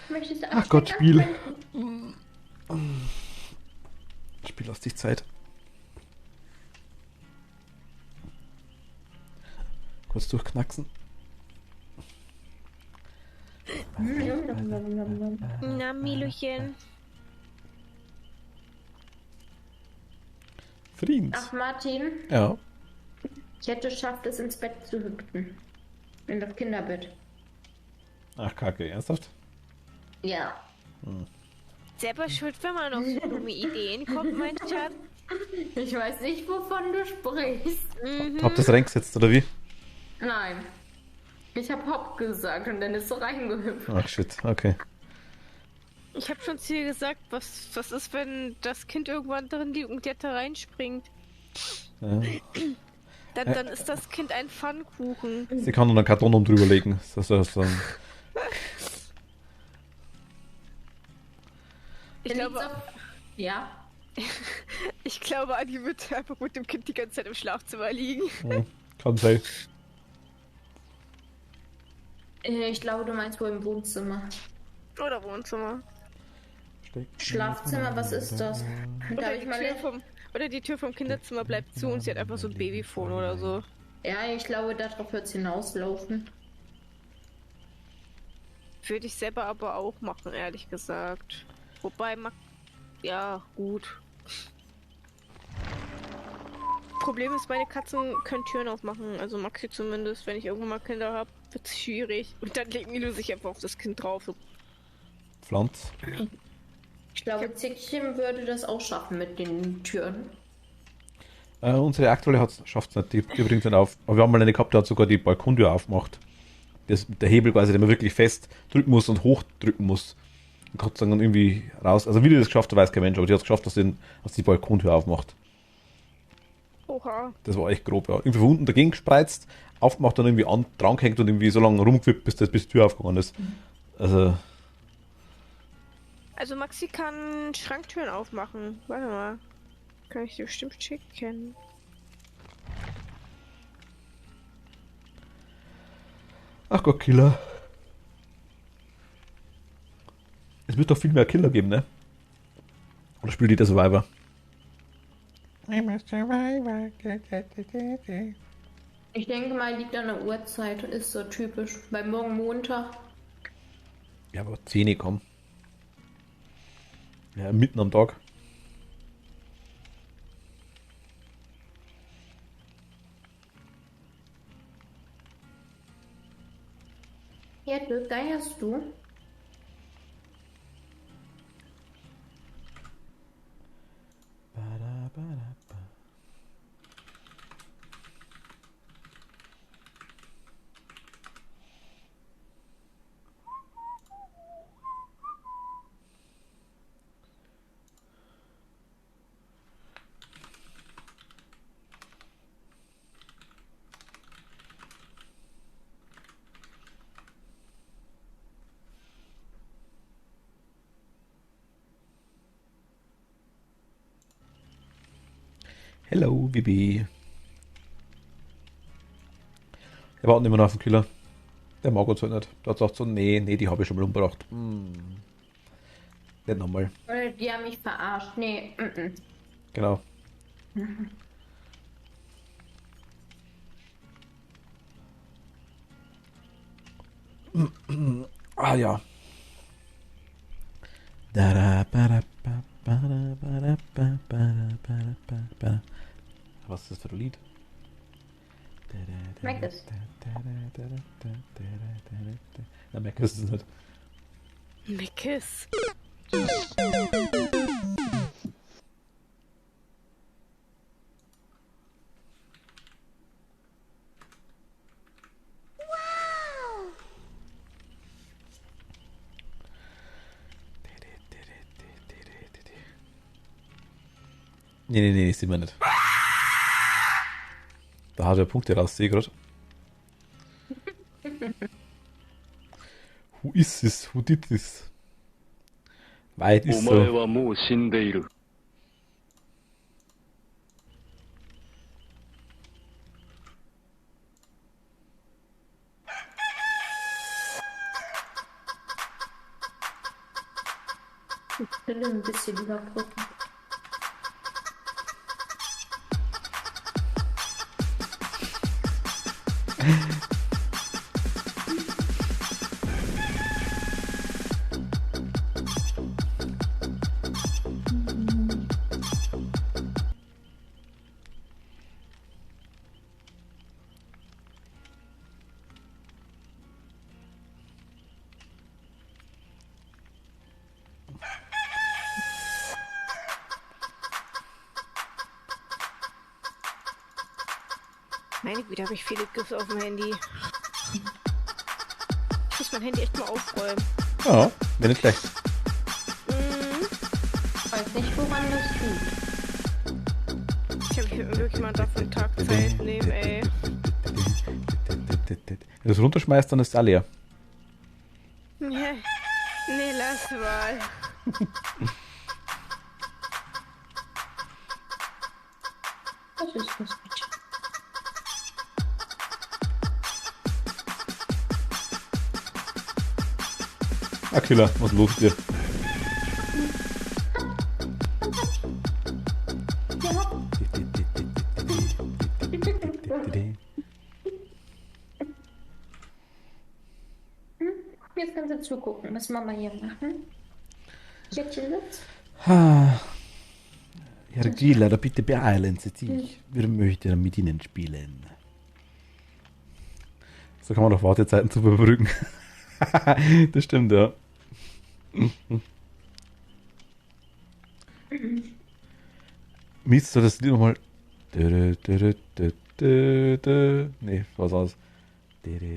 Möchtest du Ach Gott, Spiel. abschmecken? Spiel aus dich Zeit. Kurz durchknacksen. Na, Miluchen. Friedens. Ach, Martin, Ja. ich hätte geschafft, es ins Bett zu hüpfen. In das Kinderbett. Ach, Kacke, ernsthaft? Ja. Selber schuld, wenn man auf so dumme Ideen kommt, mein Schatz. Ich weiß nicht, wovon du sprichst. Habt ihr das reingesetzt, oder wie? Nein. Ich habe Hopp gesagt und dann ist so reingehüpft. Ach, shit, okay. Ich habe schon zu ihr gesagt, was ist, wenn das Kind irgendwann drin liegt und jetzt da reinspringt? Ja. Dann ist das Kind ein Pfannkuchen. Sie kann noch einen Karton um drüber legen. Das ist dann... Ich glaube, Ja. ich glaube, Anni wird einfach mit dem Kind die ganze Zeit im Schlafzimmer liegen. Ja, kann sein. Ich glaube, du meinst wohl im Wohnzimmer. Oder Wohnzimmer. Schlafzimmer, was ist das? Darf ich mal Oder die Tür vom Kinderzimmer bleibt zu und sie hat einfach so ein Babyphone oder so. Ja, ich glaube, darauf wird es hinauslaufen. Würde ich selber aber auch machen, ehrlich gesagt. Wobei, ja, gut. Problem ist, meine Katzen können Türen aufmachen. Also Maxi zumindest. Wenn ich irgendwann mal Kinder habe, wird es schwierig. Und dann legt Milo sich einfach auf das Kind drauf. So, Pflanz. Ich glaube, Zickchen würde das auch schaffen mit den Türen. Unsere aktuelle schafft es nicht, die bringt es nicht auf. Aber wir haben mal eine gehabt, die hat sogar die Balkontür aufgemacht. Der Hebel quasi, den man wirklich fest drücken muss und hochdrücken muss. Und Gott sei Dank dann irgendwie raus. Also wie die das geschafft hat, weiß kein Mensch, aber die hat es geschafft, dass die Balkontür aufmacht. Oha. Das war echt grob, ja. Irgendwie von unten dagegen gespreizt, aufgemacht, dann irgendwie dran gehängt und irgendwie so lange rumgewippt, bis die Tür aufgegangen ist. Also, Also Maxi kann Schranktüren aufmachen. Warte mal. Kann ich dir bestimmt schicken. ach Gott, Killer. Es wird doch viel mehr Killer geben, ne? Oder spielt die der Survivor? I'm a survivor. Ich denke mal, liegt an der Uhrzeit, ist so typisch. Bei morgen Montag. Ja, aber 10 komm. Ja, mitten am Tag. Ja, Dirk, geierst du? Hello, Bibi. Wir warten immer noch auf den Killer. Der mag uns halt nicht. Der hat gesagt so, nee, die habe ich schon mal umgebracht. Nicht nochmal. Oder die haben mich verarscht. Nee, Genau. Ah ja. Was ist das für ein Lied? Meckes. Na, Meckes ist es nicht. Meckes. Nee, sehen wir nicht. Da hat er Punkte raus, sehe ich gerade. Who is this? Who did this? Weit ist お前 so. はもう死んでいる。Ich will ein bisschen überbrücken. Meine Güte, habe ich viele GIFs auf dem Handy. Ich muss mein Handy echt mal aufräumen. Ja, wäre nicht schlecht. Ich weiß nicht, woran das liegt. Ich habe wirklich mal dafür einen Tag Zeit nehmen, ey. Wenn du es runterschmeißt, dann ist es auch leer. Nee, lass mal. Was ist das bitte? Ah, Killer, was los ist dir? Jetzt kannst du zugucken, was Mama hier machen. Kätzchen sitzt. Herr Killer, bitte beeilen Sie sich. Wir möchten mit Ihnen spielen. So kann man doch Wartezeiten zu überbrücken. Das stimmt, ja. Mies, soll das Lied nochmal. Nee, was aus.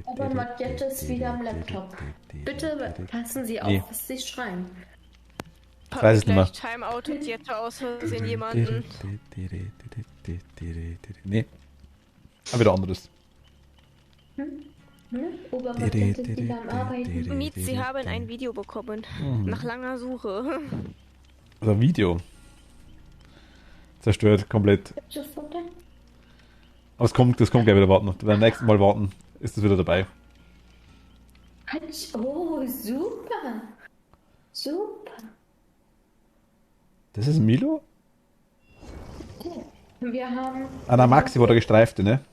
Aber Magette ist wieder am Laptop. Bitte passen Sie auf, Nee. was Sie schreien. Ich weiß es nicht mehr. Timeout und jetzt aus Versehen jemanden. Nee. Aber wieder anderes. Obermagette ist wieder am Arbeiten. Miet, Sie haben ein Video bekommen. Nach langer Suche. Also Video. Zerstört komplett. Aber das kommt gleich wieder warten. Beim nächsten Mal warten ist es wieder dabei. Oh, super. Super. Das ist Milo? Wir haben... Ah, na, Maxi war der Gestreifte, ne?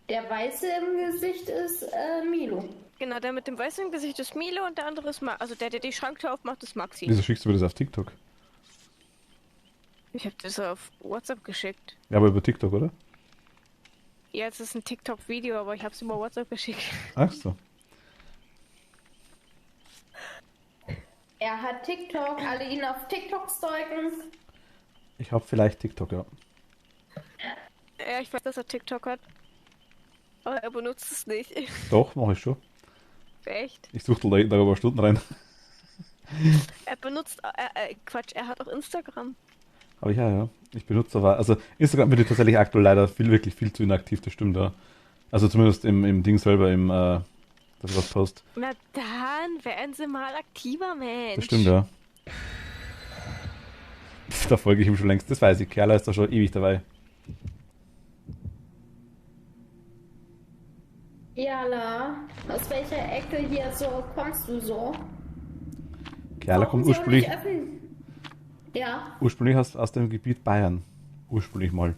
Der Weiße im Gesicht ist Milo. Genau, der mit dem weißen Gesicht ist Milo und der andere ist also der die Schranktür aufmacht, ist Maxi. Wieso schickst du mir das auf TikTok? Ich habe das auf WhatsApp geschickt. Ja, aber über TikTok, oder? Ja, jetzt ist ein TikTok-Video, aber ich habe es über WhatsApp geschickt. Ach so. Er hat TikTok, alle ihn auf TikTok stalken. Ich habe vielleicht TikTok, ja. Ja, ich weiß, dass er TikTok hat. Aber er benutzt es nicht. Doch, mache ich schon. Echt? Ich suche da über Stunden rein. Er benutzt... Quatsch, er hat auch Instagram. Aber ja. Ich benutze aber... Also Instagram bin ich tatsächlich aktuell leider wirklich viel zu inaktiv, das stimmt, ja. Also zumindest im Ding selber, dass ich was post. Na dann, werden Sie mal aktiver, Mensch. Das stimmt, ja. Da folge ich ihm schon längst, das weiß ich. Kerla ist da schon ewig dabei. Jala, aus welcher Ecke hier so kommst du so? Kerla kommt Brauchen Sie auch ursprünglich nicht öffnen? Ja, aus dem Gebiet Bayern. Ursprünglich mal.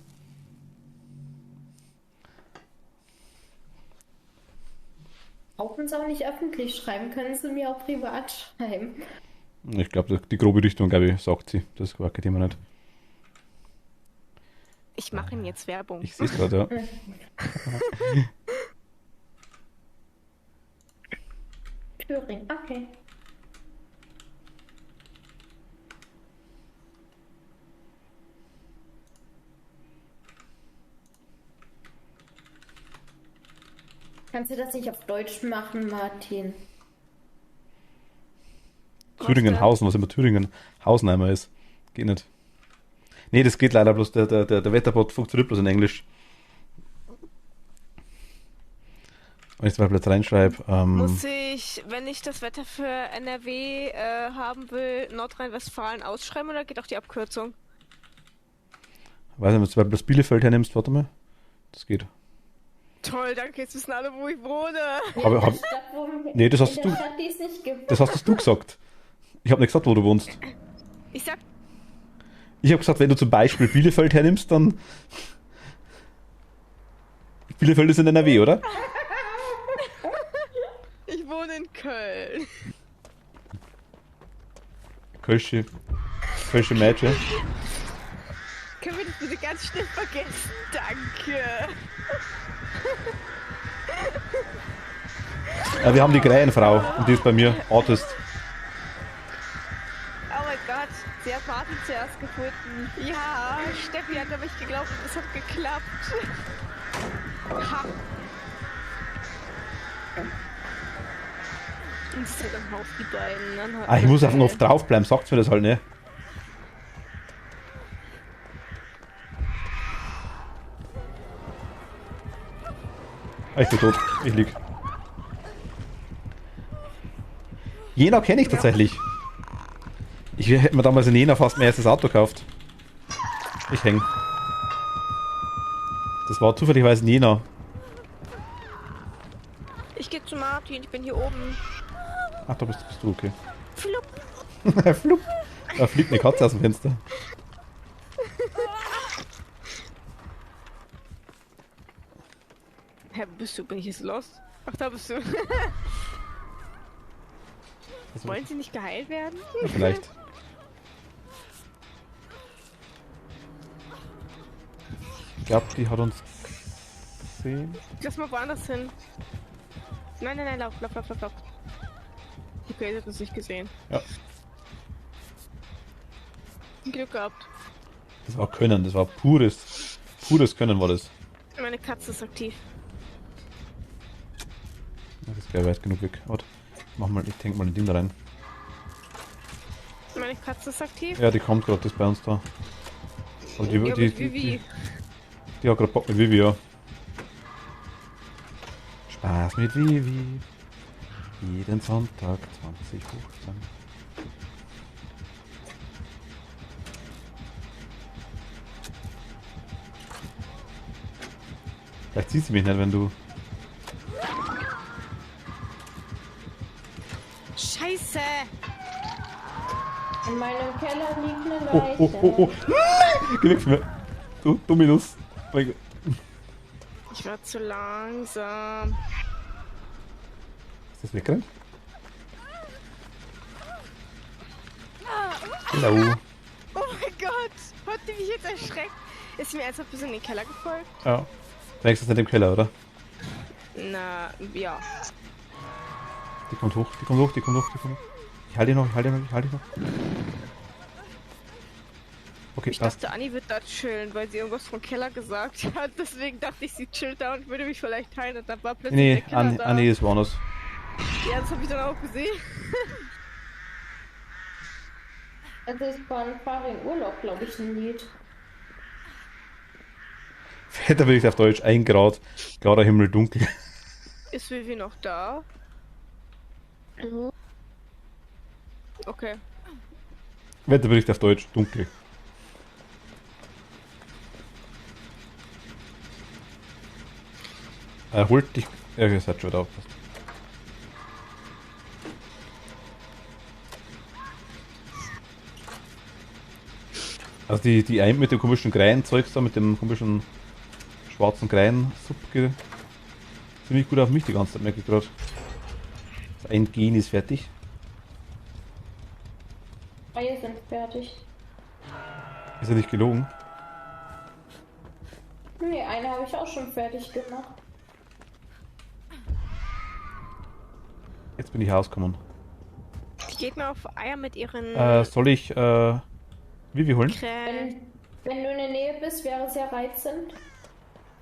brauchen Sie auch nicht öffentlich schreiben, können Sie mir auch privat schreiben. Ich glaube, die grobe Richtung, sagt sie. Das war kein Thema nicht. Ich mache Ihnen jetzt Werbung. Ich sehe es gerade, ja. Thüringen, okay. Kannst du das nicht auf Deutsch machen, Martin? Thüringenhausen, was immer Thüringenhausen einmal ist. Geht nicht. Nee, das geht leider bloß, der Wetterbot funktioniert bloß in Englisch. Wenn ich zum Beispiel jetzt reinschreibe, Muss ich, wenn ich das Wetter für NRW haben will, Nordrhein-Westfalen ausschreiben oder geht auch die Abkürzung? weiß nicht, wenn du zum Beispiel das Bielefeld hernimmst, warte mal. Das geht. Toll, danke, jetzt wissen alle, wo ich wohne. Nee, das hast du. Stadt, die es nicht gibt. Das hast du gesagt. Ich habe nicht gesagt, wo du wohnst. Ich sag, Ich habe gesagt, wenn du zum Beispiel Bielefeld hernimmst, dann... Bielefeld ist in NRW, oder? ich wohne in Köln. Kölsche Mädchen. Können wir das bitte ganz schnell vergessen? Danke. Ja, wir haben die Krähenfrau und die ist bei mir Artist. Oh mein Gott, sie hat Martin zuerst gefunden. Ja, Steffi hat an mich geglaubt und es hat geklappt. Ha. Und es sind am Haus die beiden. Dann Ah, ich muss einfach oft draufbleiben, sagt's mir das halt, ne? Ah, ich bin tot. Ich lieg. Jena kenne ich tatsächlich. Ich hätte mir damals in Jena fast mein erstes Auto gekauft. Ich häng. Das war zufälligerweise in Jena. Ich gehe zu Martin, ich bin hier oben. Ach, da bist du, okay. Flupp. Flupp. Da fliegt eine Katze aus dem Fenster. Hä, wo bist du? Bin ich jetzt lost? Ach, da bist du. Wollen sie nicht geheilt werden? Ja, vielleicht. Ich glaube, die hat uns gesehen. Lass mal woanders hin. Nein, lauf. Okay, das hat es nicht gesehen. Ja. Glück gehabt. Das war Können, das war pures Können war das. Meine Katze ist aktiv. Ja, das wäre weit genug weg. Warte, ich denke mal ein Ding da rein. Meine Katze ist aktiv. Ja, die kommt gerade, das bei uns da. Also Ja, mit Vivi. die hat gerade Bock mit Vivi, ja. Spaß mit Vivi. Jeden Sonntag 20:15. Vielleicht sieht sie mich nicht, wenn du... Scheiße! In meinem Keller liegt eine Oh, Leiche. oh, oh, oh. Geh weg von mir. Du Dominus. Mein Gott. Ich war zu langsam. Ist das weggerannt? Hallo. Oh mein Gott! Hat die mich jetzt erschreckt? Ist mir ernsthaft bis in den Keller gefolgt? Ja. Wenigstens nicht im Keller, oder? Na, ja. Die kommt hoch, die kommt hoch, die kommt hoch, die kommt hoch. Ich halte ihn noch, ich halte ihn noch, ich halte ihn noch. Okay, Ich passt. dachte, Anni wird da chillen, weil sie irgendwas vom Keller gesagt hat. Deswegen dachte ich, sie chillt da und würde mich vielleicht heilen. Und dann war plötzlich Nee, der Keller da. Anni ist woanders. Ja, das habe ich dann auch gesehen. Das ist von Farin Urlaub, glaube ich, ein Lied. Wetter würde ich auf Deutsch 1 Grad, klarer Himmel, dunkel. Ist Vivi noch da? Mhm. Okay. Wetterbericht auf Deutsch, dunkel. Holt dich. Ja, ihr seid schon da. Passt. Also die Eim mit dem komischen Kreien-Zeugs da, mit dem komischen schwarzen Kreien-Sub ziemlich gut auf mich die ganze Zeit, merke ich gerade. Das ein Gen ist fertig. 3 sind fertig. Ist ja nicht gelogen. Nee, eine habe ich auch schon fertig gemacht. Jetzt bin ich rausgekommen. Die geht mir auf Eier mit ihren Soll ich Vivi holen? Krähen. Wenn du in der Nähe bist, wäre es ja reizend.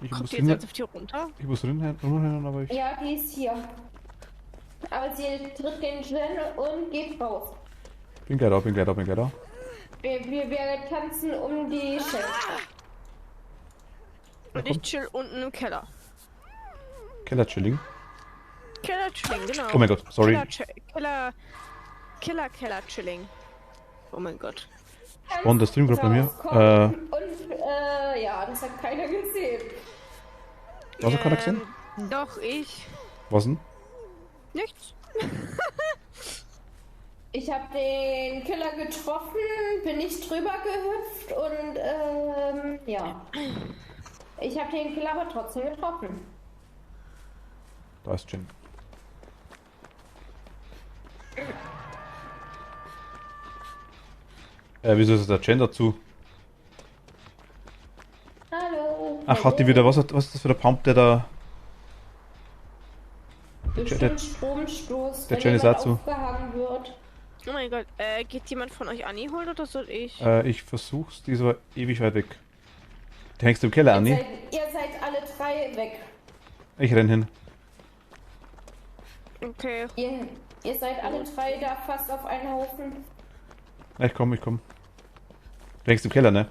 Ich Kommt muss die jetzt hin, ernsthaft hier runter? ich muss runterrennen, aber ich... Ja, die ist hier. Aber sie tritt den Gen und geht raus. Bin gleich da, bin gleich da, bin gleich da. Wir tanzen um die Shell. Und ich chill unten im Keller. Keller-Chilling. Keller-Chilling, genau. Oh mein Gott, sorry. Keller-Chilling. Oh mein Gott. Spawn der Stream gerade bei mir. Und ja, das hat keiner gesehen. Was hat keiner gesehen? Doch, ich. Was denn? Nichts. Ich habe den Killer getroffen, bin nicht drüber gehüpft und ja. Ich habe den Killer aber trotzdem getroffen. Da ist Jin. Wieso ist der Jen dazu? Hallo. Ach, hat die wieder, was ist das für der Pump, der da... Bestimmt Stromstoß, der wenn Jen ist jemand dazu. aufgehangen wird. Oh mein Gott. Geht jemand von euch Anni holen oder soll ich? Ich versuch's, die ist aber ewig weit weg. Du hängst im Keller, Anni? Ihr seid alle 3 weg. Ich renn hin. Okay. Ihr seid alle 3 da fast auf einen Haufen. Ja, ich komm. Du hängst im Keller, ne?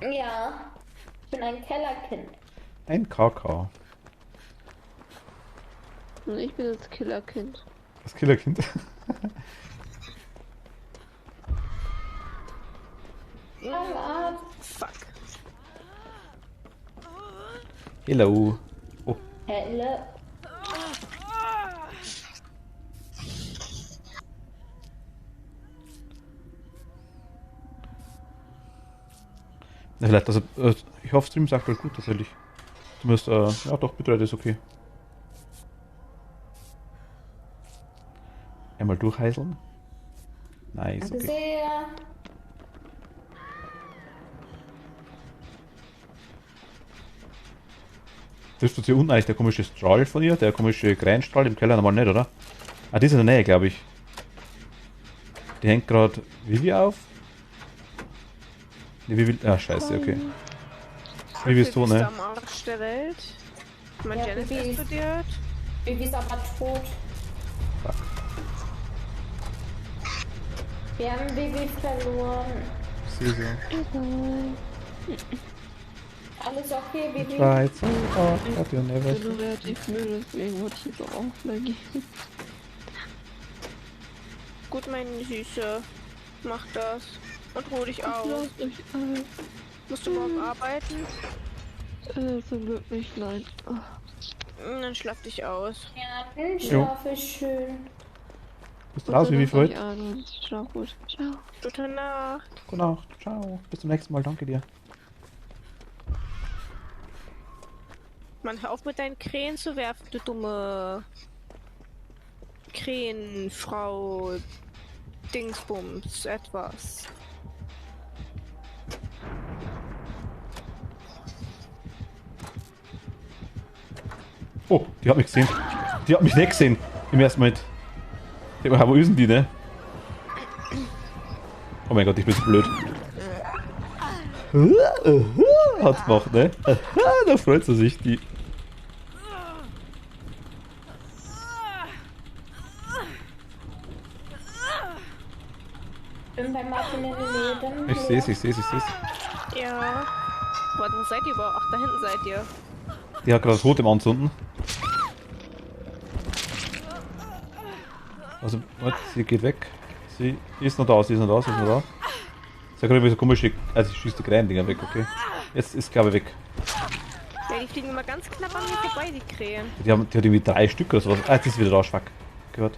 Ja. Ich bin ein Kellerkind. Ein KK. Und ich bin das Killerkind. Das Killerkind. Ah, Fuck. Hello. Oh, Helle. ja, vielleicht, also, ich hoffe, Stream sagt wohl gut tatsächlich. Zumindest, ja doch, Bitrate ist okay. Einmal durchheiseln. Nice, Danke okay. sehr. Triffst du hier unten eigentlich der komische Strahl von ihr? Der komische Krähenstrahl im Keller normal nicht, oder? Ah, die ist in der Nähe, glaube ich. Die hängt gerade Vivi auf. Nee, Vivi. Ah, scheiße, okay. Vivi ist so, ne? am Arsch der Welt. Mein Ja, Janet Vivi ist- explodiert. Vivi ist aber tot. Fuck. Wir haben Vivi verloren. Ich sehe so. Alles okay, Vivi? Right, so, oh, got you never. Ich bin nur relativ müde, deswegen wollte ich jetzt auch auflegen. Gut, meine Süße. Mach das. Und ruh dich aus. Lasst euch ein. Musst du morgen arbeiten? Zum Glück nicht, nein. Dann schlaf dich aus. Ja, dann schlaf ich schön. Bist du raus, Vivi, für heute? Schlaf gut. Ciao. Gute Nacht. Gute Nacht, ciao. Bis zum nächsten Mal, danke dir. Mann, hör auf mit deinen Krähen zu werfen, du dumme Krähenfrau Dingsbums etwas. Oh, die hat mich gesehen. Die hat mich nicht gesehen. Im ersten Moment. Ich hab, wo ist denn die, ne? Oh mein Gott, ich bin so blöd. Hat's gemacht, ne? Da freut sie sich, die. Bin bei Martin in der Nähe. Dann Ich seh's, ich seh's, ich seh's. Ja. Warte, wo seid ihr überhaupt? Ach, da hinten seid ihr. Die hat gerade das Rot im Anzünden. Also, warte, sie geht weg. Sie ist noch da, sie ist noch da, sie ist noch da. Sie hat gerade irgendwie so komische. Also, sie schießt die kleinen Dinger weg, okay. Jetzt ist, glaube ich, weg. Ja, die fliegen immer ganz knapp an mir vorbei, die Krähen. Die hat irgendwie 3 Stück oder sowas. Ah, jetzt ist sie wieder da, schwack. Gehört.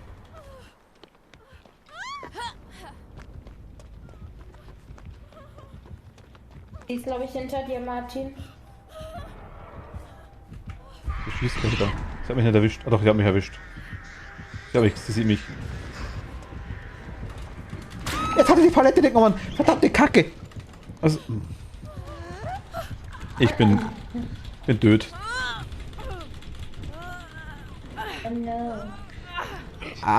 Die ist, glaube ich, hinter dir, Martin. Sie schießt gleich wieder. Sie hat mich nicht erwischt. Ah doch, sie hat mich erwischt. Sie sieht mich. Jetzt hat er die Palette weggenommen. Verdammte Kacke. Also. Ich bin död. Oh no. Ah,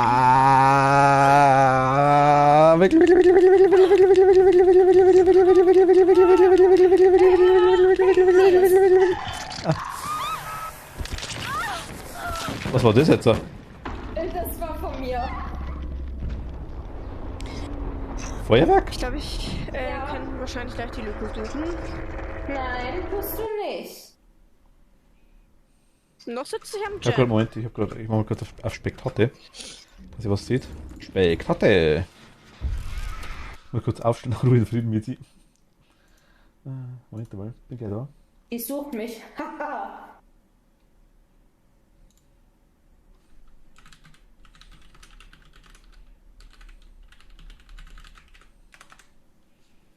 was war das jetzt? Das war von mir. Feuerwerk? Ich glaube, ich kann wahrscheinlich gleich die Lücke suchen. Nein, tust du nicht. Noch sitze ich am Ich hab grad, Jet. Moment, ich mach mal kurz auf Spektatte, dass ihr was seht. Spektatte! Mal kurz aufstehen, nach Ruhe in Frieden mit sie. Moment mal, bin gleich da. Die sucht mich. Haha.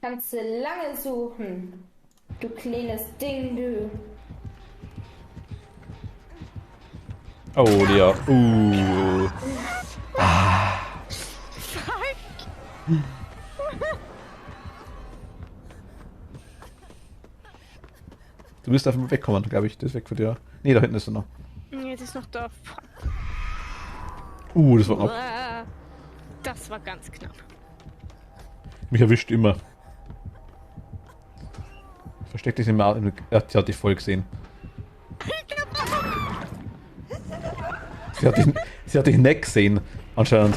Kannst du lange suchen. Du kleines Ding, du. Oh, Lea. Du müsst einfach mal wegkommen, glaube ich. Das ist weg von dir. Nee, da hinten ist er noch. Nee, die ist noch da. Fuck. Das war knapp. Das war ganz knapp. Mich erwischt immer. Versteck dich immer. Ja, sie hat dich voll gesehen. Sie hat dich nicht gesehen, anscheinend.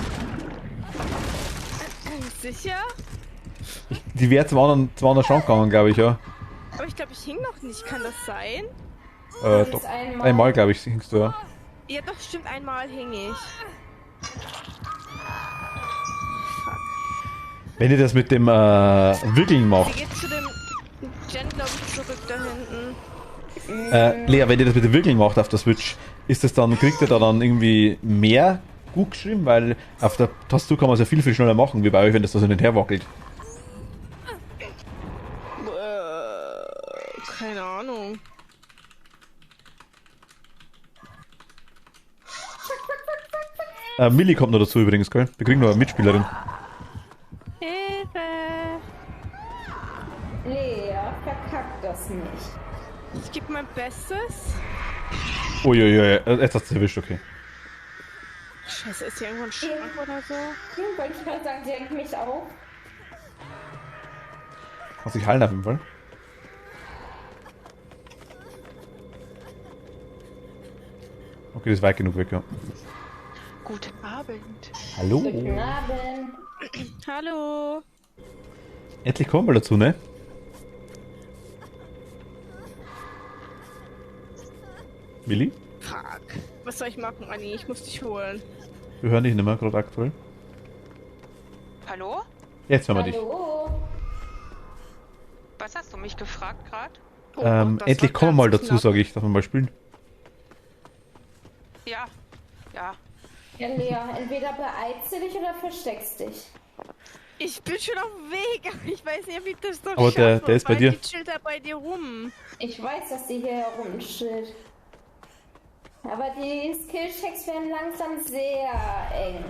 Sicher? Die wäre zum anderen Schrank gegangen, glaube ich, ja. Aber ich glaube, ich hing noch nicht. Kann das sein? Doch. Einmal, glaube ich, hingst du, ja. Ja, doch, stimmt. Einmal hing ich. Fuck. Wenn ihr das mit dem Wickeln Sie macht. geht zu dem Gen, glaube ich, zurück da hinten. Lea, wenn ihr das mit dem Wickeln macht auf der Switch, ist das dann, kriegt ihr da dann irgendwie mehr gut geschrieben? Weil auf der Tastatur kann man es ja viel, viel schneller machen, wie bei euch, wenn das da so nicht herwackelt. Keine Ahnung. Millie kommt noch dazu übrigens, gell? Wir kriegen noch eine Mitspielerin. Hilfe! Lea, verkack das nicht. Ich gebe mein Bestes. Uiuiui, jetzt hat's erwischt, okay. Scheiße, ist hier irgendwo ein Schrank oder so? Hm, wollte ich gerade sagen, die hängt mich auf. Kannst dich heilen auf jeden Fall. Okay, das ist weit genug weg, ja. Guten Abend. Hallo. Guten Abend. Hallo. Endlich kommen wir dazu, ne? Willi? Fuck. Was soll ich machen, Anni? Ich muss dich holen. Wir hören dich nicht mehr gerade aktuell. Hallo? Jetzt hören wir dich. Hallo. Was hast du mich gefragt gerade? Oh Gott, das Endlich war kommen wir mal ganz dazu, knapp. sage ich. Darf man mal spielen? Ja. Ja. Ja, Lea, entweder beeilst du dich oder versteckst dich. Ich bin schon auf dem Weg, aber ich weiß nicht, ob ich das doch Aber der schaffe, ist bei weil dir. Die chillt da bei dir rum. Ich weiß, dass die hier herumchillt. Aber die Skillchecks werden langsam sehr eng.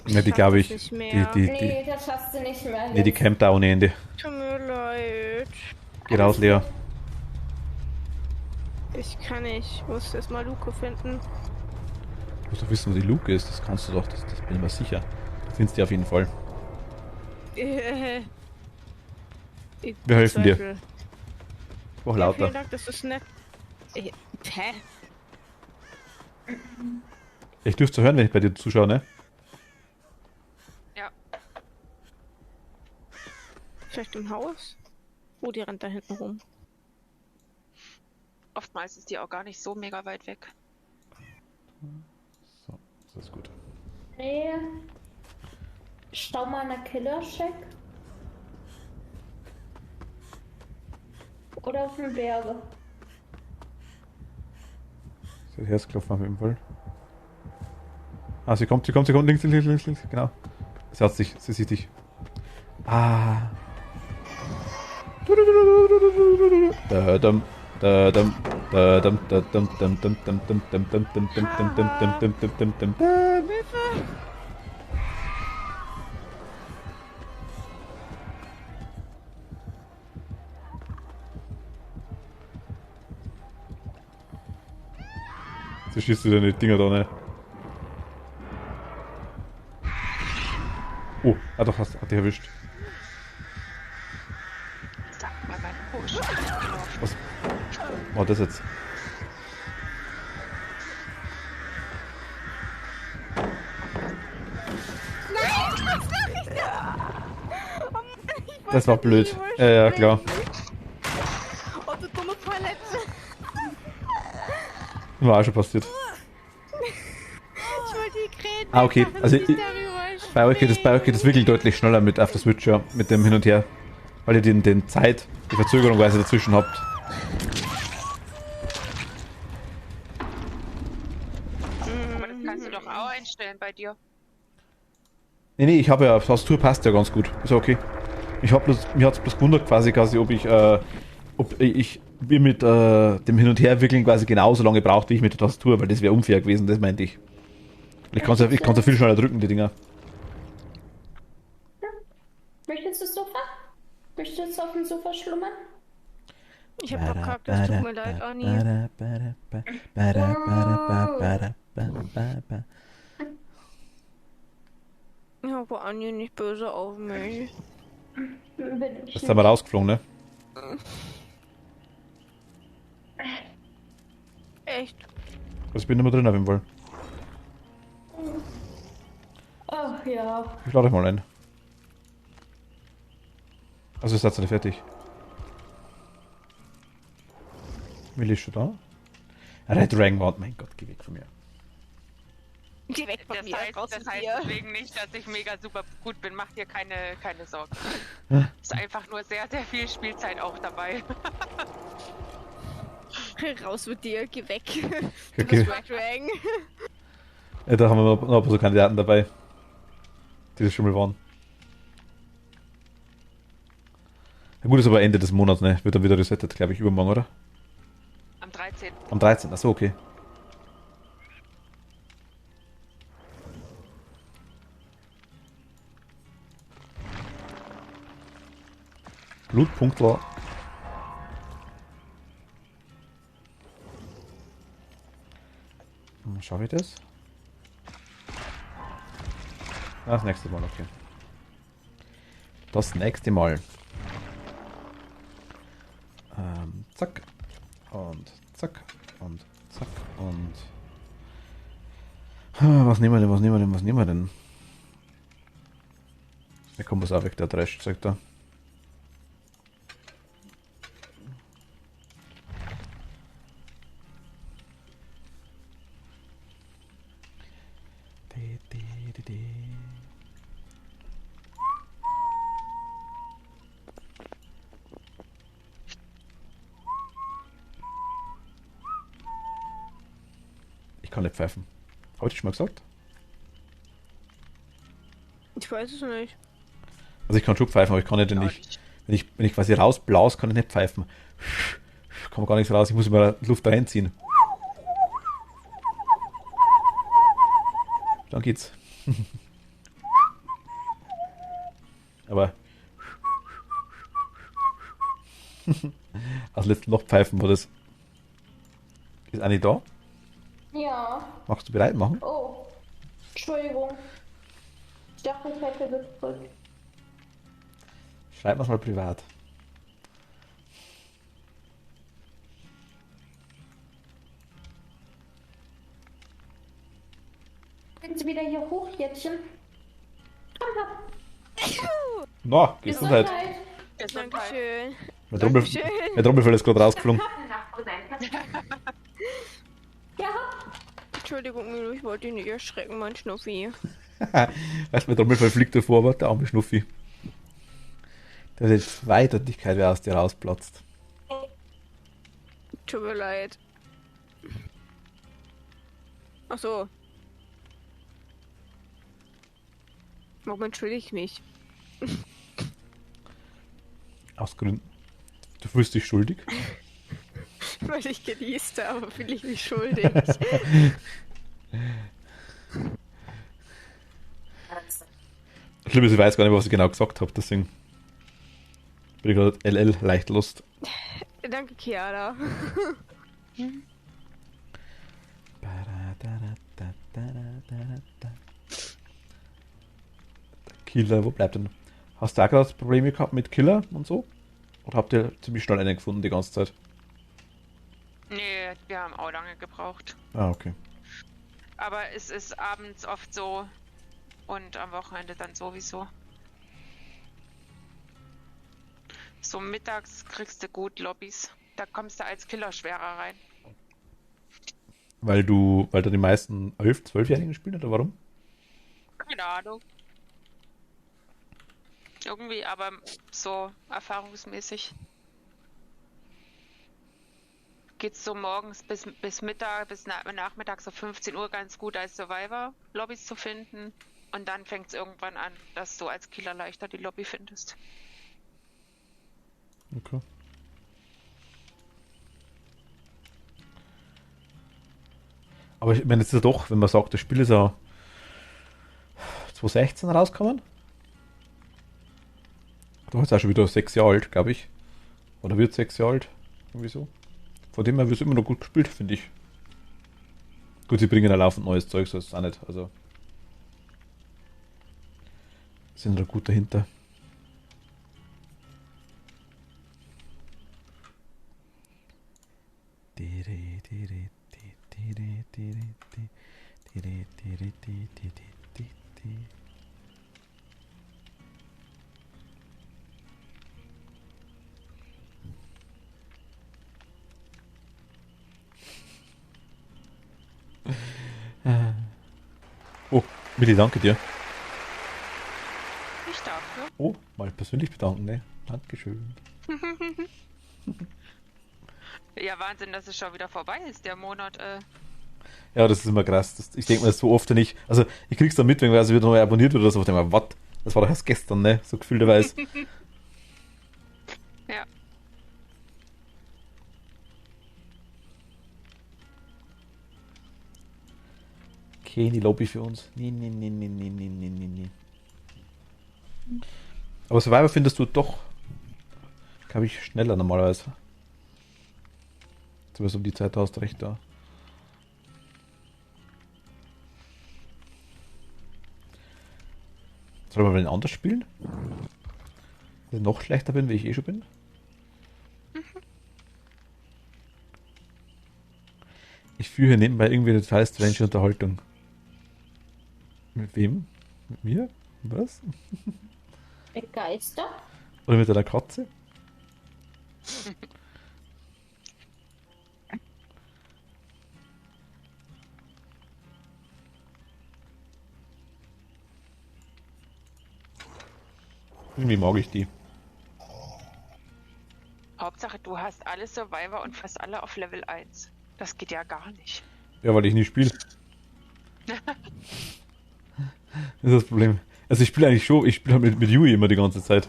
Ne, die schaff glaube das ich. nicht mehr. Nee, das schaffst du nicht mehr. Die campt da ohne Ende. Tut mir leid. Geh raus, Lea. Ich kann nicht. Ich muss erst mal Luke finden. Du musst doch wissen, wo die Luke ist. Das kannst du doch. Das bin ich mir sicher. Du findest die auf jeden Fall. Ich Wir helfen dir. bezweifle. Mach Ja, vielen lauter. Dank, das ist nett. Hä? Ich dürfte hören, wenn ich bei dir zuschaue, ne? Ja. Vielleicht im Haus? Oh, die rennt da hinten rum. Oftmals ist die auch gar nicht so mega weit weg. So, das ist gut. Nee. Schau mal nach Killer-Check. Oder auf den Berge. Das Herzklopfen auf jeden Fall. Ah, sie kommt, links, genau. Sie hat dich, sie sieht dich. Ah. So schießt du deine Dinger da, ne? Oh, doch, hat dich erwischt. Sag mal, mein Po ist schon gelaufen. Was? Oh, das jetzt. Das war blöd. Ja, klar. Oh, du dumme Verletze. War auch schon passiert. Ich wollte die Krähen Ah, okay. wegmachen, Also nicht ich- darüber Bei euch geht es wirklich deutlich schneller mit auf der Switch, ja, mit dem Hin und Her. Weil ihr die Verzögerung quasi dazwischen habt. Aber das kannst du doch auch einstellen bei dir. Nee, ich habe ja, Tastatur passt ja ganz gut. Ist ja okay. Mir hat es bloß gewundert quasi, ob ich mit dem Hin und Her wickeln quasi genauso lange braucht, wie ich mit der Tastatur, weil das wäre unfair gewesen, das meinte ich. Ich kann's ja viel schneller drücken, die Dinger. Möchtest du das Sofa? Möchtest du auf dem Sofa schlummern? Ich hab verkackt, es tut mir leid, Anni. Ja, aber Anni nicht böse auf mich. Bin ich Jetzt sind wir rausgeflogen, ne? Echt? Also ich bin immer drin auf jeden Fall. Ach ja. Ich lade euch mal ein. Also ist jetzt nicht fertig. Willi ist schon da? Red Dragon, mein Gott, geh weg von mir. Geh weg von Das mir, heißt, raus das mit heißt dir. deswegen nicht, dass ich mega super gut bin. Mach dir keine Sorgen. Ist einfach nur sehr, sehr viel Spielzeit auch dabei. Raus mit dir, geh weg. Okay. Du bist Red Dragon. Ja, da haben wir noch ein paar so Kandidaten dabei, die das schon mal waren. Na gut, ist aber Ende des Monats, ne? Wird dann wieder resettet, glaube ich, übermorgen, oder? Am 13. Am 13. Achso, okay. Blutpunktler. Schaffe ich das? Das nächste Mal, okay. Das nächste Mal. Zack. Und zack. Und zack. Und... Was nehmen wir denn? Der kommt was auch weg, der Trash, sagt er. Ich kann nicht pfeifen. Habe ich schon mal gesagt? Ich weiß es nicht. Also ich kann schon pfeifen, aber ich kann nicht, wenn ich quasi rausblaus, kann ich nicht pfeifen. Kommt gar nichts raus, ich muss immer Luft reinziehen. Dann geht's. Aber als letztes noch pfeifen war das. Ist Anni da? Ja. Magst du bereit machen? Oh. Entschuldigung. Ich dachte, ich hätte gedrückt. Schreib mal privat. Sind Sie wieder hier hoch, Jättchen? Na, Gesundheit. Gesundheit. Dankeschön. Mein Trommelfell ist gerade rausgeflogen. Ja. Entschuldigung, Milo, ich wollte dich nicht erschrecken, mein Schnuffi. Weißt du, mein Trommelfell fliegt davor, aber der arme Schnuffi. Der hat jetzt Zweideutigkeit, wer aus dir rausplatzt. Tut mir leid. Ach so. Warum entschuldige ich mich? Aus Gründen. Du fühlst dich schuldig? Weil ich genießt habe, fühle ich mich schuldig. Schlimm ist, ich weiß gar nicht, was ich genau gesagt habe, deswegen bin ich gerade LL leicht Lust. Danke, Chiara. Killer, wo bleibt denn? Hast du auch gerade Probleme gehabt mit Killer und so? Oder habt ihr ziemlich schnell einen gefunden die ganze Zeit? Nee, wir haben auch lange gebraucht. Ah, okay. Aber es ist abends oft so und am Wochenende dann sowieso. So mittags kriegst du gut Lobbys. Da kommst du als Killer schwerer rein. Weil da die meisten 11-, 12-Jährigen spielen, oder warum? Keine Ahnung. Irgendwie, aber so erfahrungsmäßig. Geht's so morgens bis Mittag, Nachmittag, so 15 Uhr ganz gut als Survivor-Lobbys zu finden. Und dann fängt es irgendwann an, dass du als Killer leichter die Lobby findest. Okay. Aber ich meine, jetzt ist ja doch, wenn man sagt, das Spiel ist ja 2016 rausgekommen. Da ist auch schon wieder 6 Jahre alt, glaube ich. Oder wird 6 Jahre alt. Irgendwie so. Von dem her wird es immer noch gut gespielt, finde ich. Gut, sie bringen ja laufend neues Zeug, so ist es auch nicht. Also sind da gut dahinter. Oh, Willi, danke dir. Ich darf, ne? Oh, mal persönlich bedanken, ne? Dankeschön. Ja, Wahnsinn, dass es schon wieder vorbei ist, der Monat. Ja, das ist immer krass. Ich denke mir das so oft nicht. Also, ich krieg's dann mit, wenn es wieder neu abonniert wird oder so. Ich denke mir, was? Das war doch erst gestern, ne? So gefühlterweise. Ja. Keine Lobby für uns. Nee. Aber Survivor findest du doch, glaube ich, schneller normalerweise. Zumindest um die Zeit hast du recht da. Soll man mal anders spielen? Dass ich noch schlechter bin, wie ich eh schon bin? Ich führe hier nebenbei irgendwie eine total strange Unterhaltung. Mit wem? Mit mir? Was? Begeistert? Oder mit einer Katze? Irgendwie mag ich die. Hauptsache, du hast alle Survivor und fast alle auf Level 1. Das geht ja gar nicht. Ja, weil ich nie spiele. Das ist das Problem. Also ich spiele eigentlich schon, ich spiele halt mit Yui immer die ganze Zeit.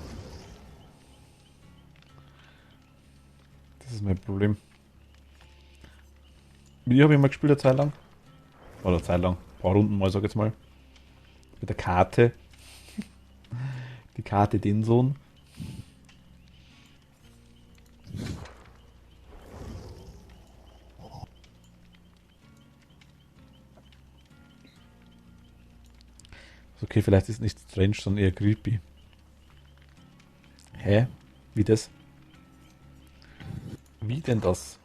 Das ist mein Problem. Mit ihr habe ich mal gespielt eine Zeit lang. Oder eine Zeit lang. Ein paar Runden mal, sag ich jetzt mal. Mit der Karte. Die Karte, den Sohn. Okay, vielleicht ist nicht strange, sondern eher creepy. Hä? Wie das? Wie denn das?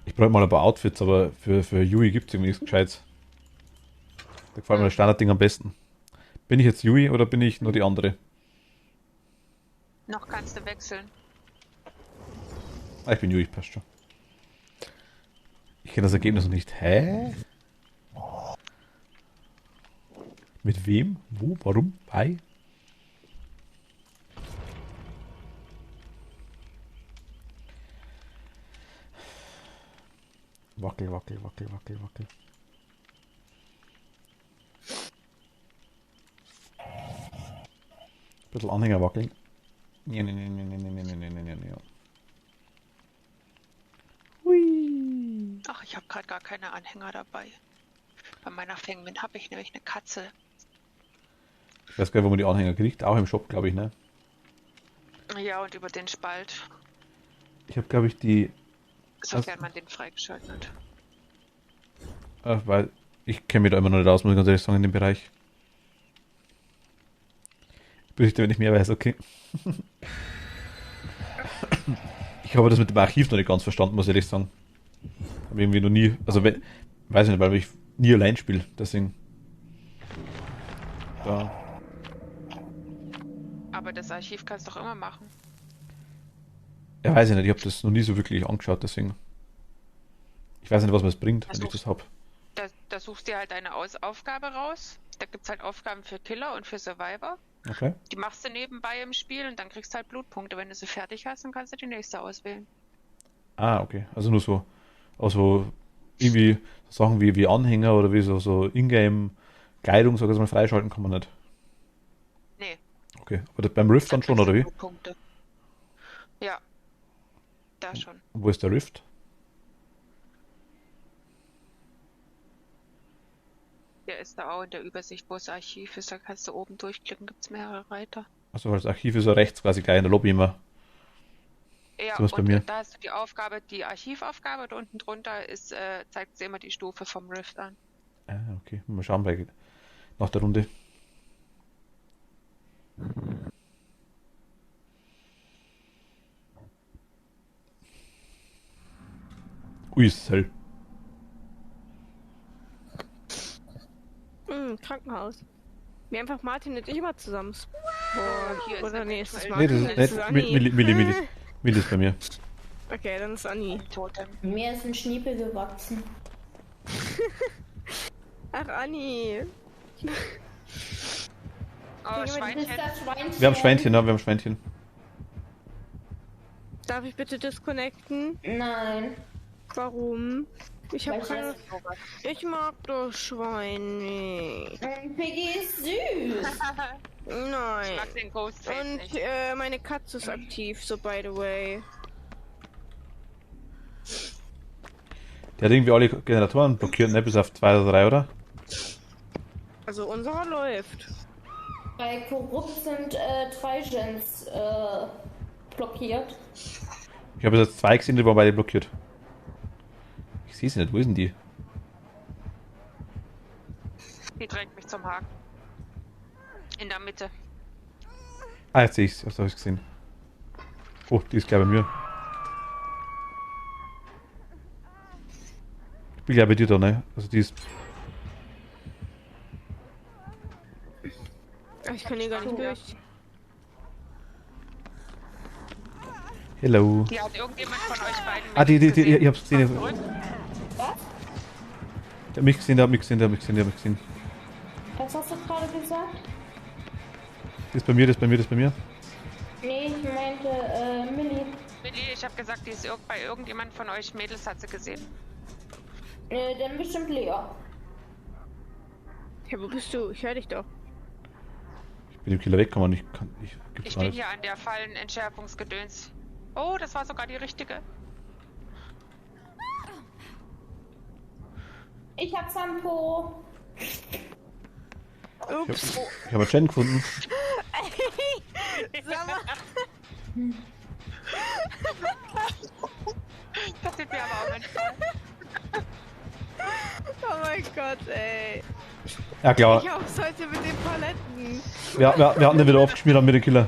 Ich brauche mal ein paar Outfits, aber für Yui gibt es irgendwie nichts Gescheites. Da gefällt mir das Standardding am besten. Bin ich jetzt Yui oder bin ich nur die andere? Noch kannst du wechseln. Ah, ich bin Yui, passt schon. Ich kenne das Ergebnis noch nicht. Hä? Mit wem? Wo? Warum? Bei? Wackel, wackel, wackel, wackel, wackel. Bisschen Anhänger wackeln. Nee, nee, nee, nee, nee, nee, nee, nee, nee, nee. Hui. Ach, ich habe gerade gar keine Anhänger dabei. Bei meiner Fengmin habe ich nämlich eine Katze. Ich weiß gar nicht, wo man die Anhänger kriegt. Auch im Shop, glaube ich, ne? Ja, und über den Spalt, Ich habe, glaube ich, die... sofern man den freigeschaltet hat. Weil ich kenne mich da immer noch nicht aus, muss ich ganz ehrlich sagen, in dem Bereich. Berichte, wenn ich mehr weiß, okay. Ich habe das mit dem Archiv noch nicht ganz verstanden, muss ich ehrlich sagen. Habe irgendwie noch nie, also weiß ich nicht, weil ich nie allein spiele, deswegen. Da. Aber das Archiv kannst du doch immer machen. Ja, weiß ich nicht, ich habe das noch nie so wirklich angeschaut, deswegen. Ich weiß nicht, was mir das bringt, wenn Also- ich das habe. Da suchst du dir halt eine Aufgabe raus. Da gibt es halt Aufgaben für Killer und für Survivor. Okay. Die machst du nebenbei im Spiel und dann kriegst du halt Blutpunkte. Wenn du sie fertig hast, dann kannst du die nächste auswählen. Ah, okay. Also nur so, also irgendwie so Sachen wie Anhänger oder wie so Ingame-Kleidung, sag ich mal, freischalten kann man nicht. Nee. Okay. Oder beim Rift dann schon, kriegst oder du wie? Blutpunkte. Ja. Da schon. Und wo ist der Rift? Der ist da auch in der Übersicht, wo das Archiv ist. Da kannst du oben durchklicken, gibt es mehrere Reiter. Also das Archiv ist ja rechts quasi gleich in der Lobby immer. Ja, So ist bei und mir. da hast du die Aufgabe, die Archivaufgabe und unten drunter ist, zeigt sie immer die Stufe vom Rift an. Ah, okay. Mal schauen nach der Runde. Ui, ist hell. Krankenhaus. Wie einfach Martin und ich immer zusammen. Hier ist Oder nee, ist das eventuell- Nee, Martin? das ist nicht. Milli ist bei mir. Okay, dann ist Anni. Totem. Mir ist ein Schniepel gewachsen. Ach, Anni. Oh, Das ist Schweinchen. das Schweinchen. Wir haben Schweinchen, ne? Wir haben Schweinchen. Darf ich bitte disconnecten? Nein. Warum? Ich habe Weil keine... Ich mag das Schwein nicht. Piggy ist süß. Ich Nein. mag den Ghostface Und nicht. meine Katze ist aktiv, so by the way. Der hat irgendwie alle Generatoren blockiert, ne? Bis auf 2 oder 3, oder? Also unserer läuft. Bei Korrupt sind 3 Gens blockiert. Ich habe jetzt 2 gesehen, die waren beide blockiert. Ich sehe sie nicht, wo ist denn die? Die trägt mich zum Haken. In der Mitte. Ah, jetzt sehe ich's. Das habe ich gesehen. Oh, die ist gleich bei mir. Ich bin gleich bei dir da, ne? Also die ist... Ich kann hier gar nicht durch. Hello. Die hat irgendjemand von euch beiden Ah, ich gesehen? hab's gesehen. Zurück. Der hat mich gesehen, der hat mich gesehen. Was hast du gerade gesagt? Das ist bei mir, das ist bei mir, das ist bei mir. Nee, ich meinte, Millie. Willi, ich habe gesagt, die ist bei irgendjemand von euch Mädels hat sie gesehen. Dann bestimmt Lea. Ja, wo bist du? Ich höre dich doch. Ich bin dem Killer weggekommen. Ich bin hier an der Fallenentschärfungsgedöns. Oh, das war sogar die richtige. Ich hab Sampo. Ups. Ich habe Jen gefunden. Sag mal. Das sieht mir aber auch entfallen. Oh mein Gott, ey. Ja klar, Ich hab's heute mit den Paletten. wir hatten den wieder aufgespielt haben mit dem Killer.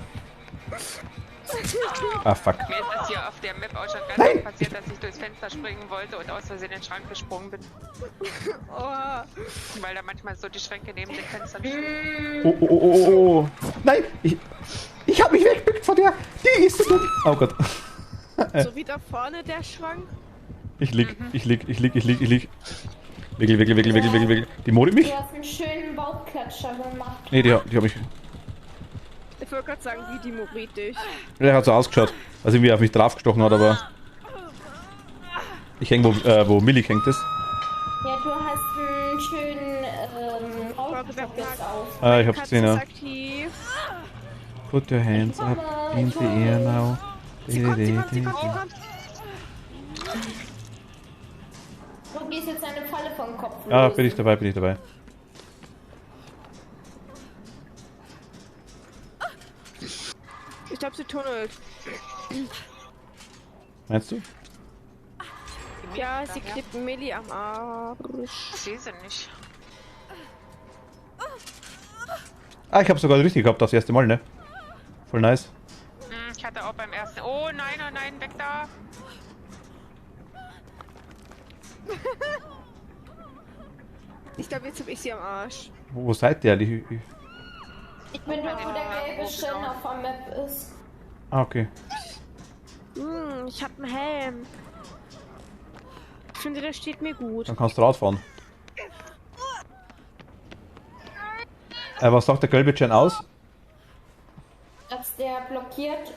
Ah, fuck. Mir ist das hier auf der Map auch schon ganz oft passiert, dass ich durchs Fenster springen wollte und aus Versehen in den Schrank gesprungen bin. Oh. Weil da manchmal so die Schränke neben den Fenstern stehen. Oh. Nein, ich hab mich wegbückt von der. Die ist so dumm. Oh Gott. So wie da vorne der Schrank. Ich lieg. Wickel. Die modet mich? Du hast einen schönen Bauchklatscher gemacht. Nee, die hat mich... Ich wollte gerade sagen, wie die Morit dich. Der hat so ausgeschaut, als irgendwie auf mich draufgestochen hat, aber... Ich häng wo Millie hängt ist. Ja, du hast einen schönen Bauchklatscher jetzt auf. Ah, ich hab's gesehen, ja. Aktiv. Put your hands up in the air now. Sie kommt. Du gehst jetzt eine Falle vom Kopf los. Ja, bin ich dabei. Ich glaube, sie tunnelt. Meinst du? Ja, sie klebt Millie am Arsch. Ich sehe sie nicht. Ah, ich hab sogar richtig gehabt, das erste Mal, ne? Voll nice. Ich hatte auch beim ersten... Oh nein, weg da! Ich glaube, jetzt habe ich sie am Arsch. Wo seid ihr? Ich bin dort, wo der gelbe Stern auf der Map ist. Ah, okay. Ich habe einen Helm. Ich finde, der steht mir gut. Dann kannst du rausfahren. Was sagt der gelbe Chen aus? Dass der blockiert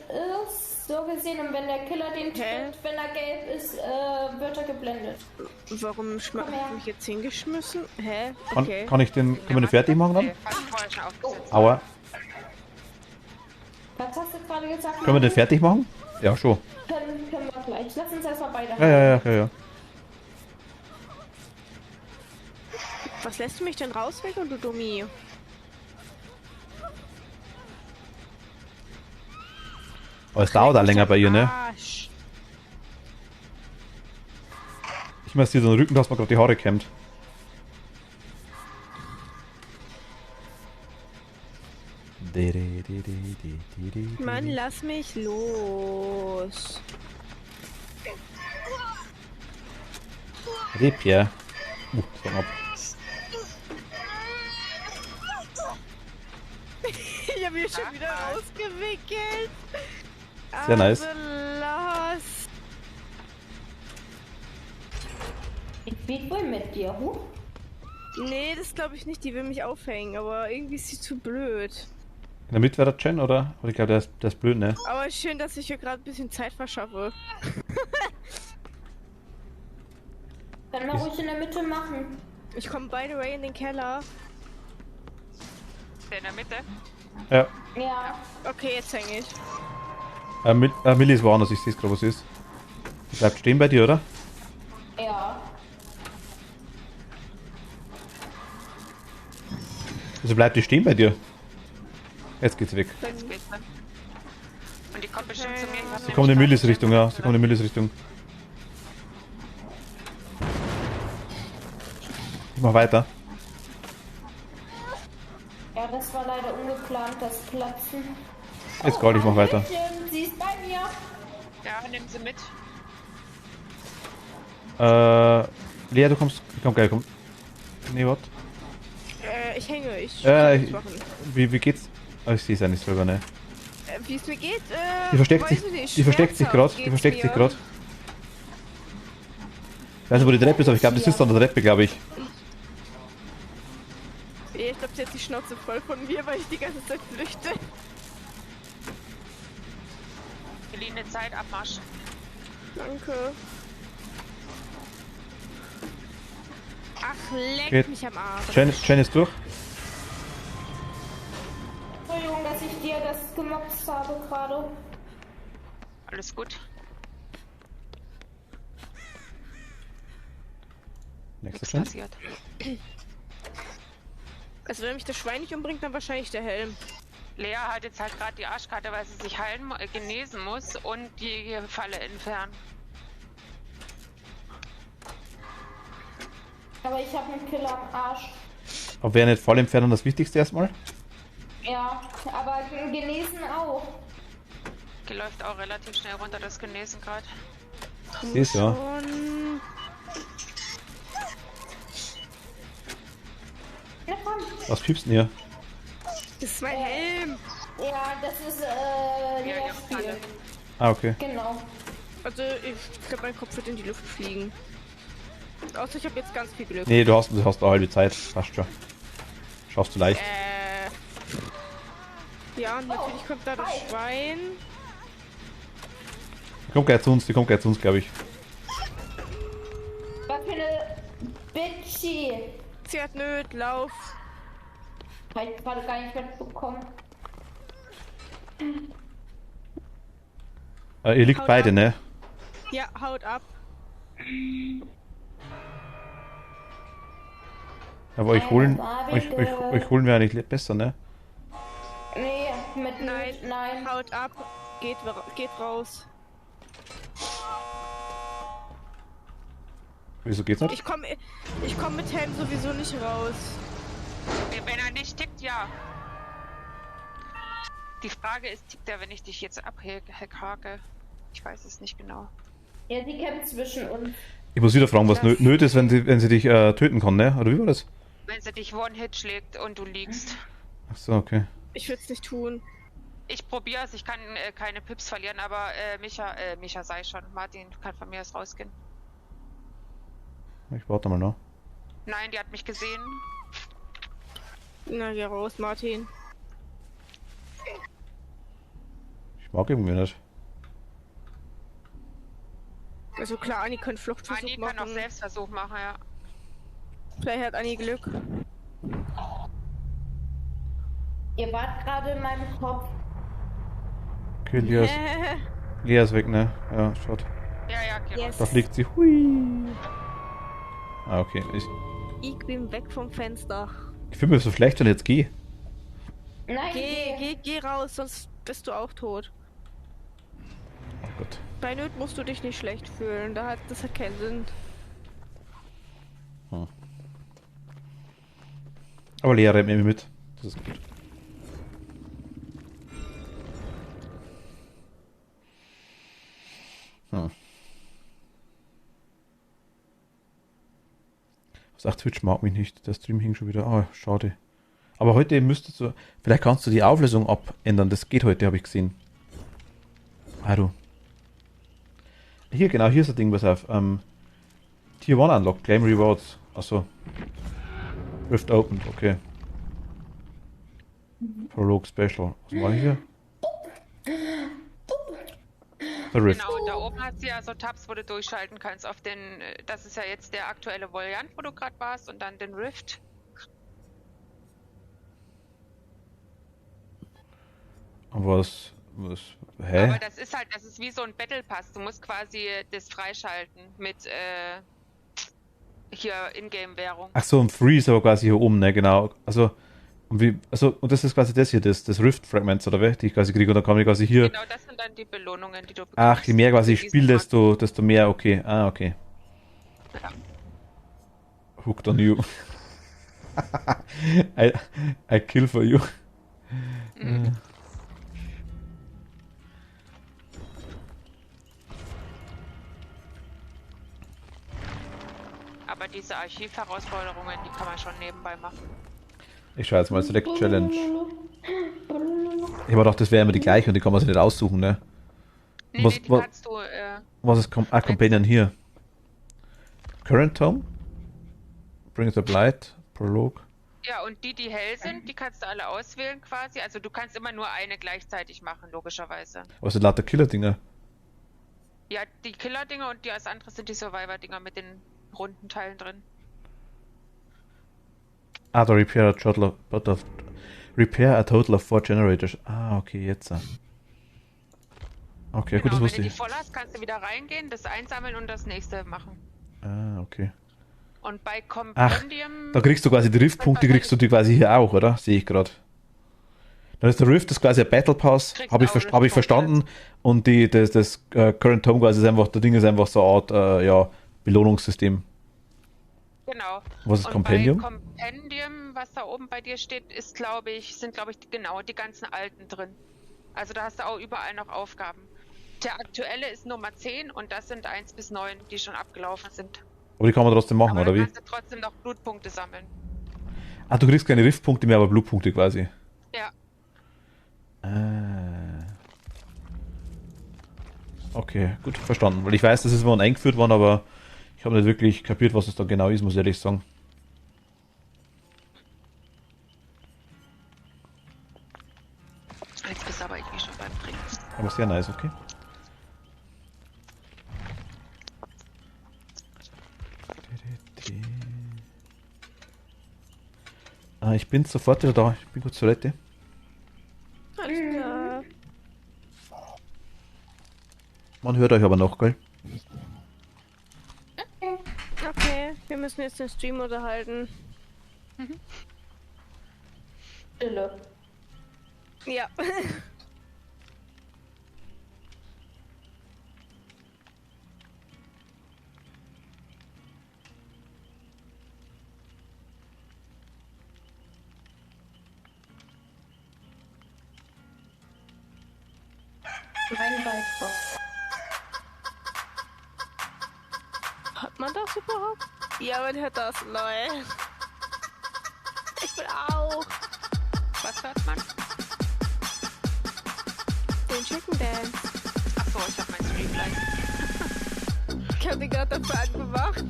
ist, so gesehen, und wenn der Killer den trifft, wenn er gelb ist, wird er geblendet. Warum Komm her. hab ich mich jetzt hingeschmissen? Hä? Kann, Okay. kann ich den... Können wir den fertig machen dann? Fast vorher schon aufgesetzt. Aua. Was hast du gerade gesagt? Können wir den fertig machen? Ja, schon. Können wir gleich. Lass uns erstmal beide Ja. Was lässt du mich denn rauswickeln, du Dummi? Aber es dauert auch länger bei ihr, ne? Arsch. Ich mach dir so den Rücken, dass man gerade die Haare kämmt. Mann, lass mich los. Repia. So ab. Ich hab mich schon wieder rausgewickelt. Sehr nice. Also los. Ich will wohl mit dir, huh? Nee, das glaube ich nicht. Die will mich aufhängen, aber irgendwie ist sie zu blöd. In der Mitte wäre der Chen, oder? Oder ich glaube, der ist blöd, ne? Aber schön, dass ich hier gerade ein bisschen Zeit verschaffe. Können wir ruhig in der Mitte machen. Ich komme by the way in den Keller. Der in der Mitte. Ja. Ja. Okay, jetzt hänge ich. Millie ist woanders, ich sehe es gerade, wo sie ist. Die bleibt stehen bei dir, oder? Ja. Also bleibt die stehen bei dir. Jetzt geht's weg. Jetzt geht's dann. Und die kommt bestimmt zu mir. Ich hab Sie kommt in nämlich Millis Richtung, ja. Sie kommt in Millis Richtung. Ich mach weiter. Ja, das war leider ungeplant, das Platzen. Jetzt gar nicht, mach weiter. Hallöchen, sie ist bei mir. Ja, nimm sie mit. Lea, du kommst. Komm, geil, komm. Nee, warte. Ich hänge, ich kann nichts machen. Wie geht's? Oh, ich sehe es ja nicht selber, ne? Wie es mir geht? Die versteckt weiß sich, ich nicht. die versteckt sich gerade, Schmerzhaft die versteckt geht's sich mir. gerade. Ich weiß nicht, wo die Treppe ist, aber ich glaube, das ist an der Treppe, glaube ich. Ich glaube, sie hat die Schnauze voll von mir, weil ich die ganze Zeit flüchte. Geliehene Zeit, Abmarsch. Danke. Ach, leck Geht. mich am Arsch. Jen ist durch. Entschuldigung, dass ich dir das gemobst habe gerade. Alles gut. Nächster Nichts Jen. passiert. Also wenn mich das Schwein nicht umbringt, dann wahrscheinlich der Helm. Lea hat jetzt halt gerade die Arschkarte, weil sie sich genesen muss und die Falle entfernen. Aber ich habe einen Killer am Arsch. Aber wäre nicht Fallentfernung das Wichtigste erstmal? Ja, aber genesen auch. Die läuft auch relativ schnell runter, das Genesen gerade. Siehst ja. Und Ja, komm. Was piepst denn hier? das ist mein Helm. Ja, das ist Ja, Lehrspiel. alle. Ah, okay. Genau. Also ich glaube, mein Kopf wird in die Luft fliegen. Außer ich habe jetzt ganz viel Glück. Nee, du hast eine halbe Zeit. Passt schon. Schaffst du leicht. Ja, und natürlich kommt da das Schwein. Die kommt gleich zu uns, glaube ich. Was für eine Bitchy. Sie hat Nöt, lauf. Hab ich gerade gar nicht mitbekommen. Ihr liegt Haut beide, ab. ne? Ja, haut ab. Aber euch holen wir eigentlich besser, ne? Nee, mit Nein, Nein. haut ab. Geht raus. Wieso geht's nicht? Ich komm mit Helm sowieso nicht raus. Wenn er nicht tickt, ja. Die Frage ist, tickt er, wenn ich dich jetzt abhake? Ich weiß es nicht genau. Ja, sie kämpft zwischen uns. Ich muss wieder fragen, was Das- nötig ist, wenn sie dich töten kann, ne? Oder wie war das? Wenn sie dich One-Hit schlägt und du liegst. Achso, okay. Ich würde es nicht tun. Ich probiere es, ich kann keine Pips verlieren, aber Micha sei schon. Martin kann von mir aus rausgehen. Ich warte mal noch. Nein, die hat mich gesehen. Na, geh raus, Martin. Ich mag irgendwie nicht. Also klar, Anni könnte Fluchtversuch Anni machen. kann auch Selbstversuch machen, ja. Vielleicht hat Anni Glück. Ihr wart gerade in meinem Kopf. Okay, Lea ist weg, ne? Ja, schaut. Ja, okay. Yes. Da fliegt sie. Hui. Ah, okay. Ich bin weg vom Fenster. Ich fühle mich so schlecht, wenn ich jetzt gehe. Nein, Geh raus, sonst bist du auch tot. Oh Gott. Bei Nöt musst du dich nicht schlecht fühlen. Das hat keinen Sinn. Aber Lea rennt mir mit. Das ist gut. Sagt Twitch mag mich nicht. Der Stream hing schon wieder. Ah, schade. Aber heute müsstest du. Vielleicht kannst du die Auflösung abändern. Das geht heute, habe ich gesehen. Ah, du. Hier, genau, hier ist das Ding, pass auf. Tier 1 Unlocked, Claim Rewards. Achso. Rift opened, okay. Prologue Special. Was mache ich hier? The Rift. Genau, und da oben hat sie ja so Tabs, wo du durchschalten kannst auf den, das ist ja jetzt der aktuelle Valiant, wo du gerade warst, und dann den Rift. Und was, hä? Aber das ist wie so ein Battle Pass. Du musst quasi das freischalten mit hier Ingame-Währung. Ach so, ein Freeze aber quasi hier oben, ne, genau. Also, und das ist quasi das hier, das Rift Fragments, oder wie? Die ich quasi kriege, und dann kann ich quasi hier. Genau, das sind dann die Belohnungen, die du bekommst. Ach, je mehr quasi ich Diesen spiele, Tag. desto mehr, okay. Ah, okay. Ja. Hooked on you. I kill for you. Aber diese Archiv-Herausforderungen, die kann man schon nebenbei machen. Ich schaue jetzt mal Select Challenge. Ich habe gedacht, das wäre immer die gleiche und die kann man sich nicht aussuchen, ne? Nee, Was- nee, die was- kannst du, Was ist Companion hier? Current Home? Bring the Blight? Prologue? ja, und die hell sind, die kannst du alle auswählen quasi. Also du kannst immer nur eine gleichzeitig machen, logischerweise. Was sind lauter Killer-Dinger? Ja, die Killer-Dinger und die als anderes sind die Survivor-Dinger mit den runden Teilen drin. Ah, da Repair a total of 4 generators. Ah, okay, jetzt. Okay, gut, das Wenn wusste du die ich. voll hast, kannst du wieder reingehen, das einsammeln und das nächste machen. Ah, okay. Und bei Ach, Compendium... da kriegst du quasi die Rift-Punkte, kriegst du die quasi hier auch, oder? Sehe ich gerade. Dann ist der Rift, das ist quasi ein Battle Pass, Kriegst habe ich, auch hab ich Rift-Punkte. verstanden. Und das Current Home quasi ist einfach, der Ding ist einfach so eine Art, ja, Belohnungssystem. Genau. Was ist Und Compendium? bei Compendium, was da oben bei dir steht, sind glaube ich genau die ganzen alten drin. Also da hast du auch überall noch Aufgaben. Der aktuelle ist Nummer 10 und das sind 1 bis 9, die schon abgelaufen sind. Aber die kann man trotzdem machen, Aber oder dann wie? kannst du trotzdem noch Blutpunkte sammeln. Ah, du kriegst keine Rift-Punkte mehr, aber Blutpunkte quasi. Ja. Ah. Okay, gut, verstanden. Weil ich weiß, das ist mal eingeführt worden, aber ich habe nicht wirklich kapiert, was es da genau ist, muss ich ehrlich sagen. Jetzt bist du aber irgendwie schon beim Trinken. Aber sehr nice, okay. Ah, ich bin sofort wieder da. Ich bin kurz zur Toilette. Alles klar. Man hört euch aber noch, gell? Okay, wir müssen jetzt den Stream unterhalten. Stille. Ja. Mein Beitrag. Hat man das überhaupt? Ja, man hört das, lol. Ich will auch Was hört man? den Chicken Dance. Achso, ich hab mein Streamline. Ich hab den gerade dafür angemacht.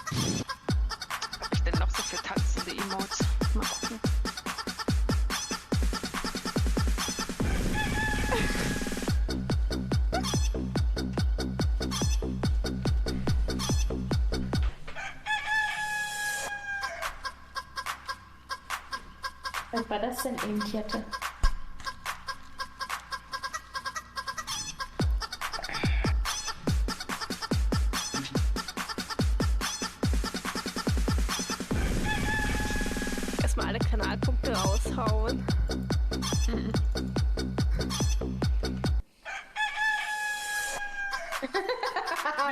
Was hab ich denn noch so für tanzende Emotes? Mal gucken. Was war das denn eben, Tierte? Erstmal alle Kanalpunkte raushauen.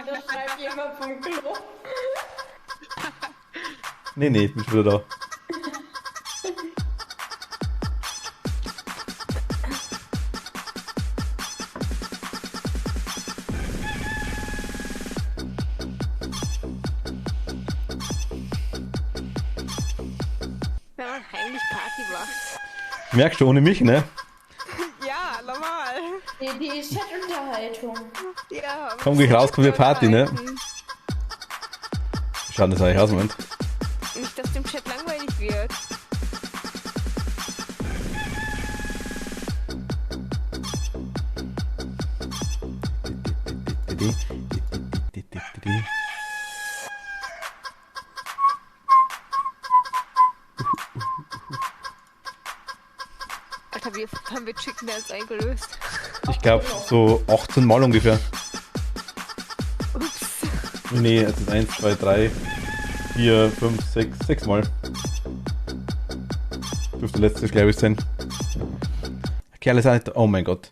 Das schreibt jemand vom Klo. Nee, ich bin schon wieder da. Wenn man heimlich Party macht. Merkst du, ohne mich, ne? Ja, normal. Die Chat-Unterhaltung. Ja. Komm gleich raus, kommt die Party, ne? Schauen das eigentlich aus, Moment. Nicht, dass dem Chat langweilig wird. Spiel. Alter, wie haben wir Chicken Dance eingelöst? Ich glaube so 18 Mal ungefähr. Ups. Nee, es ist 1, 2, 3, 4, 5, 6 Mal. Dürfte letztes, glaube ich, sein. Kerl ist auch nicht. Oh mein Gott.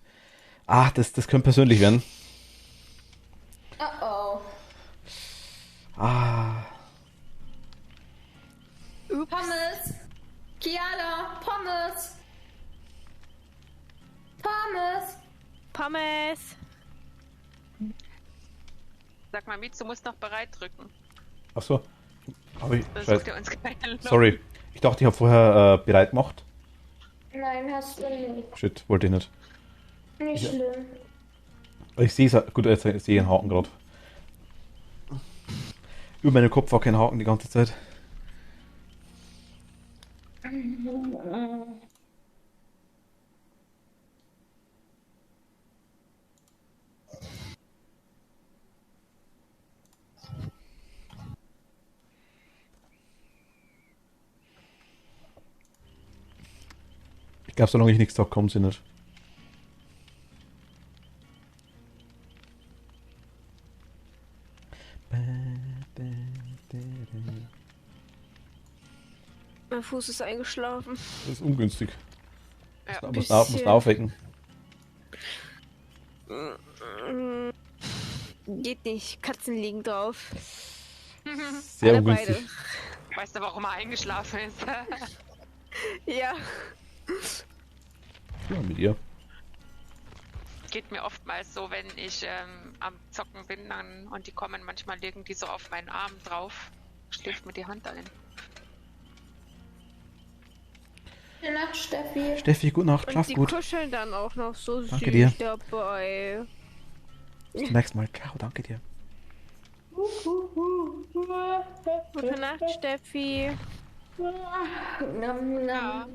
Ah, das könnte persönlich werden. Oh Ah. oh. Pommes. Kiala, Pommes. Pommes. Pommes. Sag mal, Mietz, du musst noch bereit drücken. Achso. Habe ich. Versucht Scheiße. ihr uns keine Luft. Sorry. Ich dachte, ich habe vorher bereit gemacht. Nein, hast du nicht. Shit, wollte ich nicht. Nicht Ja. schlimm. Ich sehe es. Gut, jetzt sehe ich einen Haken gerade. Über meinem Kopf war kein Haken die ganze Zeit. Ich glaube, solange ich nichts sage, kommen sie nicht. Mein Fuß ist eingeschlafen. Das ist ungünstig. Ja. Muss aufwecken. Geht nicht. Katzen liegen drauf. Sehr Alle ungünstig. Weißt du, warum er eingeschlafen ist? Ja. Ja, mit ihr. Geht mir oftmals so, wenn ich am Zocken bin und die kommen, manchmal legen die so auf meinen Arm drauf. Schläft mir die Hand ein. Gute Nacht, Steffi. Steffi, gute Nacht, Und schlaf die gut. kuscheln dann auch noch so Danke süß dir. dabei. Bis zum nächsten Mal. Ciao, danke dir. Gute Nacht, Steffi. Nam, Ja. nam.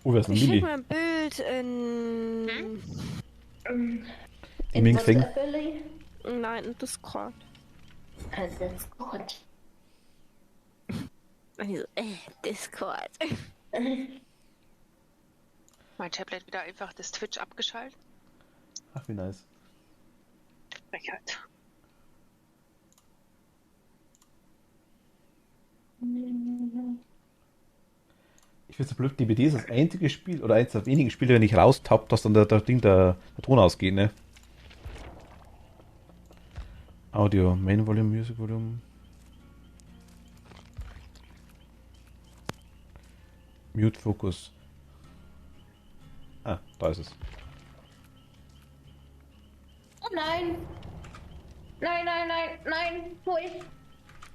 Oh, wer ist denn Ich schick Lilly? mal ein Bild in... Die Ming Feng. WhatsApp-Billy? Nein, in Discord. Also, ist gut. Also, Discord. Mein Tablet wieder einfach das Twitch abgeschaltet. Ach, wie nice. Frechheit. Ich finde es so blöd, DBD ist das einzige Spiel, oder eins der wenigen Spiele, wenn ich raustapp, dass dann der Ton ausgeht, ne? Audio, Main Volume, Music Volume. Mute Focus. Ah, da ist es. Oh nein! Nein, nein, nein, nein! Wo ist?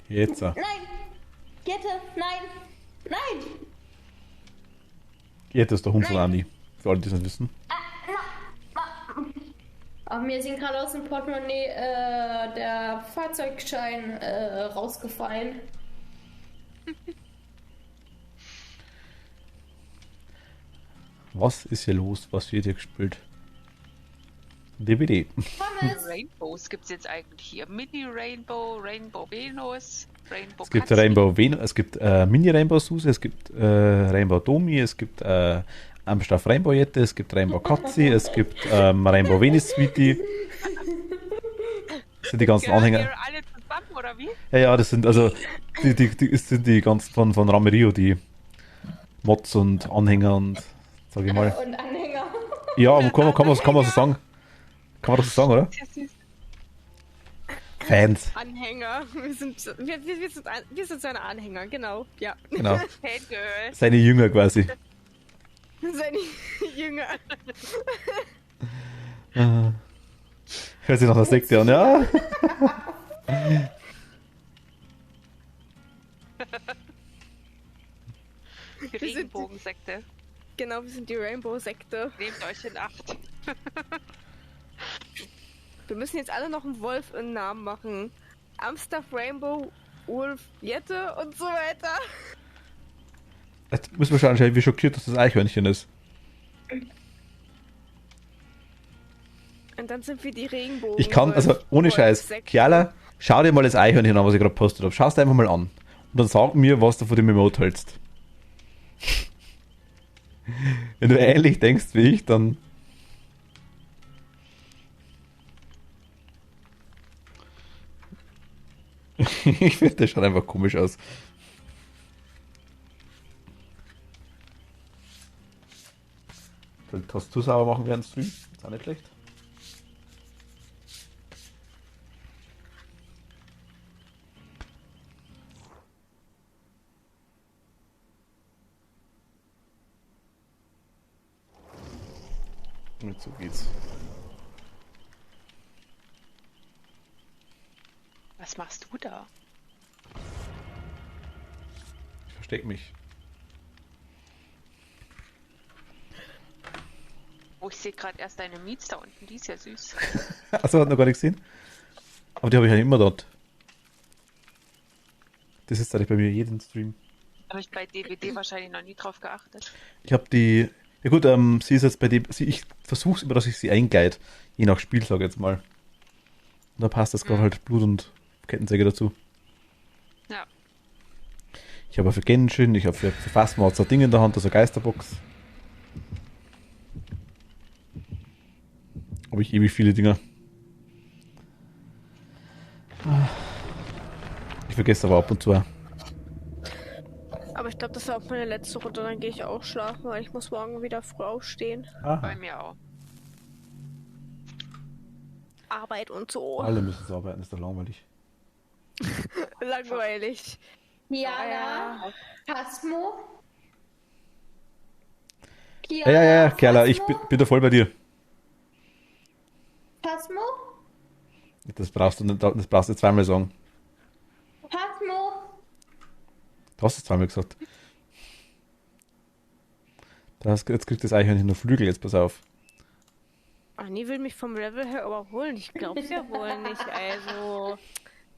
Jetzt. Nein! Gitte! Nein! Nein! Jetzt ist der Hund von Andi. Für alle, die es nicht wissen. Aber mir sind gerade aus dem Portemonnaie der Fahrzeugschein rausgefallen. Was ist hier los? Was wird hier gespielt? DBD. Pommes! Rainbows gibt es jetzt eigentlich hier. Mini Rainbow, Rainbow Venus, Rainbow Es gibt Katze. Rainbow Venus, es gibt Mini Rainbow Suse, es gibt Rainbow Domi, es gibt Amstaff Rainbow Jette, es gibt Rainbow Katzi, es gibt Rainbow Venus Sweetie. Das sind die ganzen Gehören Anhänger. die alle zusammen, oder wie? Ja, das sind also das sind die ganzen von Ramerio, die Mods und Anhänger und sag ich mal. Und Anhänger. Ja, aber kann man so sagen? Kann man das so sagen, oder? Das ist Fans. Anhänger. Wir sind seine Anhänger, genau. Ja. Genau. Fangirl. Seine Jünger quasi. Seine Jünger. Hört sich nach einer Sekte an, ja? Die Regenbogensekte. Genau, wir sind die Rainbow-Sekte. Nehmt euch in Acht. Wir müssen jetzt alle noch einen Wolf in Namen machen. Amstaff, Rainbow, Wolf, Jette und so weiter. Jetzt müssen wir schauen, wie schockiert das Eichhörnchen ist. Und dann sind wir die Regenbogen. Ich kann, also ohne Scheiß, Kiala, schau dir mal das Eichhörnchen an, was ich gerade postet habe. Schau es dir einfach mal an. Und dann sag mir, was du von dem Emote hältst. Wenn du ähnlich denkst wie ich, dann... Ich finde, das schaut einfach komisch aus. Vielleicht hast du sauber machen während Stream. Ist auch nicht schlecht. Und so geht's. Was machst du da? Ich versteck mich. Oh, ich sehe gerade erst deine Meets da unten, die ist ja süß. Achso, hat noch gar nicht gesehen. Aber die habe ich ja immer dort. Das ist eigentlich bei mir jeden Stream. Habe ich bei DBD wahrscheinlich noch nie drauf geachtet. Ich habe die. Ja gut, sie ist jetzt bei dem. Ich versuche es immer, dass ich sie eingleite. Je nach Spiel, sage ich jetzt mal. Und da passt das gerade halt Blut und Kettensäge dazu. Ja. Ich habe für Genshin, ich habe für Phasma so ein Ding in der Hand, also Geisterbox. Habe ich ewig viele Dinger. Ich vergesse aber ab und zu. Aber ich glaube, das war auch meine letzte Runde. Dann gehe ich auch schlafen, weil ich muss morgen wieder früh aufstehen. Bei Aha. mir auch. Arbeit und so. Alle müssen so arbeiten, ist doch langweilig. Langweilig. Kiala, Pasmo. Ja, Kerla, ich bin da voll bei dir. Pasmo? Das brauchst du zweimal sagen. Pasmo? Du hast es zweimal gesagt. Jetzt kriegt das Eichhörnchen nur Flügel, jetzt pass auf. Anni will mich vom Level her überholen. Ich glaub's ja wohl nicht. Also,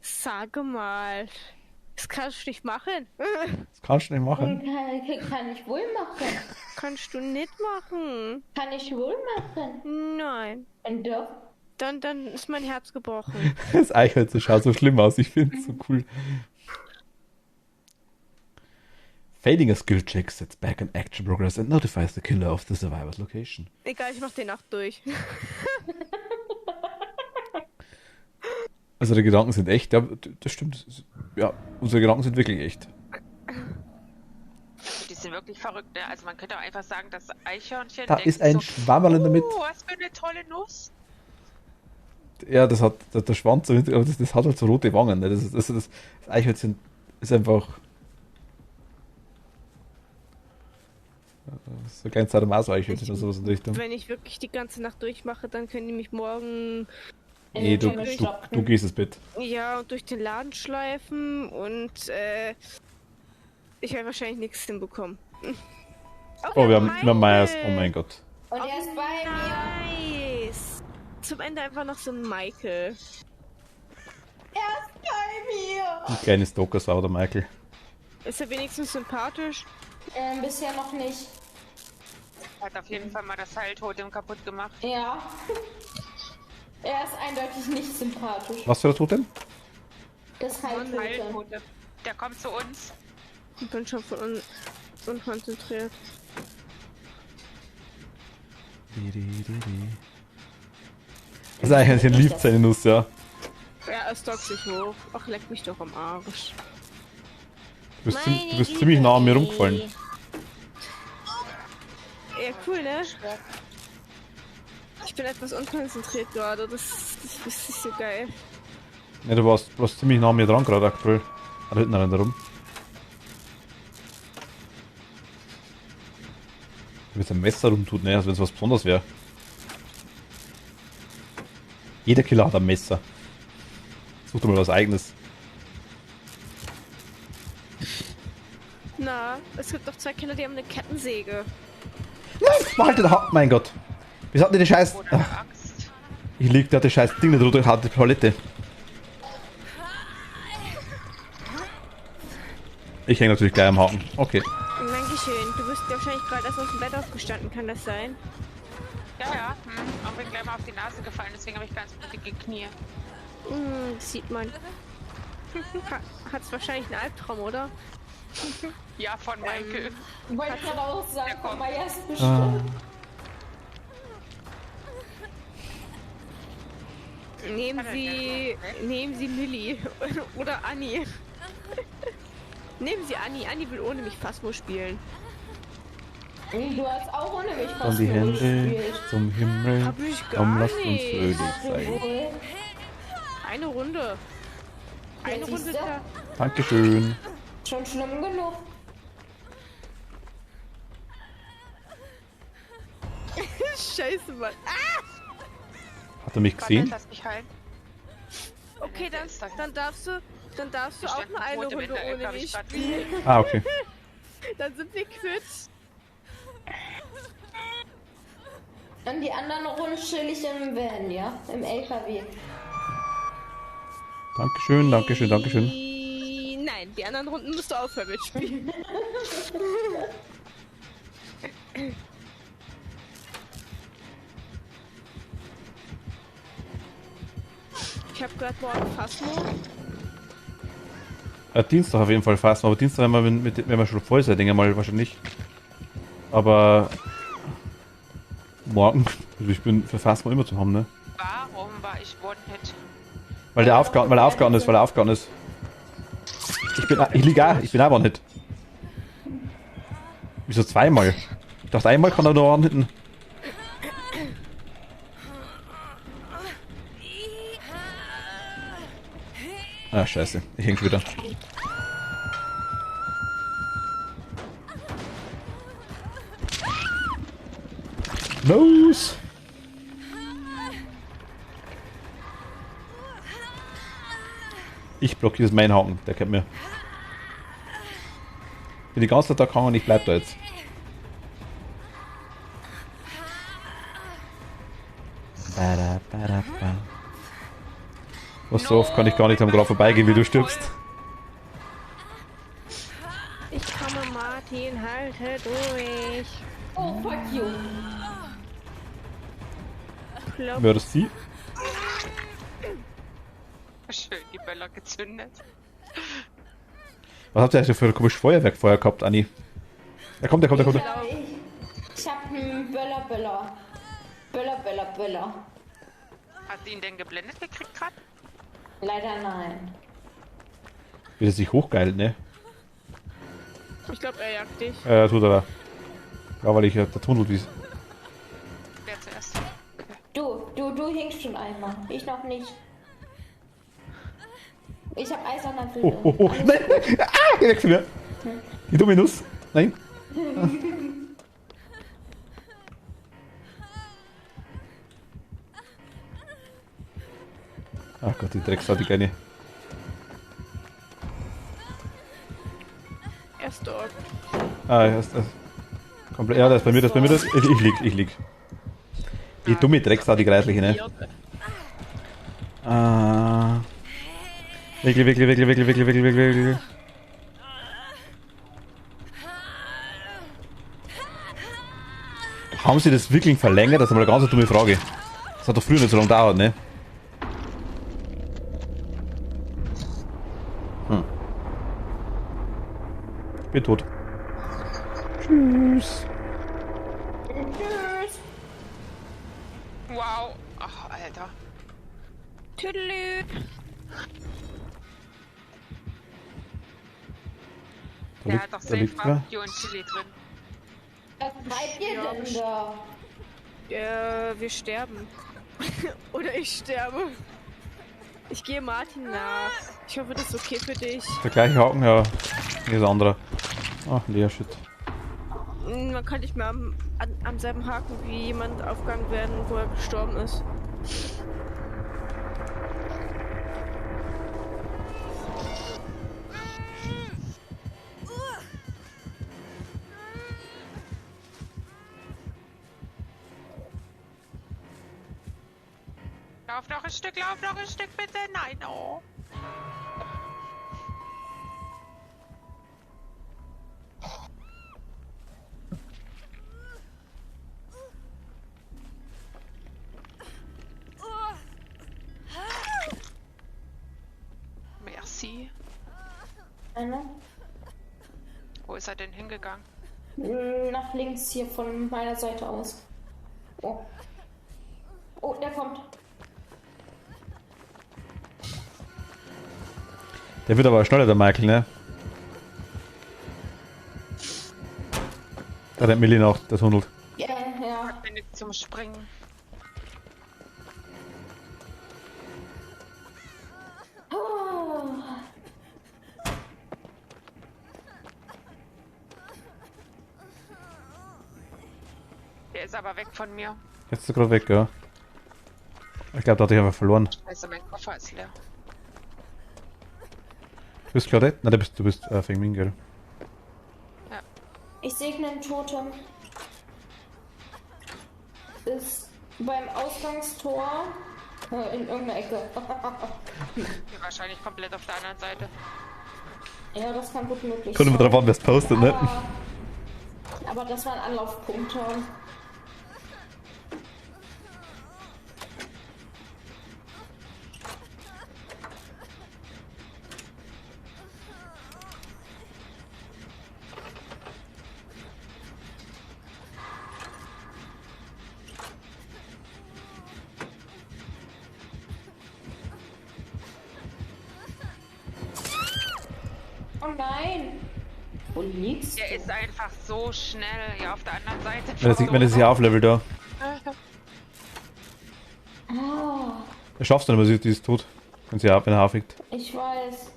sage mal. Das kannst du nicht machen. Das kannst du nicht machen. Kann ich wohl machen. Kannst du nicht machen. Kann ich wohl machen. Nein. Und doch. Dann ist mein Herz gebrochen. Das Eichhörnchen schaut so schlimm aus, ich finde es so cool. Failing a skill check sets back an action progress and notifies the killer of the survivor's location. Egal, ich mach die Nacht durch. Also die Gedanken sind echt, ja, das stimmt. Ja, unsere Gedanken sind wirklich echt. Die sind wirklich verrückt, ne? Also man könnte auch einfach sagen, das Eichhörnchen Da denkt ist ein so, Schwammerl in der Mitte. oh, was für eine tolle Nuss. Ja, das hat der Schwanz, aber das hat halt so rote Wangen. Ne? Das Eichhörnchen ist einfach so ein kleines Sadomaso-Eichhörnchen oder sowas in der Richtung. Wenn ich wirklich die ganze Nacht durchmache, dann können die mich morgen Nee, du gehst ins Bett. ja durch den Laden schleifen und ich werde wahrscheinlich nichts hinbekommen. Oh, wir haben Meyers. Oh mein Gott. Und er ist bei mir. Nice. Zum Ende einfach noch so ein Michael. Er ist bei mir. Ein kleines Stalker-Sau, der Michael. Ist er wenigstens sympathisch? Bisher noch nicht. Hat auf jeden Fall mal das Heiltotem kaputt gemacht. Ja. Er ist eindeutig nicht sympathisch. Was für ein Totem? Das Ein Heiltotem. Heiltotem. Der kommt zu uns. Ich bin schon von uns unkonzentriert. Das Eichhörnchen liebt seine Nuss, ja. Ja, es dockt sich hoch. Ach, leck mich doch am Arsch. Du bist ziemlich nah an mir rumgefallen. Ja, cool, ne? Ich bin etwas unkonzentriert gerade. Das ist nicht so geil. Ja, du warst ziemlich nah an mir dran gerade aktuell. Da hinten rennt er rum. Wenn es ein Messer rumtut, ne, als wenn es was Besonderes wäre. Jeder Killer hat ein Messer. Such dir mal was Eigenes. Na, es gibt doch 2 Killer, die haben eine Kettensäge. Malte, mein Gott. Wieso hat die Scheiß... Oder Ach, eine Axt. der hat das scheiß Ding nicht runter, hat die Palette. Ich hänge natürlich gleich am Haken. Okay. Dankeschön. Du bist wahrscheinlich gerade erst aus dem Bett aufgestanden, kann das sein? Ja, ja. Auf bin gleich mal auf die Nase gefallen, deswegen habe ich ganz blutige Knie. Das sieht man. Hat's wahrscheinlich einen Albtraum, oder? Ja, von Michael. Wollte ich gerade auch sagen, komm. komm mal erst Ah, bestimmt. Nehmen Sie Millie oder Anni. Nehmen Sie Anni. Anni will ohne mich Phasmo spielen. Du hast auch ohne mich und fast die nur Hände gespielt. zum Himmel. Hab ich Komm, gar lasst uns nicht. fröhlich sein. Wohl. Eine Runde. Eine Ja, Runde siehste. da. Dankeschön. Schon schlimm genug. Scheiße, Mann. Hat er mich Warte, gesehen? lass mich heilen. Okay, dann darfst du Wir auch standen mal eine tot im Runde Hintereck, ohne hab ich mich grad spielen. Ah, okay. Dann sind wir quitt. Und die anderen Runden chill ich im Van, ja? Im LKW. Dankeschön, Dankeschön, Dankeschön. Nein, die anderen Runden musst du aufhören mitspielen. Ich hab gehört, morgen Phasmo. Dienstag auf jeden Fall fast, aber Dienstag, wenn wir schon voll sind, denke ich mal wahrscheinlich. Aber morgen, also ich bin für fast mal immer zu haben, ne? Warum war ich One-Hit? Weil der aufgehauen ist. Ich liege auch, ich bin aber nicht. Wieso zweimal? Ich dachte einmal kann er nur hinten. Ah, scheiße. Ich häng schon wieder. Los! Ich blockiere das Mainhaken, der kennt mir. Bin die ganze Zeit da gehangen und ich bleib da jetzt. Was so oft kann ich gar nicht am Graf vorbeigehen, wie du stirbst. Ich komme, Martin, halte durch. Oh, fuck you. Plopp. Mörderst sie? Schön die Böller gezündet. Was habt ihr eigentlich für ein komisches Feuerwerk vorher gehabt, Anni? Er kommt. Ich hab einen Böller. Böller. Hast du ihn denn geblendet gekriegt gerade? Leider nein. Wie er sich hochgeilt, ne? Ich glaube, er jagt dich. Tut er da. Ja, weil ich der Tunnel wies. Wer zuerst? Du hinkst schon einmal. Ich noch nicht. Ich hab eiserner Oh. Nein! Ah! Geh weg von mir! Die Dominus! Nein! Ach Gott, die Drecksau, die kleine. Er ist dort. Ah, er ist komplett. Ja, das ist bei mir, das. Ich lieg. Die dumme Drecksau, die kreisliche, ne? Ah. Wickel. Haben sie das wirklich verlängert? Das ist mal eine ganz dumme Frage. Das hat doch früher nicht so lange gedauert, ne? Ich bin tot. Tschüss. Wow. Ach, Alter. Tüdelü. Der hat doch Da safe liegt wer. Barbecue und Chili drin. Was treibt ihr denn da? Wir sterben. Oder ich sterbe. Ich gehe Martin nach. Ich hoffe, das ist okay für dich. Der gleiche Haken, ja. Hier ist ein anderer. Ach, Shit. Man kann nicht mehr am selben Haken wie jemand aufgegangen werden, wo er gestorben ist. Lauf noch ein Stück, bitte. Nein, oh. ist er denn hingegangen? Nach links hier von meiner Seite aus. Oh. Oh, der kommt. Der wird aber schneller, der Michael, ne? Da rennt Millie noch, der tunnelt. Ja, ja. Bin ich zum Springen. Oh. Der ist aber weg von mir. Jetzt ist er gerade weg, ja. Ich glaube, da hat ich einfach verloren. Also mein Koffer ist leer. Du bist Claudette? Nein, du bist Fengmin, gell? Ich segne ein Totem. Ist beim Ausgangstor in irgendeiner Ecke. Hier wahrscheinlich komplett auf der anderen Seite. Ja, das kann gut möglich Kommt immer drauf an, wer es postet, ne? Aber das waren Anlaufpunkte. Oh nein! Wo liegst Der du? ist einfach so schnell hier auf der anderen Seite. Wenn er sich auflevelt, da. Ah, Er schafft es dann, aber sie ist tot. Wenn sie ab, wenn er aufliegt. ich weiß.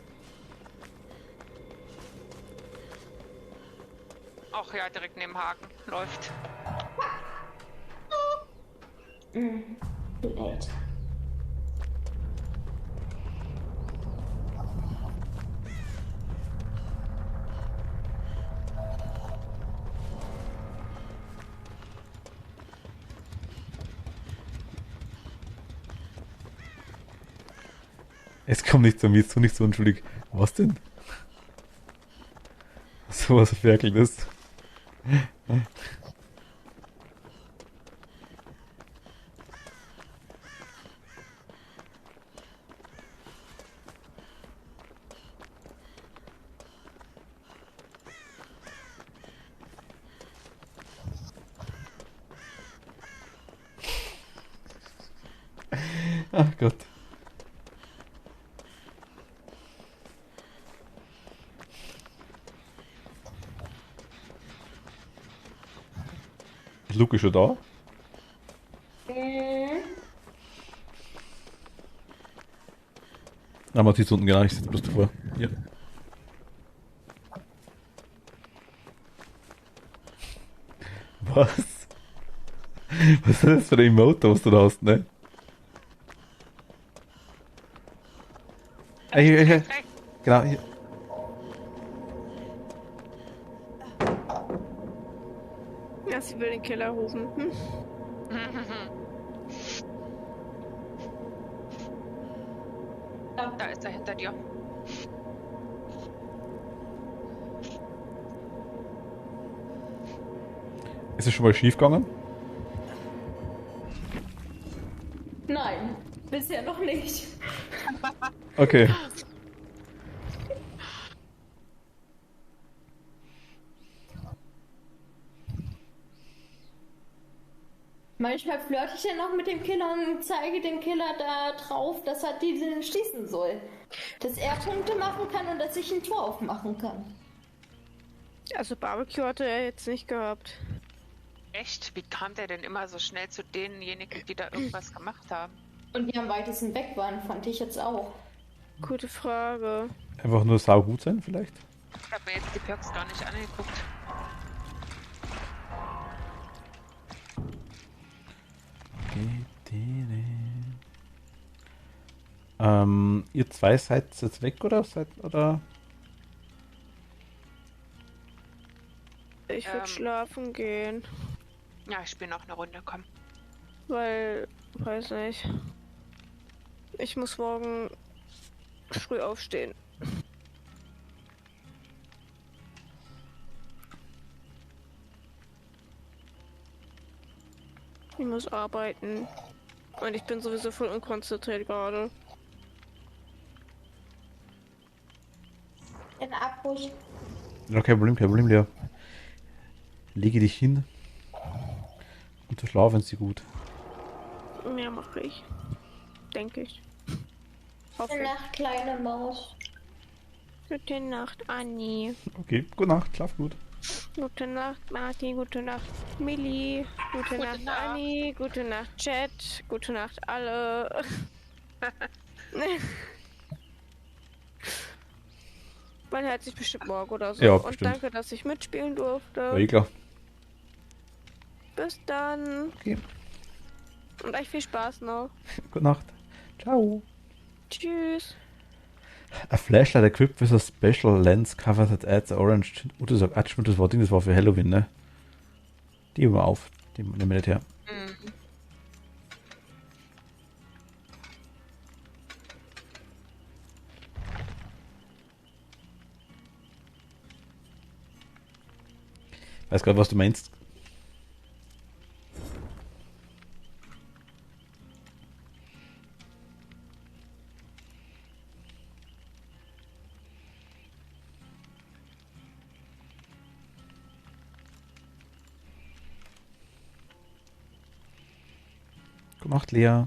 Ach ja, direkt neben Haken. Läuft. Too late. Es kommt nicht zu mir, ist so nicht so unschuldig. Was denn? So was verwerkelt ist. Ach Gott. Ist Luke schon da? Na, man sieht unten gar nicht, sitzt bloß davor. Ja. Was? Was ist das für ein Emote, was du da hast, ne? Hier. Genau, hier. Ja, sie will den Killer rufen. Hm. Da ist er hinter dir. Ist es schon mal schief gegangen? Nein, bisher noch nicht. Okay. Manchmal flirte ich ja noch mit dem Killer und zeige dem Killer da drauf, dass er diesen schließen soll. Dass er Punkte machen kann und dass ich ein Tor aufmachen kann. Also Barbecue hatte er jetzt nicht gehabt. Echt? Wie kam der denn immer so schnell zu denjenigen, die da irgendwas gemacht haben? Und die am weitesten weg waren, fand ich jetzt auch. Gute Frage. Einfach nur saugut sein, vielleicht? Ich habe mir jetzt die Perks gar nicht angeguckt. Ihr zwei seid jetzt weg, oder? Oder? Ich würde schlafen gehen. Ja, ich spiele noch eine Runde, komm. Weil, weiß nicht. Ich muss morgen früh aufstehen. Ich muss arbeiten. Und ich bin sowieso voll unkonzentriert gerade. In Abbruch. Ja, kein Problem, Lea. Lege dich hin und verschlafen Sie gut. Ja, mache ich. Denke ich. Gute Hoffe Nacht, kleine Maus. ich. Gute Nacht, Anni. Okay, gute Nacht, schlaf gut. Gute Nacht, Martin. Gute Nacht, Millie. Gute Nacht, Nacht. Anni. Gute Nacht, Chat. Gute Nacht, alle. Man hört sich bestimmt morgen oder so. Ja, Und bestimmt. danke, dass ich mitspielen durfte. Ja, eh klar. Bis dann. Okay, Und euch viel Spaß noch. gute Nacht. Ciao. Tschüss. A flashlight equipped with a special lens cover that adds orange. Oh, das ist stimmt, das war für Halloween, ne? Die heben wir auf. Die nehmen wir nicht her. Mhm. Weiß gerade, was du meinst. Gute Nacht, Lea.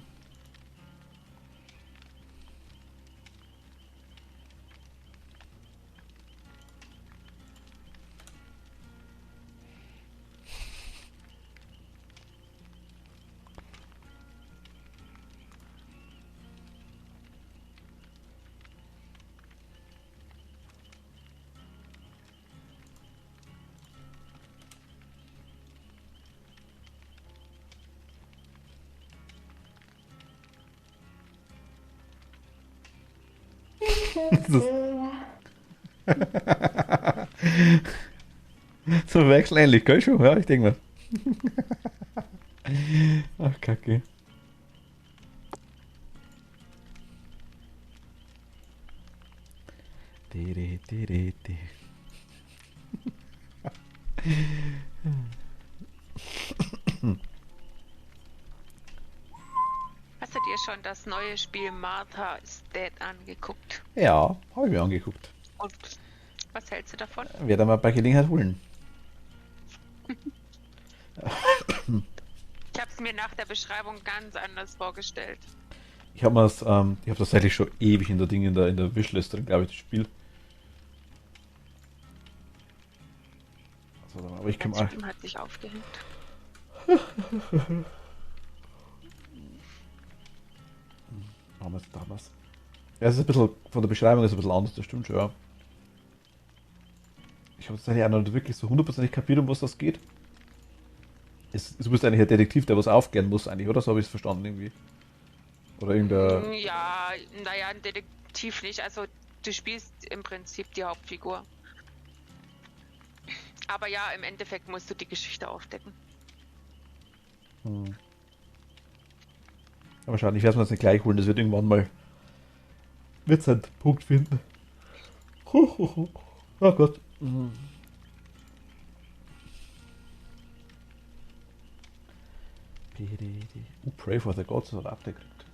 So wechseln ähnlich, gell schon? Ja, ich denke mal. Ach, Kacke. Hast du dir schon das neue Spiel Martha is Dead angeguckt? Ja, habe ich mir angeguckt. Und was hältst du davon? Werde mal bei Gelegenheit holen. Ich habe es mir nach der Beschreibung ganz anders vorgestellt. Ich habe tatsächlich schon ewig in der in der Wishlist drin, glaube ich, das Spiel. Also, aber ich kann Das mal. Stream hat sich aufgehängt. Haben wir es damals. Ja, es ist ein bisschen, von der Beschreibung ist es ein bisschen anders, das stimmt schon, ja. Ich habe tatsächlich auch noch nicht wirklich so hundertprozentig kapiert, um was das geht. Du bist eigentlich ein Detektiv, der was aufklären muss, eigentlich, oder? So habe ich es verstanden irgendwie. Oder irgendein. Ja, naja, ein Detektiv nicht. Also du spielst im Prinzip die Hauptfigur. Aber ja, im Endeffekt musst du die Geschichte aufdecken. Aber schade, ich werde es mir jetzt nicht gleich holen, das wird irgendwann mal. Wird seinen Punkt finden. Oh Gott. Pray for the Gods hat er abgekriegt.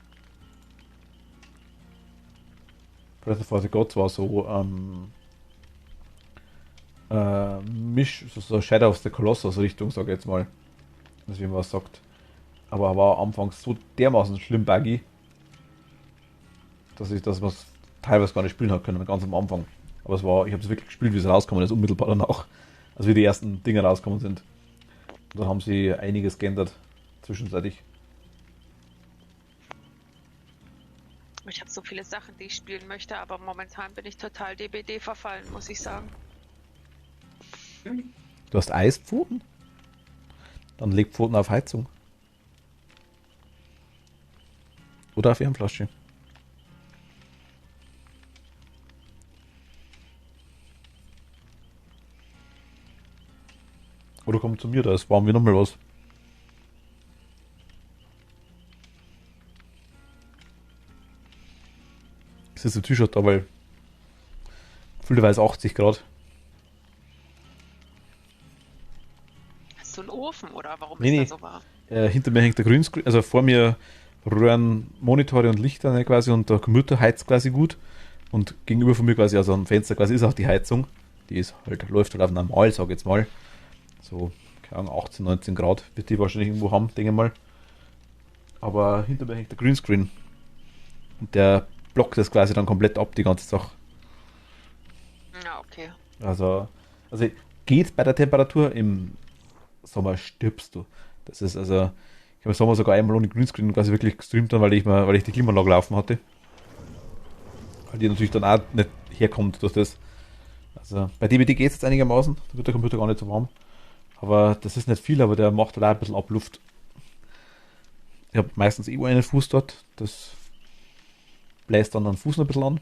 Pray for the Gods war so so Shadow of the Colossus Richtung, sag ich jetzt mal. Das wie man was sagt. Aber er war anfangs so dermaßen schlimm buggy, dass man es teilweise gar nicht spielen hat können, ganz am Anfang. Aber ich habe es wirklich gespielt, wie es rausgekommen ist, unmittelbar danach. Also wie die ersten Dinge rausgekommen sind. Und dann haben sie einiges geändert, zwischenzeitlich. Ich habe so viele Sachen, die ich spielen möchte, aber momentan bin ich total DBD verfallen, muss ich sagen. Du hast Eispfoten? Dann leg Pfoten auf Heizung. Oder auf Wärmflasche. Oder komm zu mir, da ist warm wie nochmal was. Es ist ein T-Shirt da, weil fühlerweise 80 Grad. Hast du einen Ofen oder warum Nee, ist das so warm? Hinter mir hängt der Greenscreen, also vor mir röhren Monitore und Lichter, ne, quasi, und der Computer heizt quasi gut. Und gegenüber von mir quasi, also am Fenster quasi, ist auch die Heizung. Die ist halt, läuft halt auf normal, sag ich jetzt mal. So, keine Ahnung, 18, 19 Grad wird die wahrscheinlich irgendwo haben, denke ich mal. Aber hinter mir hängt der Greenscreen. Und der blockt das quasi dann komplett ab, die ganze Sache. Ja, okay. Also geht bei der Temperatur, im Sommer stirbst du. Das ist also, ich habe im Sommer sogar einmal ohne Greenscreen quasi wirklich gestreamt, dann, weil ich die Klimaanlage laufen hatte. Weil die natürlich dann auch nicht herkommt durch das. Also bei DBD geht es jetzt einigermaßen, da wird der Computer gar nicht so warm. Aber das ist nicht viel, aber der macht halt auch ein bisschen Abluft. Ich habe meistens eh einen Fuß dort, das bläst dann den Fuß noch ein bisschen an.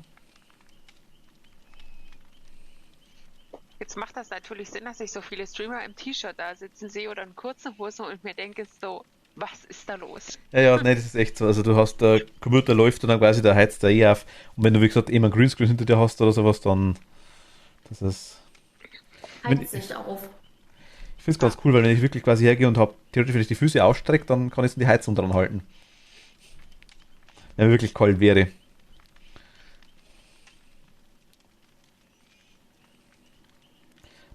Jetzt macht das natürlich Sinn, dass ich so viele Streamer im T-Shirt da sitzen sehe oder in kurzen Hosen und mir denke so, was ist da los? Ja, nee, das ist echt so. Also du hast, der Computer läuft und dann quasi der heizt der eh auf. Und wenn du, wie gesagt, eben einen Greenscreen hinter dir hast oder sowas, dann das ist... Heizt sich auf. Ich finde es ganz cool, weil wenn ich wirklich quasi hergehe und habe, theoretisch, wenn ich die Füße ausstrecke, dann kann ich so die Heizung dran halten. Wenn mir wirklich kalt wäre.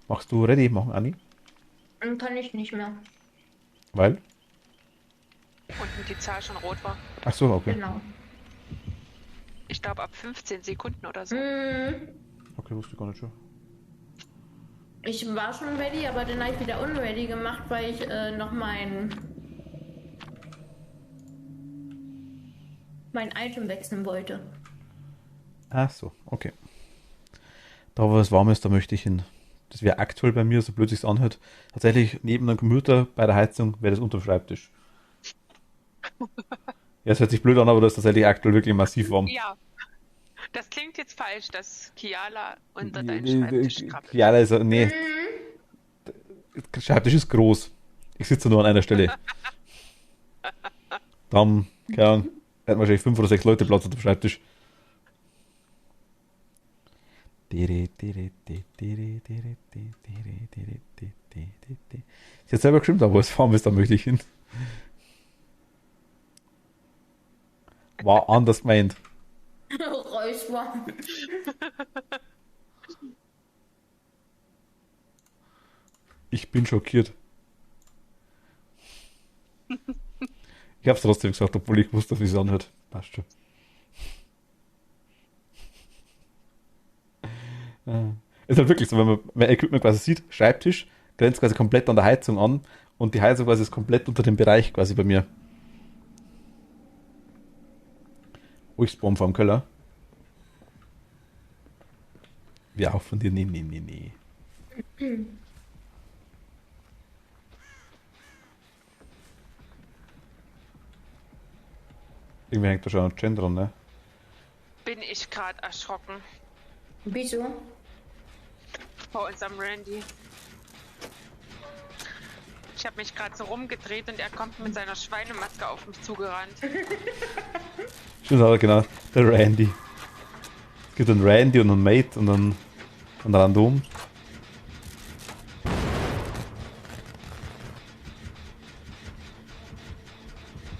Machst du ready machen, Anni? Kann ich nicht mehr. Weil? Unten die Zahl schon rot war. Ach so, okay. Genau. Ich glaube ab 15 Sekunden oder so. Okay, wusste ich gar nicht schon. Ich war schon ready, aber dann habe ich wieder unready gemacht, weil ich noch mein Item wechseln wollte. Ach so, okay. Da wo es warm ist, da möchte ich hin. Das wäre aktuell bei mir, so blöd sich's anhört. Tatsächlich neben einem Computer bei der Heizung wäre das unterm Schreibtisch. Ja, es hört sich blöd an, aber das ist tatsächlich aktuell wirklich massiv warm. Ja. Das klingt jetzt falsch, dass Kiala unter deinen Schreibtisch krabbelt. Ja, also, nee. Der Schreibtisch ist groß. Ich sitze nur an einer Stelle. Da haben, keine Ahnung, hätten wahrscheinlich 5 oder 6 Leute Platz auf dem Schreibtisch. Sie hat selber gestimmt, aber es warm ist, da möchte ich hin. War anders gemeint. Räusper. Ich bin schockiert. Ich hab's trotzdem gesagt, obwohl ich wusste, wie es anhört. Passt schon. Ist halt wirklich so, wenn man mein Equipment quasi sieht, Schreibtisch, grenzt quasi komplett an der Heizung an und die Heizung quasi ist komplett unter dem Bereich quasi bei mir. Oh, ich spawn vor dem Keller. Wie auch von dir? Nee. Irgendwie hängt da schon ein Gen dran, ne? Bin ich gerade erschrocken Wieso? vor unserem Randy. Ich habe mich gerade so rumgedreht und er kommt mit seiner Schweinemaske auf mich zugerannt. Stimmt, aber genau, der Randy. Es gibt einen Randy und einen Mate und einen Random.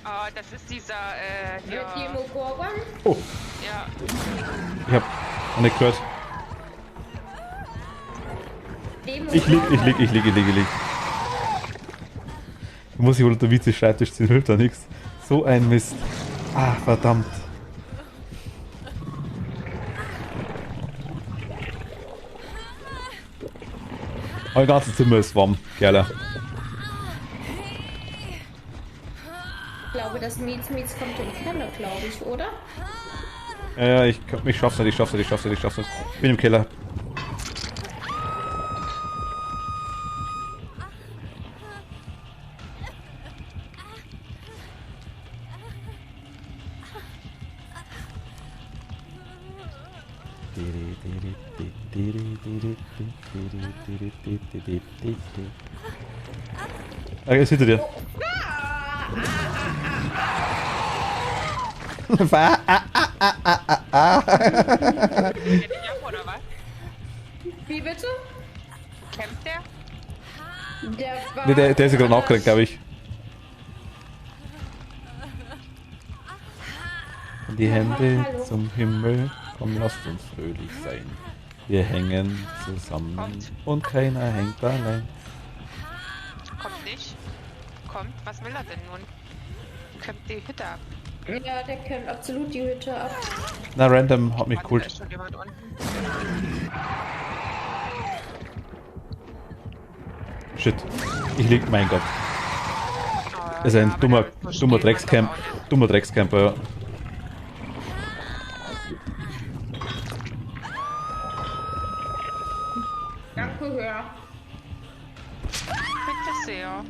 Oh, das ist dieser, Mit ja, Demogorgon? Oh, ja, ich hab noch nicht gehört. Ich lieg. Muss ich wohl unter Vize Schreibtisch ziehen, hilft da nichts. So ein Mist. Ah, verdammt. Mein ganzes Zimmer ist warm, Gerler. Ich glaube, das Mietz kommt im Keller, glaube ich, oder? Ja, ich schaff's nicht. Ich bin im Keller. Er ist hinter dir. geht nicht ab, oder was? Wie bitte? Kämpft der? Der war. Nee, der ist ja gerade nachgeregt, glaube ich. Die Hände Hallo. zum Himmel, komm, lasst uns fröhlich sein. Wir hängen zusammen und keiner hängt allein. Kommt nicht. Kommt, was will er denn nun? Kommt die Hütte ab. Ja, der kämmt absolut die Hütte ab. Na, Random hat mich Warte, da geholt. ist schon jemand unten. Shit. Ich lieg, mein Gott. Oh, Ist ein aber dummer, da versteht dummer man Dreckscamp. doch auch nicht. Dummer Dreckscamper, ja. Danke, hör. Bitte sehr.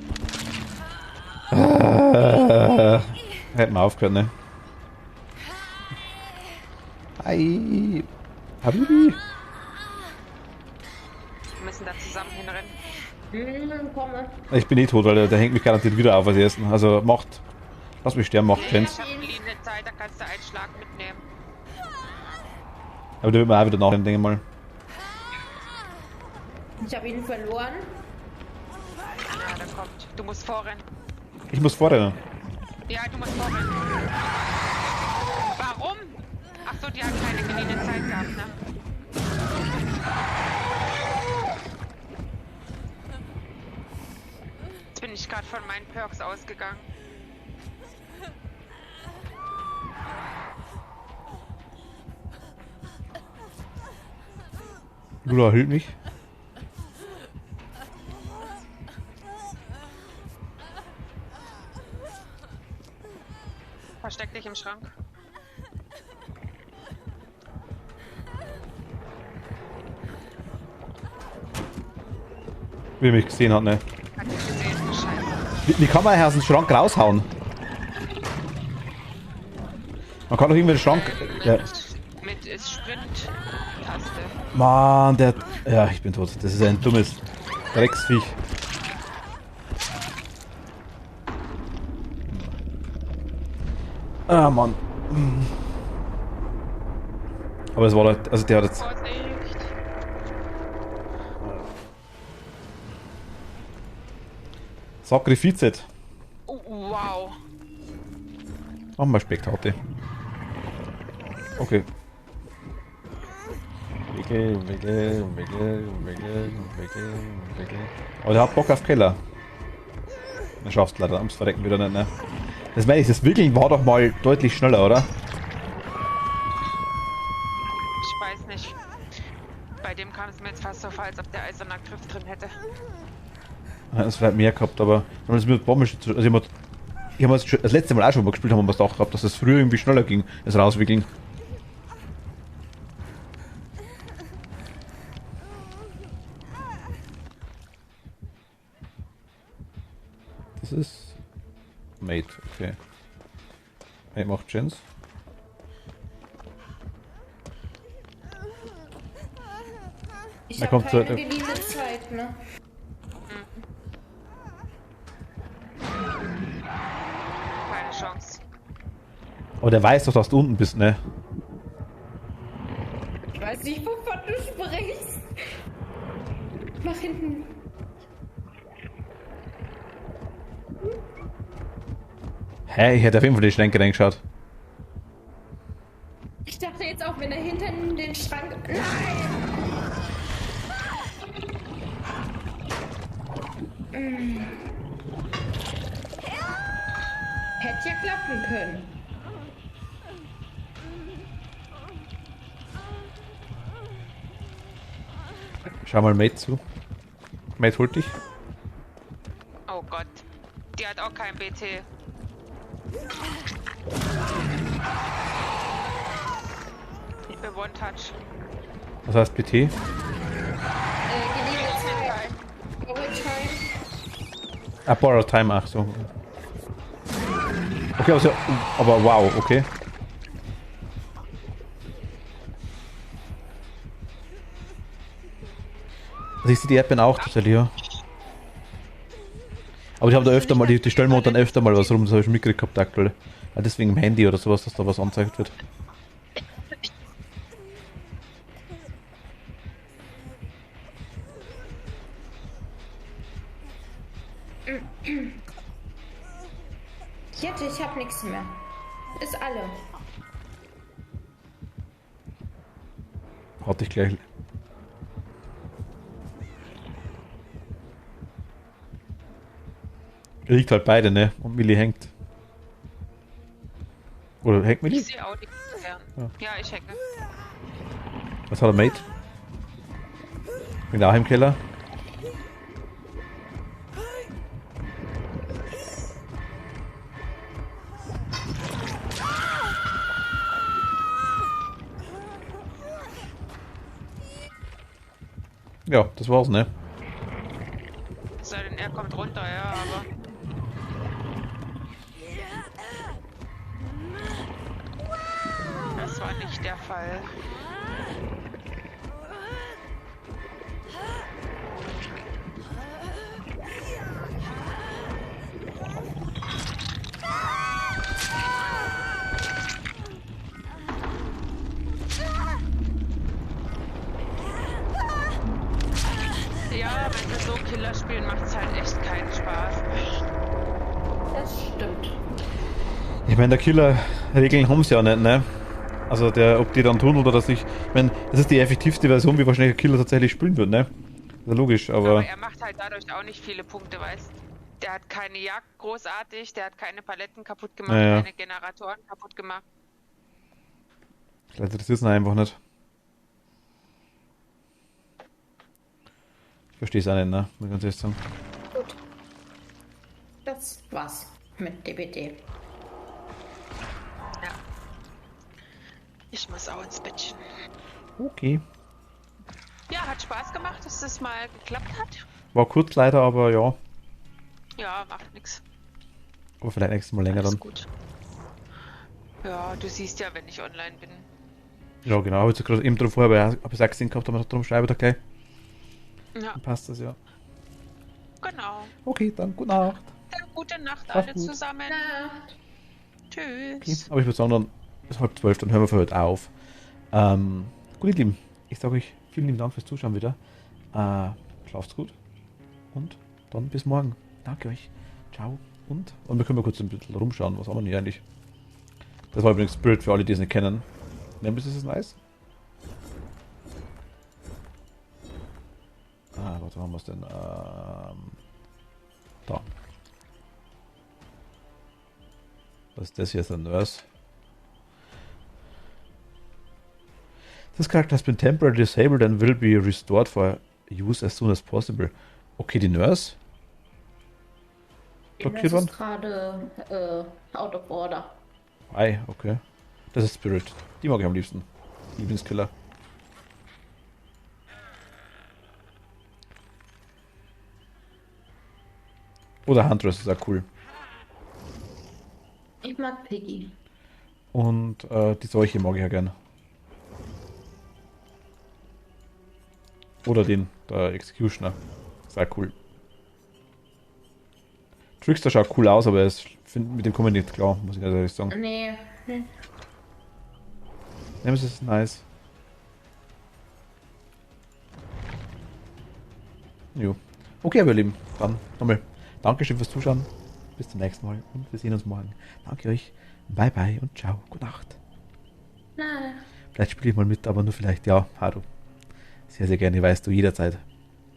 Hätten wir aufgehört, ne? Hi. Habibi. Wir müssen da zusammen hinrennen. Komme. Ich bin eh tot, weil der hängt mich garantiert wieder auf als ersten. Also macht. Lass mich sterben, macht Ich Chance. hab fliehende Zeit, da kannst du einen Schlag mitnehmen. Aber der wird mir auch wieder nachrennen, denke ich mal. Ich habe ihn verloren. Ja, der kommt. Du musst vorrennen. Ich muss vorrennen. Ja, du musst vorrennen. Warum? Ach so, die hat keine geliehene Zeit gehabt, ne? Jetzt bin ich gerade von meinen Perks ausgegangen. Lula hält mich. Versteck dich im Schrank. Wie er mich gesehen hat, ne? Hat dich gesehen, scheiße. Wie kann man aus dem Schrank raushauen? Man kann doch irgendwie den Schrank. Ja. Mit ist Sprint-Taste. Mann, der. Ja, ich bin tot. Das ist ein dummes Drecksviech. Ah, Mann. Aber es war doch. Also der hat jetzt. Vorsicht. Sakrifizet. Oh, wow. Machen wir Spektate. Okay. Wickel. Aber der hat Bock auf Keller. Er schafft leider ums Verrecken wieder nicht, ne? Das meine ich, das Wickeln war doch mal deutlich schneller, oder? Ich weiß nicht. Bei dem kam es mir jetzt fast so vor, als ob der eiserner Griff drin hätte. Ja, es vielleicht mehr gehabt, aber das mit Bombenschütze, also ich habe das letzte Mal auch schon mal gespielt, haben wir es auch gehabt, dass es früher irgendwie schneller ging, das Rauswickeln. Das ist Mate, okay. Mate macht Gens. Ich Da habe kommt keine so- geliehene Zeit, ne? Keine Chance. Aber der weiß doch, dass du unten bist, ne? Ich weiß nicht, wovon du sprichst. Mach hinten. Hä, ich hätte auf jeden Fall die Schränke reingeschaut. Ich dachte jetzt auch, wenn er hinten den Schrank. Nein! Hätte ja klappen können. Schau mal Mate zu. Mate holt dich. Oh Gott. Die hat auch kein BT. Ich bin One-Touch. Was heißt PT? Geliehene Zeit. Overtime. Ah, Borrow Time, ach so. Okay, also, aber wow, okay. Also ich sehe die Erdbeeren auch tatsächlich, ja. Aber die haben da öfter mal, die stellen mir dann öfter mal was rum, das habe ich schon mitgekriegt gehabt aktuell. Ja, deswegen im Handy oder sowas, dass da was angezeigt wird. Ich hab nichts mehr. Ist alle. Hatte ich gleich Er liegt halt beide, ne? Und Millie hängt. Oder hängt Millie? Ich sehe auch die gern. Ja, ich hänge. Was hat er, Mate? Bin auch im Keller. Ja, das war's, ne? Es sei denn, er kommt runter, ja, aber. Das war nicht der Fall. Ja, wenn wir so Killer spielen, macht es halt echt keinen Spaß. Das stimmt. Ich meine, der Killer-Regeln haben sie ja nicht, ne? Also, ob die dann tun oder dass ich meine, das ist die effektivste Version, wie wahrscheinlich der Killer tatsächlich spielen wird, ne? Das ist logisch, Aber er macht halt dadurch auch nicht viele Punkte, weißt du? Der hat keine Jagd großartig, der hat keine Paletten kaputt gemacht, Ja. keine Generatoren kaputt gemacht. Vielleicht interessiert es ihn einfach nicht. Ich verstehe es auch nicht, ne? Muss ich ganz ehrlich sagen. Gut. Das war's mit DBD. Ja. Ich muss auch ins Bettchen. Okay. Ja, hat Spaß gemacht, dass das mal geklappt hat. War kurz leider, aber ja. Ja, macht nix. Aber vielleicht nächstes Mal länger Alles dann. gut. Ja, du siehst ja, wenn ich online bin. Ja, genau. Habe ich gerade eben drauf vorher, aber ich habe es auch gesehen gehabt, aber darum schreibe ich da gleich. Ja, Dann passt das ja. genau. Okay, dann gute Nacht. Dann gute Nacht Schlaf alle gut. zusammen. Nacht. Tschüss. Okay. Aber ich würde sagen, dann ist 11:30, dann hören wir für heute auf. Gut, ihr Lieben, ich sage euch vielen lieben Dank fürs Zuschauen wieder. Schlaft's gut und dann bis morgen. Danke euch. Ciao. Und wir können mal kurz ein bisschen rumschauen, was haben wir denn hier eigentlich? Das war übrigens Spirit für alle, die es nicht kennen. Nemesis ist nice. Warte, wo haben wir es denn? Da. Was ist das hier? Ist ein Nurse. This character has been temporarily disabled and will be restored for use as soon as possible. Okay, die Nurse. Das Blockiert worden? ist gerade out of order. Ei, okay. Das ist Spirit. Die mag ich am liebsten. Lieblingskiller. Oder Huntress ist auch cool. Ich mag Piggy. Und die Seuche mag ich ja gern. Oder den, der Executioner. Ist auch cool. Trickster schaut cool aus, aber mit dem kommen wir nicht klar, muss ich ganz ehrlich sagen. Nee. Nemesis ist nice. Jo. Okay, ihr Lieben, dann nochmal Dankeschön fürs Zuschauen. Bis zum nächsten Mal und wir sehen uns morgen. Danke euch. Bye bye und ciao. Gute Nacht. Na. Vielleicht spiele ich mal mit, aber nur vielleicht, ja, Haru. Sehr, sehr gerne, weißt du, jederzeit.